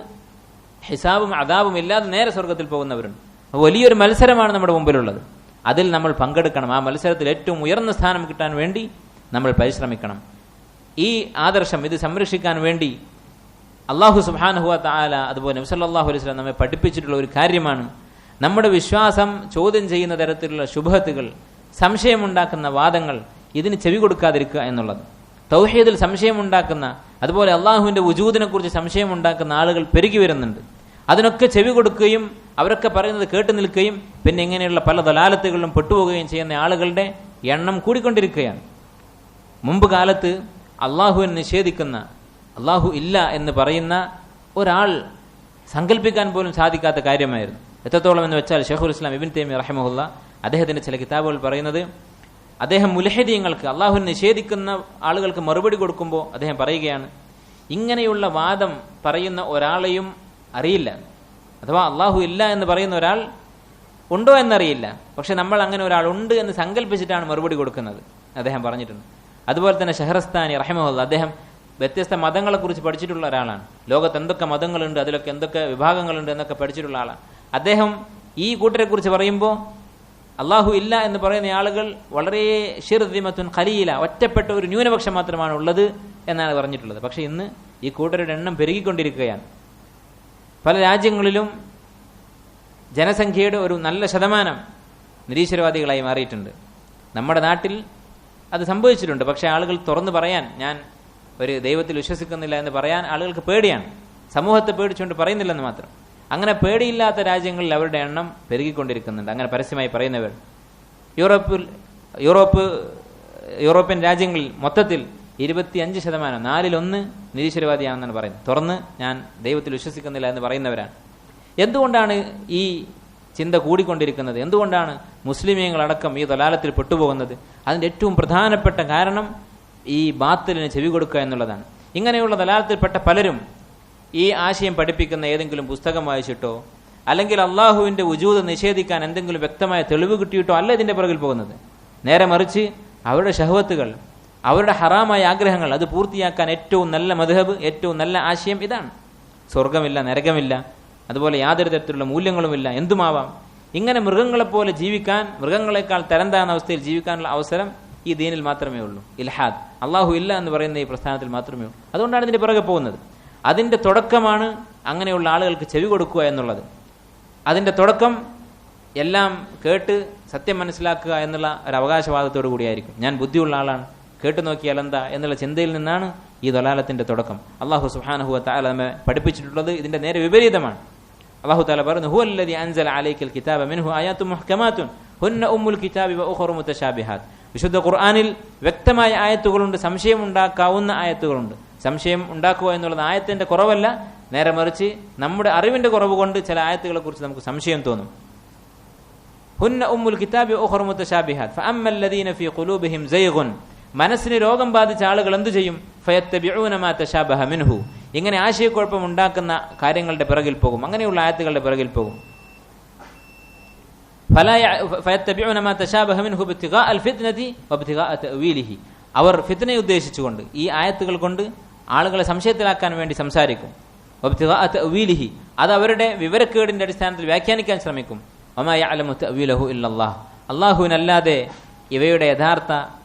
ഹിസാബും അദാബും ഇല്ലാതെ നേരെ സ്വർഗത്തിൽ പോകുന്നവരുണ്ട്. വലിയൊരു മത്സരമാണ് നമ്മുടെ മുമ്പിലുള്ളത്. അതിൽ നമ്മൾ പങ്കെടുക്കണം. ആ മത്സരത്തിൽ ഏറ്റവും ഉയർന്ന സ്ഥാനം കിട്ടാൻ വേണ്ടി നമ്മൾ പരിശ്രമിക്കണം. ഈ ആദർശം, ഇത് സംരക്ഷിക്കാൻ വേണ്ടി അല്ലാഹു സുബ്ഹാനഹു വ തആല, അതുപോലെ നബി സല്ലല്ലാഹു അലൈഹി വസല്ലം നമ്മെ പഠിപ്പിച്ചിട്ടുള്ള ഒരു കാര്യമാണ് നമ്മുടെ വിശ്വാസം ചോദ്യം ചെയ്യുന്ന തരത്തിലുള്ള ശുബ്ഹത്തുകൾ, സംശയമുണ്ടാക്കുന്ന വാദങ്ങൾ, ഇതിന് ചെവി കൊടുക്കാതിരിക്കുക എന്നുള്ളത്. തൗഹീദിൽ സംശയമുണ്ടാക്കുന്ന, അതുപോലെ അള്ളാഹുവിൻ്റെ വുജൂദിനെ കുറിച്ച് സംശയമുണ്ടാക്കുന്ന ആളുകൾ പെരുകി വരുന്നുണ്ട്. അതിനൊക്കെ ചെവി കൊടുക്കുകയും അവരൊക്കെ പറയുന്നത് കേട്ടു നിൽക്കുകയും പിന്നെ ഇങ്ങനെയുള്ള പല ദലാലത്തുകളിലും പെട്ടുപോവുകയും ചെയ്യുന്ന ആളുകളുടെ എണ്ണം കൂടിക്കൊണ്ടിരിക്കുകയാണ്. മുമ്പ് കാലത്ത് അള്ളാഹുവിനെ നിഷേധിക്കുന്ന, അള്ളാഹു ഇല്ല എന്ന് പറയുന്ന ഒരാൾ സങ്കല്പിക്കാൻ പോലും സാധിക്കാത്ത കാര്യമായിരുന്നു. എത്രത്തോളം എന്ന് വെച്ചാൽ ഷെയ്ഖുൽ ഇസ്ലാം ഇബ്നു തൈമിയ്യ റഹിമഹുല്ലാഹ് അദ്ദേഹത്തിൻ്റെ ചില കിതാബുകൾ പറയുന്നത്, അദ്ദേഹം മുൽഹിദീങ്ങൾക്ക്, അള്ളാഹുവിനെ നിഷേധിക്കുന്ന ആളുകൾക്ക് മറുപടി കൊടുക്കുമ്പോൾ അദ്ദേഹം പറയുകയാണ്, ഇങ്ങനെയുള്ള വാദം പറയുന്ന ഒരാളെയും അറിയില്ല. അഥവാ അള്ളാഹു ഇല്ല എന്ന് പറയുന്ന ഒരാൾ ഉണ്ടോ എന്നറിയില്ല, പക്ഷെ നമ്മൾ അങ്ങനെ ഒരാൾ ഉണ്ട് എന്ന് സങ്കല്പിച്ചിട്ടാണ് മറുപടി കൊടുക്കുന്നത് അദ്ദേഹം പറഞ്ഞിട്ടുണ്ട്. അതുപോലെ തന്നെ ഷഹ്റസ്താനി റഹിമഹുല്ലാഹ് അദ്ദേഹം വ്യത്യസ്ത മതങ്ങളെക്കുറിച്ച് പഠിച്ചിട്ടുള്ള ഒരാളാണ്. ലോകത്ത് എന്തൊക്കെ മതങ്ങളുണ്ട്, അതിലൊക്കെ എന്തൊക്കെ വിഭാഗങ്ങളുണ്ട് എന്നൊക്കെ പഠിച്ചിട്ടുള്ള ആളാണ്. അദ്ദേഹം ഈ കൂട്ടരെക്കുറിച്ച് പറയുമ്പോൾ അള്ളാഹു ഇല്ല എന്ന് പറയുന്ന ആളുകൾ വളരെ ഷിർദിമത്തുൻ ഖലീല, ഒറ്റപ്പെട്ട ഒരു ന്യൂനപക്ഷം മാത്രമാണ് ഉള്ളത് എന്നാണ് പറഞ്ഞിട്ടുള്ളത്. പക്ഷെ ഇന്ന് ഈ കൂട്ടരുടെ എണ്ണം പെരുകിക്കൊണ്ടിരിക്കുകയാണ്. പല രാജ്യങ്ങളിലും ജനസംഖ്യയുടെ ഒരു നല്ല ശതമാനം നിരീശ്വരവാദികളായി മാറിയിട്ടുണ്ട്. നമ്മുടെ നാട്ടിൽ അത് സംഭവിച്ചിട്ടുണ്ട്. പക്ഷേ ആളുകൾ തുറന്നു പറയാൻ, ഞാൻ ഒരു ദൈവത്തിൽ വിശ്വസിക്കുന്നില്ല എന്ന് പറയാൻ ആളുകൾക്ക് പേടിയാണ്. സമൂഹത്തെ പേടിച്ചുകൊണ്ട് പറയുന്നില്ലെന്ന് മാത്രം. അങ്ങനെ പേടിയില്ലാത്ത രാജ്യങ്ങളിൽ അവരുടെ എണ്ണം പെരുകിക്കൊണ്ടിരിക്കുന്നുണ്ട്. അങ്ങനെ പരസ്യമായി പറയുന്നവർ യൂറോപ്യൻ രാജ്യങ്ങളിൽ മൊത്തത്തിൽ 25%, 4/1 നിരീശ്വരവാദിയാണെന്നാണ് പറയുന്നത്. തുറന്ന് ഞാൻ ദൈവത്തിൽ വിശ്വസിക്കുന്നില്ല എന്ന് പറയുന്നവരാണ്. എന്തുകൊണ്ടാണ് ഈ ചിന്ത കൂടിക്കൊണ്ടിരിക്കുന്നത്? എന്തുകൊണ്ടാണ് മുസ്ലിമീങ്ങളടക്കം ഈ ദലാലത്തിൽ പെട്ടുപോകുന്നത്? അതിൻ്റെ ഏറ്റവും പ്രധാനപ്പെട്ട കാരണം ഈ ബാത്തിലിന് ചെവി കൊടുക്കുക എന്നുള്ളതാണ്. ഇങ്ങനെയുള്ള ദലാലത്തിൽപ്പെട്ട പലരും ഈ ആശയം പഠിപ്പിക്കുന്ന ഏതെങ്കിലും പുസ്തകം വായിച്ചിട്ടോ അല്ലെങ്കിൽ അള്ളാഹുവിൻ്റെ വുജൂദ് നിഷേധിക്കാൻ എന്തെങ്കിലും വ്യക്തമായ തെളിവ് കിട്ടിയിട്ടോ അല്ല ഇതിൻ്റെ പുറകിൽ പോകുന്നത്. നേരെ മറിച്ച് അവരുടെ ഷഹവത്തുകൾ, അവരുടെ ഹറാമായ ആഗ്രഹങ്ങൾ അത് പൂർത്തിയാക്കാൻ ഏറ്റവും നല്ല മദ്ഹബ്, ഏറ്റവും നല്ല ആശയം ഇതാണ്. സ്വർഗമില്ല, നരകമില്ല, അതുപോലെ യാതൊരു തരത്തിലുള്ള മൂല്യങ്ങളുമില്ല, എന്തുമാവാം. ഇങ്ങനെ മൃഗങ്ങളെപ്പോലെ ജീവിക്കാൻ, മൃഗങ്ങളെക്കാൾ തരം താഴ്ന്ന അവസ്ഥയിൽ ജീവിക്കാനുള്ള അവസരം ഈ ദീനിൽ മാത്രമേ ഉള്ളൂ. ഇൽഹാദ്, അള്ളാഹു ഇല്ല എന്ന് പറയുന്ന ഈ പ്രസ്ഥാനത്തിൽ മാത്രമേ ഉള്ളൂ. അതുകൊണ്ടാണ് ഇതിൻ്റെ പുറകെ പോകുന്നത്. അതിൻ്റെ തുടക്കമാണ് അങ്ങനെയുള്ള ആളുകൾക്ക് ചെവി കൊടുക്കുക എന്നുള്ളത്. അതിൻ്റെ തുടക്കം എല്ലാം കേട്ട് സത്യം മനസ്സിലാക്കുക എന്നുള്ള ഒരു അവകാശവാദത്തോടു കൂടിയായിരിക്കും. ഞാൻ ബുദ്ധിയുള്ള ആളാണ്, കേട്ടു നോക്കിയാൽ എന്താ എന്നുള്ള ചിന്തയിൽ നിന്നാണ് ഈ ദലാലത്തിൻ്റെ തുടക്കം. അള്ളാഹു സുബ്ഹാനഹു വ തആല നമ്മെ പഠിപ്പിച്ചിട്ടുള്ളത് ഇതിൻ്റെ നേരെ വിപരീതമാണ്. അള്ളാഹു തആല പറഞ്ഞു, ഹുവല്ലദീ അൻസല അലൈക്കൽ കിതാബ മിൻഹു ആയാത്തുൻ മുഹ്കമാത്തുൻ ഹുന്ന ഉമ്മുൽ കിതാബി വ ഉഖറു മുതശാബിഹാത്ത്. വിശുദ്ധ ഖുർആനിൽ വ്യക്തമായ ആയത്തുകളുണ്ട്, സംശയം ഉണ്ടാക്കാവുന്ന ആയത്തുകളുണ്ട്. സംശയം ഉണ്ടാക്കുക എന്നുള്ളത് ആയത്തിന്റെ കുറവല്ല, നേരെ മറിച്ച് നമ്മുടെ അറിവിന്റെ കുറവ് കൊണ്ട് ചില ആയത്തുകളെ കുറിച്ച് നമുക്ക് സംശയം തോന്നും. ഹുന്ന ഉമ്മുൽ കിതാബി വ ഉഖറു മുതശാബിഹാത്ത് ഫഅമ്മൽ ലദീന ഫീ ഖുലൂബിഹിം സൈഗുൻ. മനസ്സിന് രോഗം ബാധിച്ച ആളുകൾ എന്തു ചെയ്യും? ഫയത്തബിഊന മാ തശാബഹ മിൻഹു. ഇങ്ങനെ ആശയക്കുഴപ്പം ഉണ്ടാക്കുന്ന കാര്യങ്ങളുടെ പിറകിൽ പോകും, അങ്ങനെയുള്ള ആയത്തുകളുടെ പിറകിൽ പോകും. ഫയത്തബിഊന മാ തശാബഹ മിൻഹു ഇബ്തിഗാഅ അൽഫിത്നതി വബ്തിഗാഅ തഅവീലിഹി. അവർ ഫിത്നയെ ഉദ്ദേശിച്ചുകൊണ്ട് ഈ ആയത്തുകൾ കൊണ്ട് ആളുകളെ സംശയത്തിലാക്കാൻ വേണ്ടി സംസാരിക്കും. വബ്തിഗാഅ തഅവീലിഹി, അത് അവരുടെ വിവരക്കേടിന്റെ അടിസ്ഥാനത്തിൽ വ്യാഖ്യാനിക്കാൻ ശ്രമിക്കും. വമാ യഅലമു തഅവീലഹു ഇല്ലല്ലാഹ്, അല്ലാഹുവിനല്ലാതെ ഇവയുടെ യഥാർത്ഥ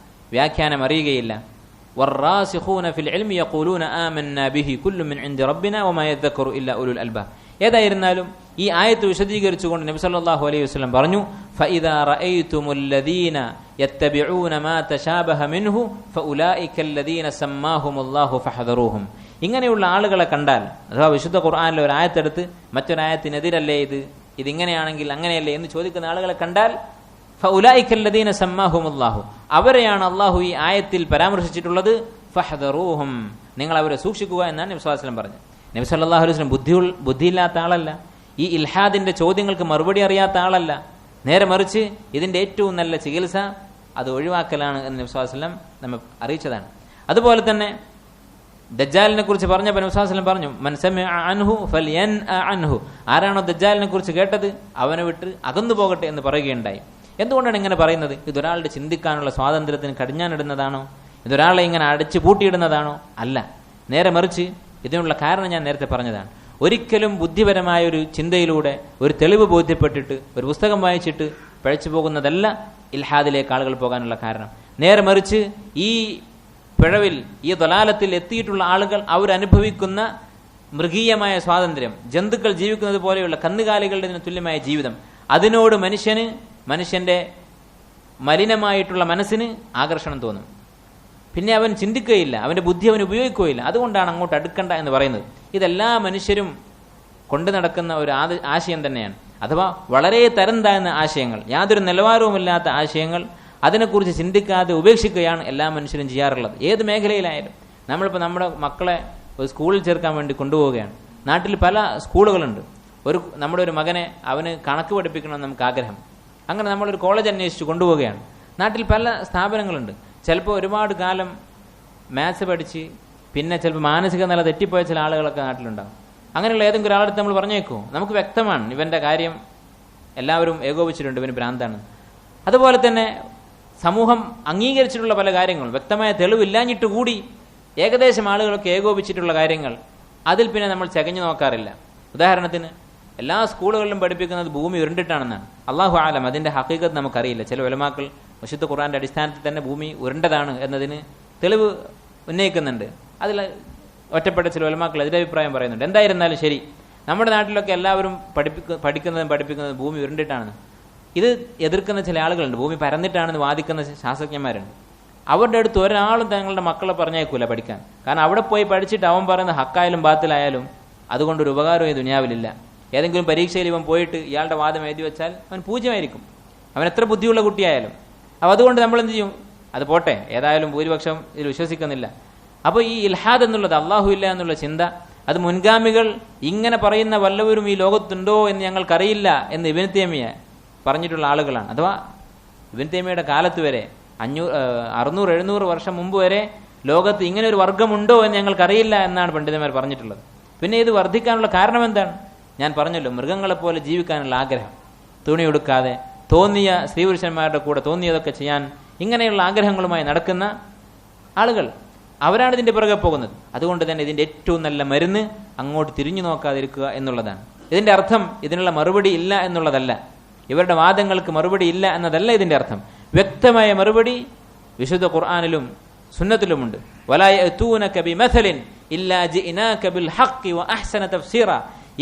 വ്യാഖ്യാനം അറിയുകയില്ല. വറാസിഖൂന ഫിൽ ഇൽമി യഖൂലൂന ആമന്നാ ബിഹി കുല്ലു മിൻ ഇൻദി റബ്ബിനാ വമാ യദ്ദക്കറു ഇല്ലാ ഉലുൽ അൽബാബ്. ഏതായിരുന്നാലും ഈ ആയത്ത് വിശദീകരിച്ചുകൊണ്ട് നബി സല്ലല്ലാഹു അലൈഹി വസല്ലം പറഞ്ഞു, ഫഇദാ റഅയ്തുമുൽ ലദീന യത്തബിഊന മാ തശാബഹ മിൻഹു ഫഉലൈകല്ലദീന സമ്മാഹുമുല്ലാഹു ഫഹദറൂഹും. ഇങ്ങനെയുള്ള ആളുകളെ കണ്ടാൽ, അഥവാ വിശുദ്ധ ഖുർആനിലെ ഒരു ആയത്തെടുത്ത് മറ്റൊരായത്തിനെതിരല്ലേ ഇതിങ്ങനെയാണെങ്കിൽ അങ്ങനെയല്ലേ എന്ന് ചോദിക്കുന്ന ആളുകളെ കണ്ടാൽ ഫഉലൈകല്ലദീന സമ്മാഹുമുല്ലാഹു, അവരെയാണ് അള്ളാഹു ഈ ആയത്തിൽ പരാമർശിച്ചിട്ടുള്ളത്. ഫഹദറൂഹും, നിങ്ങൾ അവരെ സൂക്ഷിക്കുക എന്നാണ് നബി സല്ലല്ലാഹു അലൈഹി വസല്ലം പറഞ്ഞത്. നബി സല്ലല്ലാഹു അലൈഹി വസല്ലം ബുദ്ധിയില്ലാത്ത ആളല്ല, ഈ ഇൽഹാദിന്റെ ചോദ്യങ്ങൾക്ക് മറുപടി അറിയാത്ത ആളല്ല. നേരെ മറിച്ച് ഇതിന്റെ ഏറ്റവും നല്ല ചികിത്സ അത് ഒഴിവാക്കലാണ് എന്ന് നബി സല്ലല്ലാഹു അലൈഹി വസല്ലം നമ്മെ അറിയിച്ചതാണ്. അതുപോലെ തന്നെ ദജ്ജാലിനെ കുറിച്ച് പറഞ്ഞപ്പോൾ നബി സല്ലല്ലാഹു അലൈഹി വസല്ലം പറഞ്ഞു, മൻ സമിഅ അൻഹു ഫൽയൻഅ അൻഹു. ആരാണോ ദജ്ജാലിനെ കുറിച്ച് കേട്ടത് അവനെ വിട്ട് അകന്നു പോകട്ടെ എന്ന് പറയുകയുണ്ടായി. എന്തുകൊണ്ടാണ് ഇങ്ങനെ പറയുന്നത്? ഇതൊരാളുടെ ചിന്തിക്കാനുള്ള സ്വാതന്ത്ര്യത്തിന് കടിഞ്ഞാനിടുന്നതാണോ? ഇതൊരാളെ ഇങ്ങനെ അടച്ചു പൂട്ടിയിടുന്നതാണോ? അല്ല, നേരെ മറിച്ച് ഇതിനുള്ള കാരണം ഞാൻ നേരത്തെ പറഞ്ഞതാണ്. ഒരിക്കലും ബുദ്ധിപരമായ ഒരു ചിന്തയിലൂടെ ഒരു തെളിവ് ബോധ്യപ്പെട്ടിട്ട് ഒരു പുസ്തകം വായിച്ചിട്ട് പഴച്ചു പോകുന്നതല്ല ഇൽഹാദിലേക്ക് ആളുകൾ പോകാനുള്ള കാരണം. നേരെ മറിച്ച് ഈ പിഴവിൽ, ഈ ദലാലത്തിൽ എത്തിയിട്ടുള്ള ആളുകൾ അവരനുഭവിക്കുന്ന മൃഗീയമായ സ്വാതന്ത്ര്യം, ജന്തുക്കൾ ജീവിക്കുന്നത് പോലെയുള്ള കന്നുകാലികളുടെ തുല്യമായ ജീവിതം, അതിനോട് മനുഷ്യന്റെ മലിനമായിട്ടുള്ള മനസ്സിന് ആകർഷണം തോന്നും. പിന്നെ അവൻ ചിന്തിക്കുകയില്ല, അവന്റെ ബുദ്ധി അവൻ ഉപയോഗിക്കുകയില്ല. അതുകൊണ്ടാണ് അങ്ങോട്ട് അടുക്കണ്ട എന്ന് പറയുന്നത്. ഇതെല്ലാ മനുഷ്യരും കൊണ്ടു നടക്കുന്ന ഒരു ആശയം തന്നെയാണ്. അഥവാ വളരെ തരം താഴ്ന്ന ആശയങ്ങൾ, യാതൊരു നിലവാരവുമില്ലാത്ത ആശയങ്ങൾ, അതിനെക്കുറിച്ച് ചിന്തിക്കാതെ ഉപേക്ഷിക്കുകയാണ് എല്ലാ മനുഷ്യരും ചെയ്യാറുള്ളത്. ഏത് മേഖലയിലായാലും. നമ്മളിപ്പോൾ നമ്മുടെ മക്കളെ ഒരു സ്കൂളിൽ ചേർക്കാൻ വേണ്ടി കൊണ്ടുപോവുകയാണ്. നാട്ടിൽ പല സ്കൂളുകളുണ്ട്. നമ്മുടെ ഒരു മകനെ അവന് കണക്ക് പഠിപ്പിക്കണമെന്ന് നമുക്ക് ആഗ്രഹം. അങ്ങനെ നമ്മളൊരു കോളേജ് അന്വേഷിച്ച് കൊണ്ടുപോവുകയാണ്. നാട്ടിൽ പല സ്ഥാപനങ്ങളുണ്ട്. ചിലപ്പോൾ ഒരുപാട് കാലം മാത്സ് പഠിച്ച് പിന്നെ ചിലപ്പോൾ മാനസിക നില തെറ്റിപ്പോയ ചില ആളുകളൊക്കെ നാട്ടിലുണ്ടാകും. അങ്ങനെയുള്ള ഏതെങ്കിലും ഒരാളടുത്ത് നമ്മൾ പറഞ്ഞേക്കുമോ? നമുക്ക് വ്യക്തമാണ് ഇവൻ്റെ കാര്യം, എല്ലാവരും ഏകോപിച്ചിട്ടുണ്ട്, ഇവന് ഭ്രാന്താണ്. അതുപോലെ തന്നെ സമൂഹം അംഗീകരിച്ചിട്ടുള്ള പല കാര്യങ്ങളും വ്യക്തമായ തെളിവില്ലാഞ്ഞിട്ട് കൂടി ഏകദേശം ആളുകളൊക്കെ ഏകോപിച്ചിട്ടുള്ള കാര്യങ്ങൾ, അതിൽ പിന്നെ നമ്മൾ ചകഞ്ഞു നോക്കാറില്ല. ഉദാഹരണത്തിന് എല്ലാ സ്കൂളുകളിലും പഠിപ്പിക്കുന്നത് ഭൂമി ഉരുണ്ടിട്ടാണെന്നാണ്. അള്ളാഹു ആലം, അതിൻ്റെ ഹഖീഖത്ത് നമുക്കറിയില്ല. ചില ഉലമാക്കൾ വിശുദ്ധ ഖുർആന്റെ അടിസ്ഥാനത്തിൽ തന്നെ ഭൂമി ഉരുണ്ടതാണ് എന്നതിന് തെളിവ് ഉന്നയിക്കുന്നുണ്ട്. അതിൽ ഒറ്റപ്പെട്ട ചില ഉലമാക്കൾ എതിരഭിപ്രായം പറയുന്നുണ്ട്. എന്തായിരുന്നാലും ശരി, നമ്മുടെ നാട്ടിലൊക്കെ എല്ലാവരും പഠിക്കുന്നതും ഭൂമി ഉരുണ്ടിട്ടാണെന്ന്. ഇത് എതിർക്കുന്ന ചില ആളുകളുണ്ട്. ഭൂമി പരന്നിട്ടാണെന്ന് വാദിക്കുന്ന ശാസ്ത്രജ്ഞന്മാരുണ്ട്. അവരുടെ അടുത്ത് ഒരാളും തങ്ങളുടെ മക്കളെ പറഞ്ഞേക്കൂല പഠിക്കാൻ. കാരണം അവിടെ പോയി പഠിച്ചിട്ട് അവൻ പറയുന്ന ഹക്കായാലും ബാത്തിലായാലും അതുകൊണ്ടൊരു ഉപകാരവും ഈ ദുനിയാവിലില്ല. ഏതെങ്കിലും പരീക്ഷയിൽ ഇവൻ പോയിട്ട് ഇയാളുടെ വാദം എഴുതി വെച്ചാൽ അവൻ പൂജ്യമായിരിക്കും, അവൻ എത്ര ബുദ്ധിയുള്ള കുട്ടിയായാലും. അപ്പോൾ അതുകൊണ്ട് നമ്മൾ എന്ത് ചെയ്യും? അത് പോട്ടെ, ഏതായാലും ഭൂരിപക്ഷം ഇതിൽ വിശ്വസിക്കുന്നില്ല. അപ്പോൾ ഈ ഇൽഹാദ് എന്നുള്ളത്, അള്ളാഹു ഇല്ല എന്നുള്ള ചിന്ത, അത് മുൻഗാമികൾ ഇങ്ങനെ പറയുന്ന വല്ലവരും ഈ ലോകത്തുണ്ടോ എന്ന് ഞങ്ങൾക്കറിയില്ല എന്ന് ഇബ്നു തൈമിയ പറഞ്ഞിട്ടുള്ള ആളുകളാണ്. അഥവാ ഇബ്നു തൈമിയയുടെ കാലത്ത് വരെ 600-700 വർഷം മുമ്പ് വരെ ലോകത്ത് ഇങ്ങനെ ഒരു വർഗമുണ്ടോ എന്ന് ഞങ്ങൾക്കറിയില്ല എന്നാണ് പണ്ഡിതന്മാർ പറഞ്ഞിട്ടുള്ളത്. പിന്നെ ഇത് വർദ്ധിക്കാനുള്ള കാരണം എന്താണ്? ഞാൻ പറഞ്ഞല്ലോ, മൃഗങ്ങളെപ്പോലെ ജീവിക്കാനുള്ള ആഗ്രഹം, തുണി ഉടുക്കാതെ തോന്നിയ സ്ത്രീപുരുഷന്മാരുടെ കൂടെ തോന്നിയതൊക്കെ ചെയ്യാൻ ഇങ്ങനെയുള്ള ആഗ്രഹങ്ങളുമായി നടക്കുന്ന ആളുകൾ, അവരാണ് ഇതിൻ്റെ പുറകെ പോകുന്നത്. അതുകൊണ്ട് തന്നെ ഇതിൻ്റെ ഏറ്റവും നല്ല മരുന്ന് അങ്ങോട്ട് തിരിഞ്ഞു നോക്കാതിരിക്കുക എന്നുള്ളതാണ്. ഇതിൻ്റെ അർത്ഥം ഇതിനുള്ള മറുപടി ഇല്ല എന്നുള്ളതല്ല, ഇവരുടെ വാദങ്ങൾക്ക് മറുപടി ഇല്ല എന്നതല്ല ഇതിൻ്റെ അർത്ഥം. വ്യക്തമായ മറുപടി വിശുദ്ധ ഖുർആനിലും സുന്നത്തിലുമുണ്ട്. വലാ യഅതൂനക ബിമസലിൻ ഇല്ലാ ജിനാക ബിൽ ഹഖ് വഅഹ്സന തഫ്സീറ.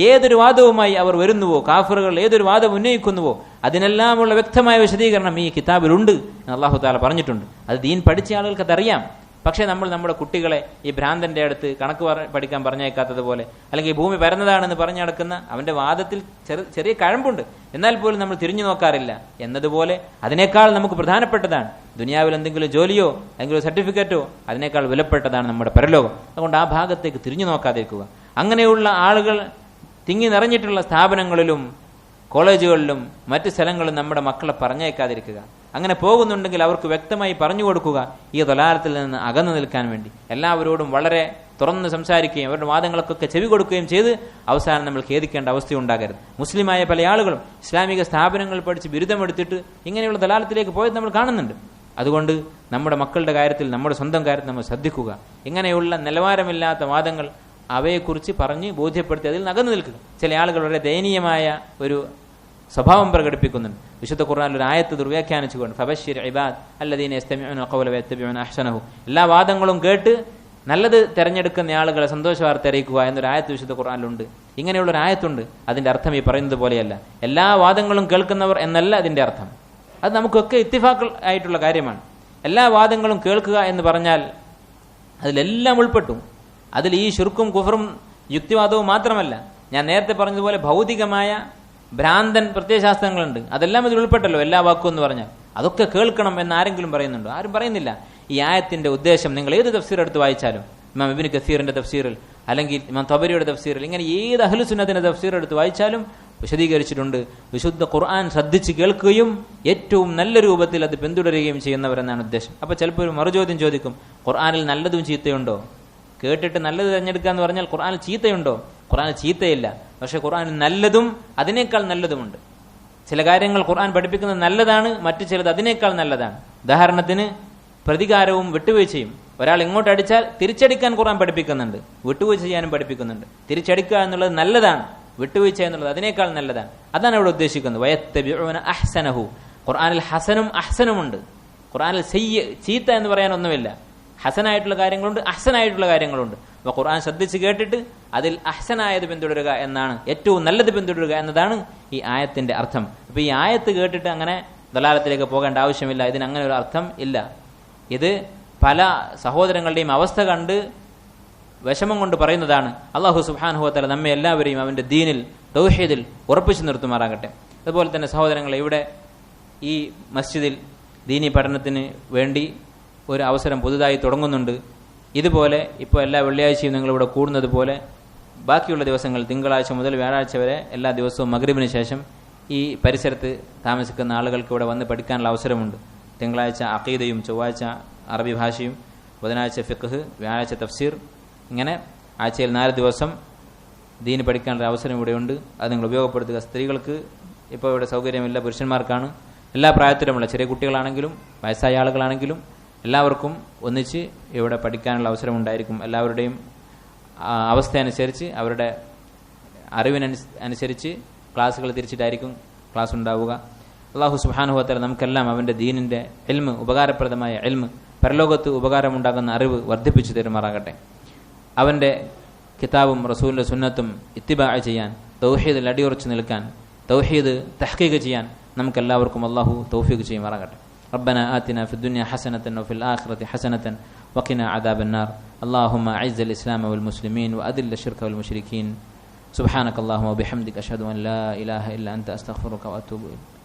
ഏതൊരു വാദവുമായി അവർ വരുന്നുവോ, കാഫിറുകൾ ഏതൊരു വാദം ഉന്നയിക്കുന്നുവോ, അതിനെല്ലാമുള്ള വ്യക്തമായ വിശദീകരണം ഈ കിതാബിലുണ്ട് എന്ന് അല്ലാഹു തആല പറഞ്ഞിട്ടുണ്ട്. അത് ദീൻ പഠിച്ച ആളുകൾക്ക് അതറിയാം. പക്ഷേ നമ്മൾ നമ്മുടെ കുട്ടികളെ ഈ ഭ്രാന്തന്റെ അടുത്ത് കണക്ക് പഠിക്കാൻ പറഞ്ഞേക്കാത്തതുപോലെ, അല്ലെങ്കിൽ ഭൂമി പരന്നതാണെന്ന് പറഞ്ഞു നടക്കുന്ന, അവന്റെ വാദത്തിൽ ചെറിയ കഴമ്പുണ്ട്, എന്നാൽ പോലും നമ്മൾ തിരിഞ്ഞു നോക്കാറില്ല എന്നതുപോലെ അതിനേക്കാൾ നമുക്ക് പ്രധാനപ്പെട്ടതാണ് ദുനിയാവിൽ എന്തെങ്കിലും ജോലിയോ എന്തെങ്കിലും സർട്ടിഫിക്കറ്റോ, അതിനേക്കാൾ വിലപ്പെട്ടതാണ് നമ്മുടെ പരലോകം. അതുകൊണ്ട് ആ ഭാഗത്തേക്ക് തിരിഞ്ഞു നോക്കാതിരിക്കുക. അങ്ങനെയുള്ള ആളുകൾ തിങ്ങി നിറഞ്ഞിട്ടുള്ള സ്ഥാപനങ്ങളിലും കോളേജുകളിലും മറ്റ് സ്ഥലങ്ങളിലും നമ്മുടെ മക്കളെ പറഞ്ഞേക്കാതിരിക്കുക. അങ്ങനെ പോകുന്നുണ്ടെങ്കിൽ അവർക്ക് വ്യക്തമായി പറഞ്ഞു കൊടുക്കുക, ഈ ളലാലത്തിൽ നിന്ന് അകന്നു നിൽക്കാൻ വേണ്ടി. എല്ലാവരോടും വളരെ തുറന്ന് സംസാരിക്കുകയും അവരുടെ വാദങ്ങൾക്കൊക്കെ ചെവി കൊടുക്കുകയും ചെയ്ത് അവസാനം നമ്മൾ ഖേദിക്കേണ്ട അവസ്ഥയുണ്ടാകരുത്. മുസ്ലിമായ പല ആളുകളും ഇസ്ലാമിക സ്ഥാപനങ്ങൾ പഠിച്ച് ബിരുദമെടുത്തിട്ട് ഇങ്ങനെയുള്ള ളലാലത്തിലേക്ക് പോയത് നമ്മൾ കാണുന്നുണ്ട്. അതുകൊണ്ട് നമ്മുടെ മക്കളുടെ കാര്യത്തിൽ, നമ്മുടെ സ്വന്തം കാര്യത്തിൽ നമ്മൾ ശ്രദ്ധിക്കുക. ഇങ്ങനെയുള്ള നിലവാരമില്ലാത്ത വാദങ്ങൾ അവയെക്കുറിച്ച് പറഞ്ഞ് ബോധ്യപ്പെടുത്തി അതിൽ അകന്നു നിൽക്കുക. ചില ആളുകൾ വളരെ ദയനീയമായ ഒരു സ്വഭാവം പ്രകടിപ്പിക്കുന്നുണ്ട്. വിശുദ്ധ ഖുർആനിൽ ഒരു ആയത്ത് ദുർവ്യാഖ്യാനിച്ചുകൊണ്ട് ഫബശ്ശിർ ഇബാദ് അല്ലദീന യസ്തമിഊന ഖൗല വയത്തബിഊന അഹ്സനഹു, എല്ലാ വാദങ്ങളും കേട്ട് നല്ലത് തിരഞ്ഞെടുക്കുന്ന ആളുകളെ സന്തോഷ വാർത്ത അറിയിക്കുക എന്നൊരു ആയത്ത് വിശുദ്ധ ഖുർആനിലുണ്ട്. ഇങ്ങനെയുള്ളൊരു ആയത്തുണ്ട്. അതിൻ്റെ അർത്ഥം ഈ പറയുന്നത് പോലെയല്ല. എല്ലാ വാദങ്ങളും കേൾക്കുന്നവർ എന്നല്ല അതിൻ്റെ അർത്ഥം. അത് നമുക്കൊക്കെ ഇത്തിഫാഖ് ആയിട്ടുള്ള കാര്യമാണ്. എല്ലാ വാദങ്ങളും കേൾക്കുക എന്ന് പറഞ്ഞാൽ അതിലെല്ലാം ഉൾപ്പെട്ടു. അതിൽ ഈ ശിർക്കും കുഫറും യുക്തിവാദവും മാത്രമല്ല, ഞാൻ നേരത്തെ പറഞ്ഞതുപോലെ ഭൗതികമായ ഭ്രാന്തൻ പ്രത്യയശാസ്ത്രങ്ങളുണ്ട്, അതെല്ലാം ഇതിൽ ഉൾപ്പെട്ടല്ലോ. എല്ലാ വാക്കും എന്ന് പറഞ്ഞാൽ അതൊക്കെ കേൾക്കണം എന്ന് ആരെങ്കിലും പറയുന്നുണ്ടോ? ആരും പറയുന്നില്ല. ഈ ആയത്തിന്റെ ഉദ്ദേശം നിങ്ങൾ ഏത് തഫ്സീർ എടുത്ത് വായിച്ചാലും, ഇമാം ഇബ്നു കസീറിന്റെ തഫ്സീറിൽ അല്ലെങ്കിൽ ഇമാം തബരിയുടെ തഫ്സീറിൽ, ഇങ്ങനെ ഏത് അഹ്ലു സുന്നത്തിന്റെ തഫ്സീർ എടുത്ത് വായിച്ചാലും വിശദീകരിച്ചിട്ടുണ്ട്. വിശുദ്ധ ഖുർആൻ ശ്രദ്ധിച്ച് കേൾക്കുകയും ഏറ്റവും നല്ല രൂപത്തിൽ അത് പിന്തുടരുകയും ചെയ്യുന്നവരെന്നാണ് ഉദ്ദേശം. അപ്പോൾ ചിലപ്പോൾ ഒരു മറുചോദ്യം ചോദിക്കും, ഖുർആനിൽ നല്ലതും ചീത്തയുണ്ടോ? കേട്ടിട്ട് നല്ലത് തിരഞ്ഞെടുക്കുക എന്ന് പറഞ്ഞാൽ ഖുർആനിൽ ചീത്തയുണ്ടോ? ഖുർആനിൽ ചീത്തയില്ല, പക്ഷെ ഖുർആനിൽ നല്ലതും അതിനേക്കാൾ നല്ലതുമുണ്ട്. ചില കാര്യങ്ങൾ ഖുർആൻ പഠിപ്പിക്കുന്നത് നല്ലതാണ്, മറ്റു ചിലത് അതിനേക്കാൾ നല്ലതാണ്. ഉദാഹരണത്തിന് പ്രതികാരവും വിട്ടുവീഴ്ചയും. ഒരാൾ ഇങ്ങോട്ട് അടിച്ചാൽ തിരിച്ചടിക്കാൻ ഖുർആൻ പഠിപ്പിക്കുന്നുണ്ട്, വിട്ടുവീഴ്ച ചെയ്യാനും പഠിപ്പിക്കുന്നുണ്ട്. തിരിച്ചടിക്കുക എന്നുള്ളത് നല്ലതാണ്, വിട്ടുവീഴ്ച എന്നുള്ളത് അതിനേക്കാൾ നല്ലതാണ്. അതാണ് ഇവിടെ ഉദ്ദേശിക്കുന്നത്. വയത്തബിഊന അഹ്സനഹു. ഖുർആനിൽ ഹസനും അഹ്സനുമുണ്ട്. ഖുർആനിൽ ചീത്ത എന്ന് പറയാനൊന്നുമില്ല. ഹസനായിട്ടുള്ള കാര്യങ്ങളുണ്ട്, അഹ്സനായിട്ടുള്ള കാര്യങ്ങളുണ്ട്. അപ്പോൾ ഖുർആൻ ശ്രദ്ധിച്ച് കേട്ടിട്ട് അതിൽ അഹ്സനായത് പിന്തുടരുക എന്നാണ്, ഏറ്റവും നല്ലത് പിന്തുടരുക എന്നതാണ് ഈ ആയത്തിന്റെ അർത്ഥം. അപ്പോൾ ഈ ആയത്ത് കേട്ടിട്ട് അങ്ങനെ ദലാലത്തിലേക്ക് പോകേണ്ട ആവശ്യമില്ല. ഇതിന് അങ്ങനെ ഒരു അർത്ഥം ഇല്ല. ഇത് പല സഹോദരങ്ങളുടെയും അവസ്ഥ കണ്ട് വിഷമം കൊണ്ട് പറയുന്നതാണ്. അല്ലാഹു സുബ്ഹാനഹു വ തആല നമ്മെ എല്ലാവരെയും അവന്റെ ദീനിൽ, തൗഹീദിൽ ഉറപ്പിച്ചു നിർത്തുമാറാകട്ടെ. അതുപോലെ തന്നെ സഹോദരങ്ങളെ, ഇവിടെ ഈ മസ്ജിദിൽ ദീനി പഠനത്തിന് വേണ്ടി ഒരു അവസരം പുതുതായി തുടങ്ങുന്നുണ്ട്. ഇതുപോലെ ഇപ്പോൾ എല്ലാ വെള്ളിയാഴ്ചയും നിങ്ങളിവിടെ കൂടുന്നത് പോലെ ബാക്കിയുള്ള ദിവസങ്ങൾ തിങ്കളാഴ്ച മുതൽ വ്യാഴാഴ്ച വരെ എല്ലാ ദിവസവും മഗ്രിബിന് ശേഷം ഈ പരിസരത്ത് താമസിക്കുന്ന ആളുകൾക്ക് ഇവിടെ വന്ന് പഠിക്കാനുള്ള അവസരമുണ്ട്. തിങ്കളാഴ്ച അഖീദയും, ചൊവ്വാഴ്ച അറബി ഭാഷയും, ബുധനാഴ്ച ഫിഖ്ഹ്, വ്യാഴാഴ്ച തഫ്സീർ, ഇങ്ങനെ ആഴ്ചയിൽ 4 ദിവസം ദീന് പഠിക്കാനുള്ള അവസരം ഇവിടെയുണ്ട്. അത് നിങ്ങൾ ഉപയോഗപ്പെടുത്തുക. സ്ത്രീകൾക്ക് ഇപ്പോൾ ഇവിടെ സൗകര്യമില്ല, പുരുഷന്മാർക്കാണ്. എല്ലാ പ്രായത്തിലുമുള്ള ചെറിയ കുട്ടികളാണെങ്കിലും വയസ്സായ ആളുകളാണെങ്കിലും എല്ലാവർക്കും ഒന്നിച്ച് ഇവിടെ പഠിക്കാനുള്ള അവസരമുണ്ടായിരിക്കും. എല്ലാവരുടെയും അവസ്ഥ അനുസരിച്ച്, അവരുടെ അറിവിനനുസരിച്ച് ക്ലാസ്സുകൾ തിരിച്ചിട്ടായിരിക്കും ക്ലാസ് ഉണ്ടാവുക. അല്ലാഹു സുബ്ഹാനഹു വ തആല നമുക്കെല്ലാം അവൻ്റെ ദീനിൻ്റെ ഇൽമ്, ഉപകാരപ്രദമായ ഇൽമ്, പരലോകത്ത് ഉപകാരമുണ്ടാകുന്ന അറിവ് വർദ്ധിപ്പിച്ചു തരുമാറാകട്ടെ. അവൻ്റെ കിതാബും റസൂലിൻ്റെ സുന്നത്തും ഇത്തിബാ ചെയ്യാൻ, തൗഹീദിൽ അടിയുറച്ചു നിൽക്കാൻ, തൗഹീദ് തഹ്ഖീഖ് ചെയ്യാൻ നമുക്കെല്ലാവർക്കും അല്ലാഹു തൗഫീഖ് ചെയ്യുമാറാകട്ടെ. ربنا آتنا في الدنيا حسنة وفي الآخرة حسنة وقنا عذاب النار. اللهم أعز الإسلام والمسلمين وأذل الشرك والمشركين സുബ്ഹാനകല്ലാഹുമ്മ വബിഹംദിക അഷ്ഹദു അൻ ലാ ഇലാഹ ഇല്ല അൻത അസ്തഗ്ഫിറുക വഅതൂബു ഇലൈക്.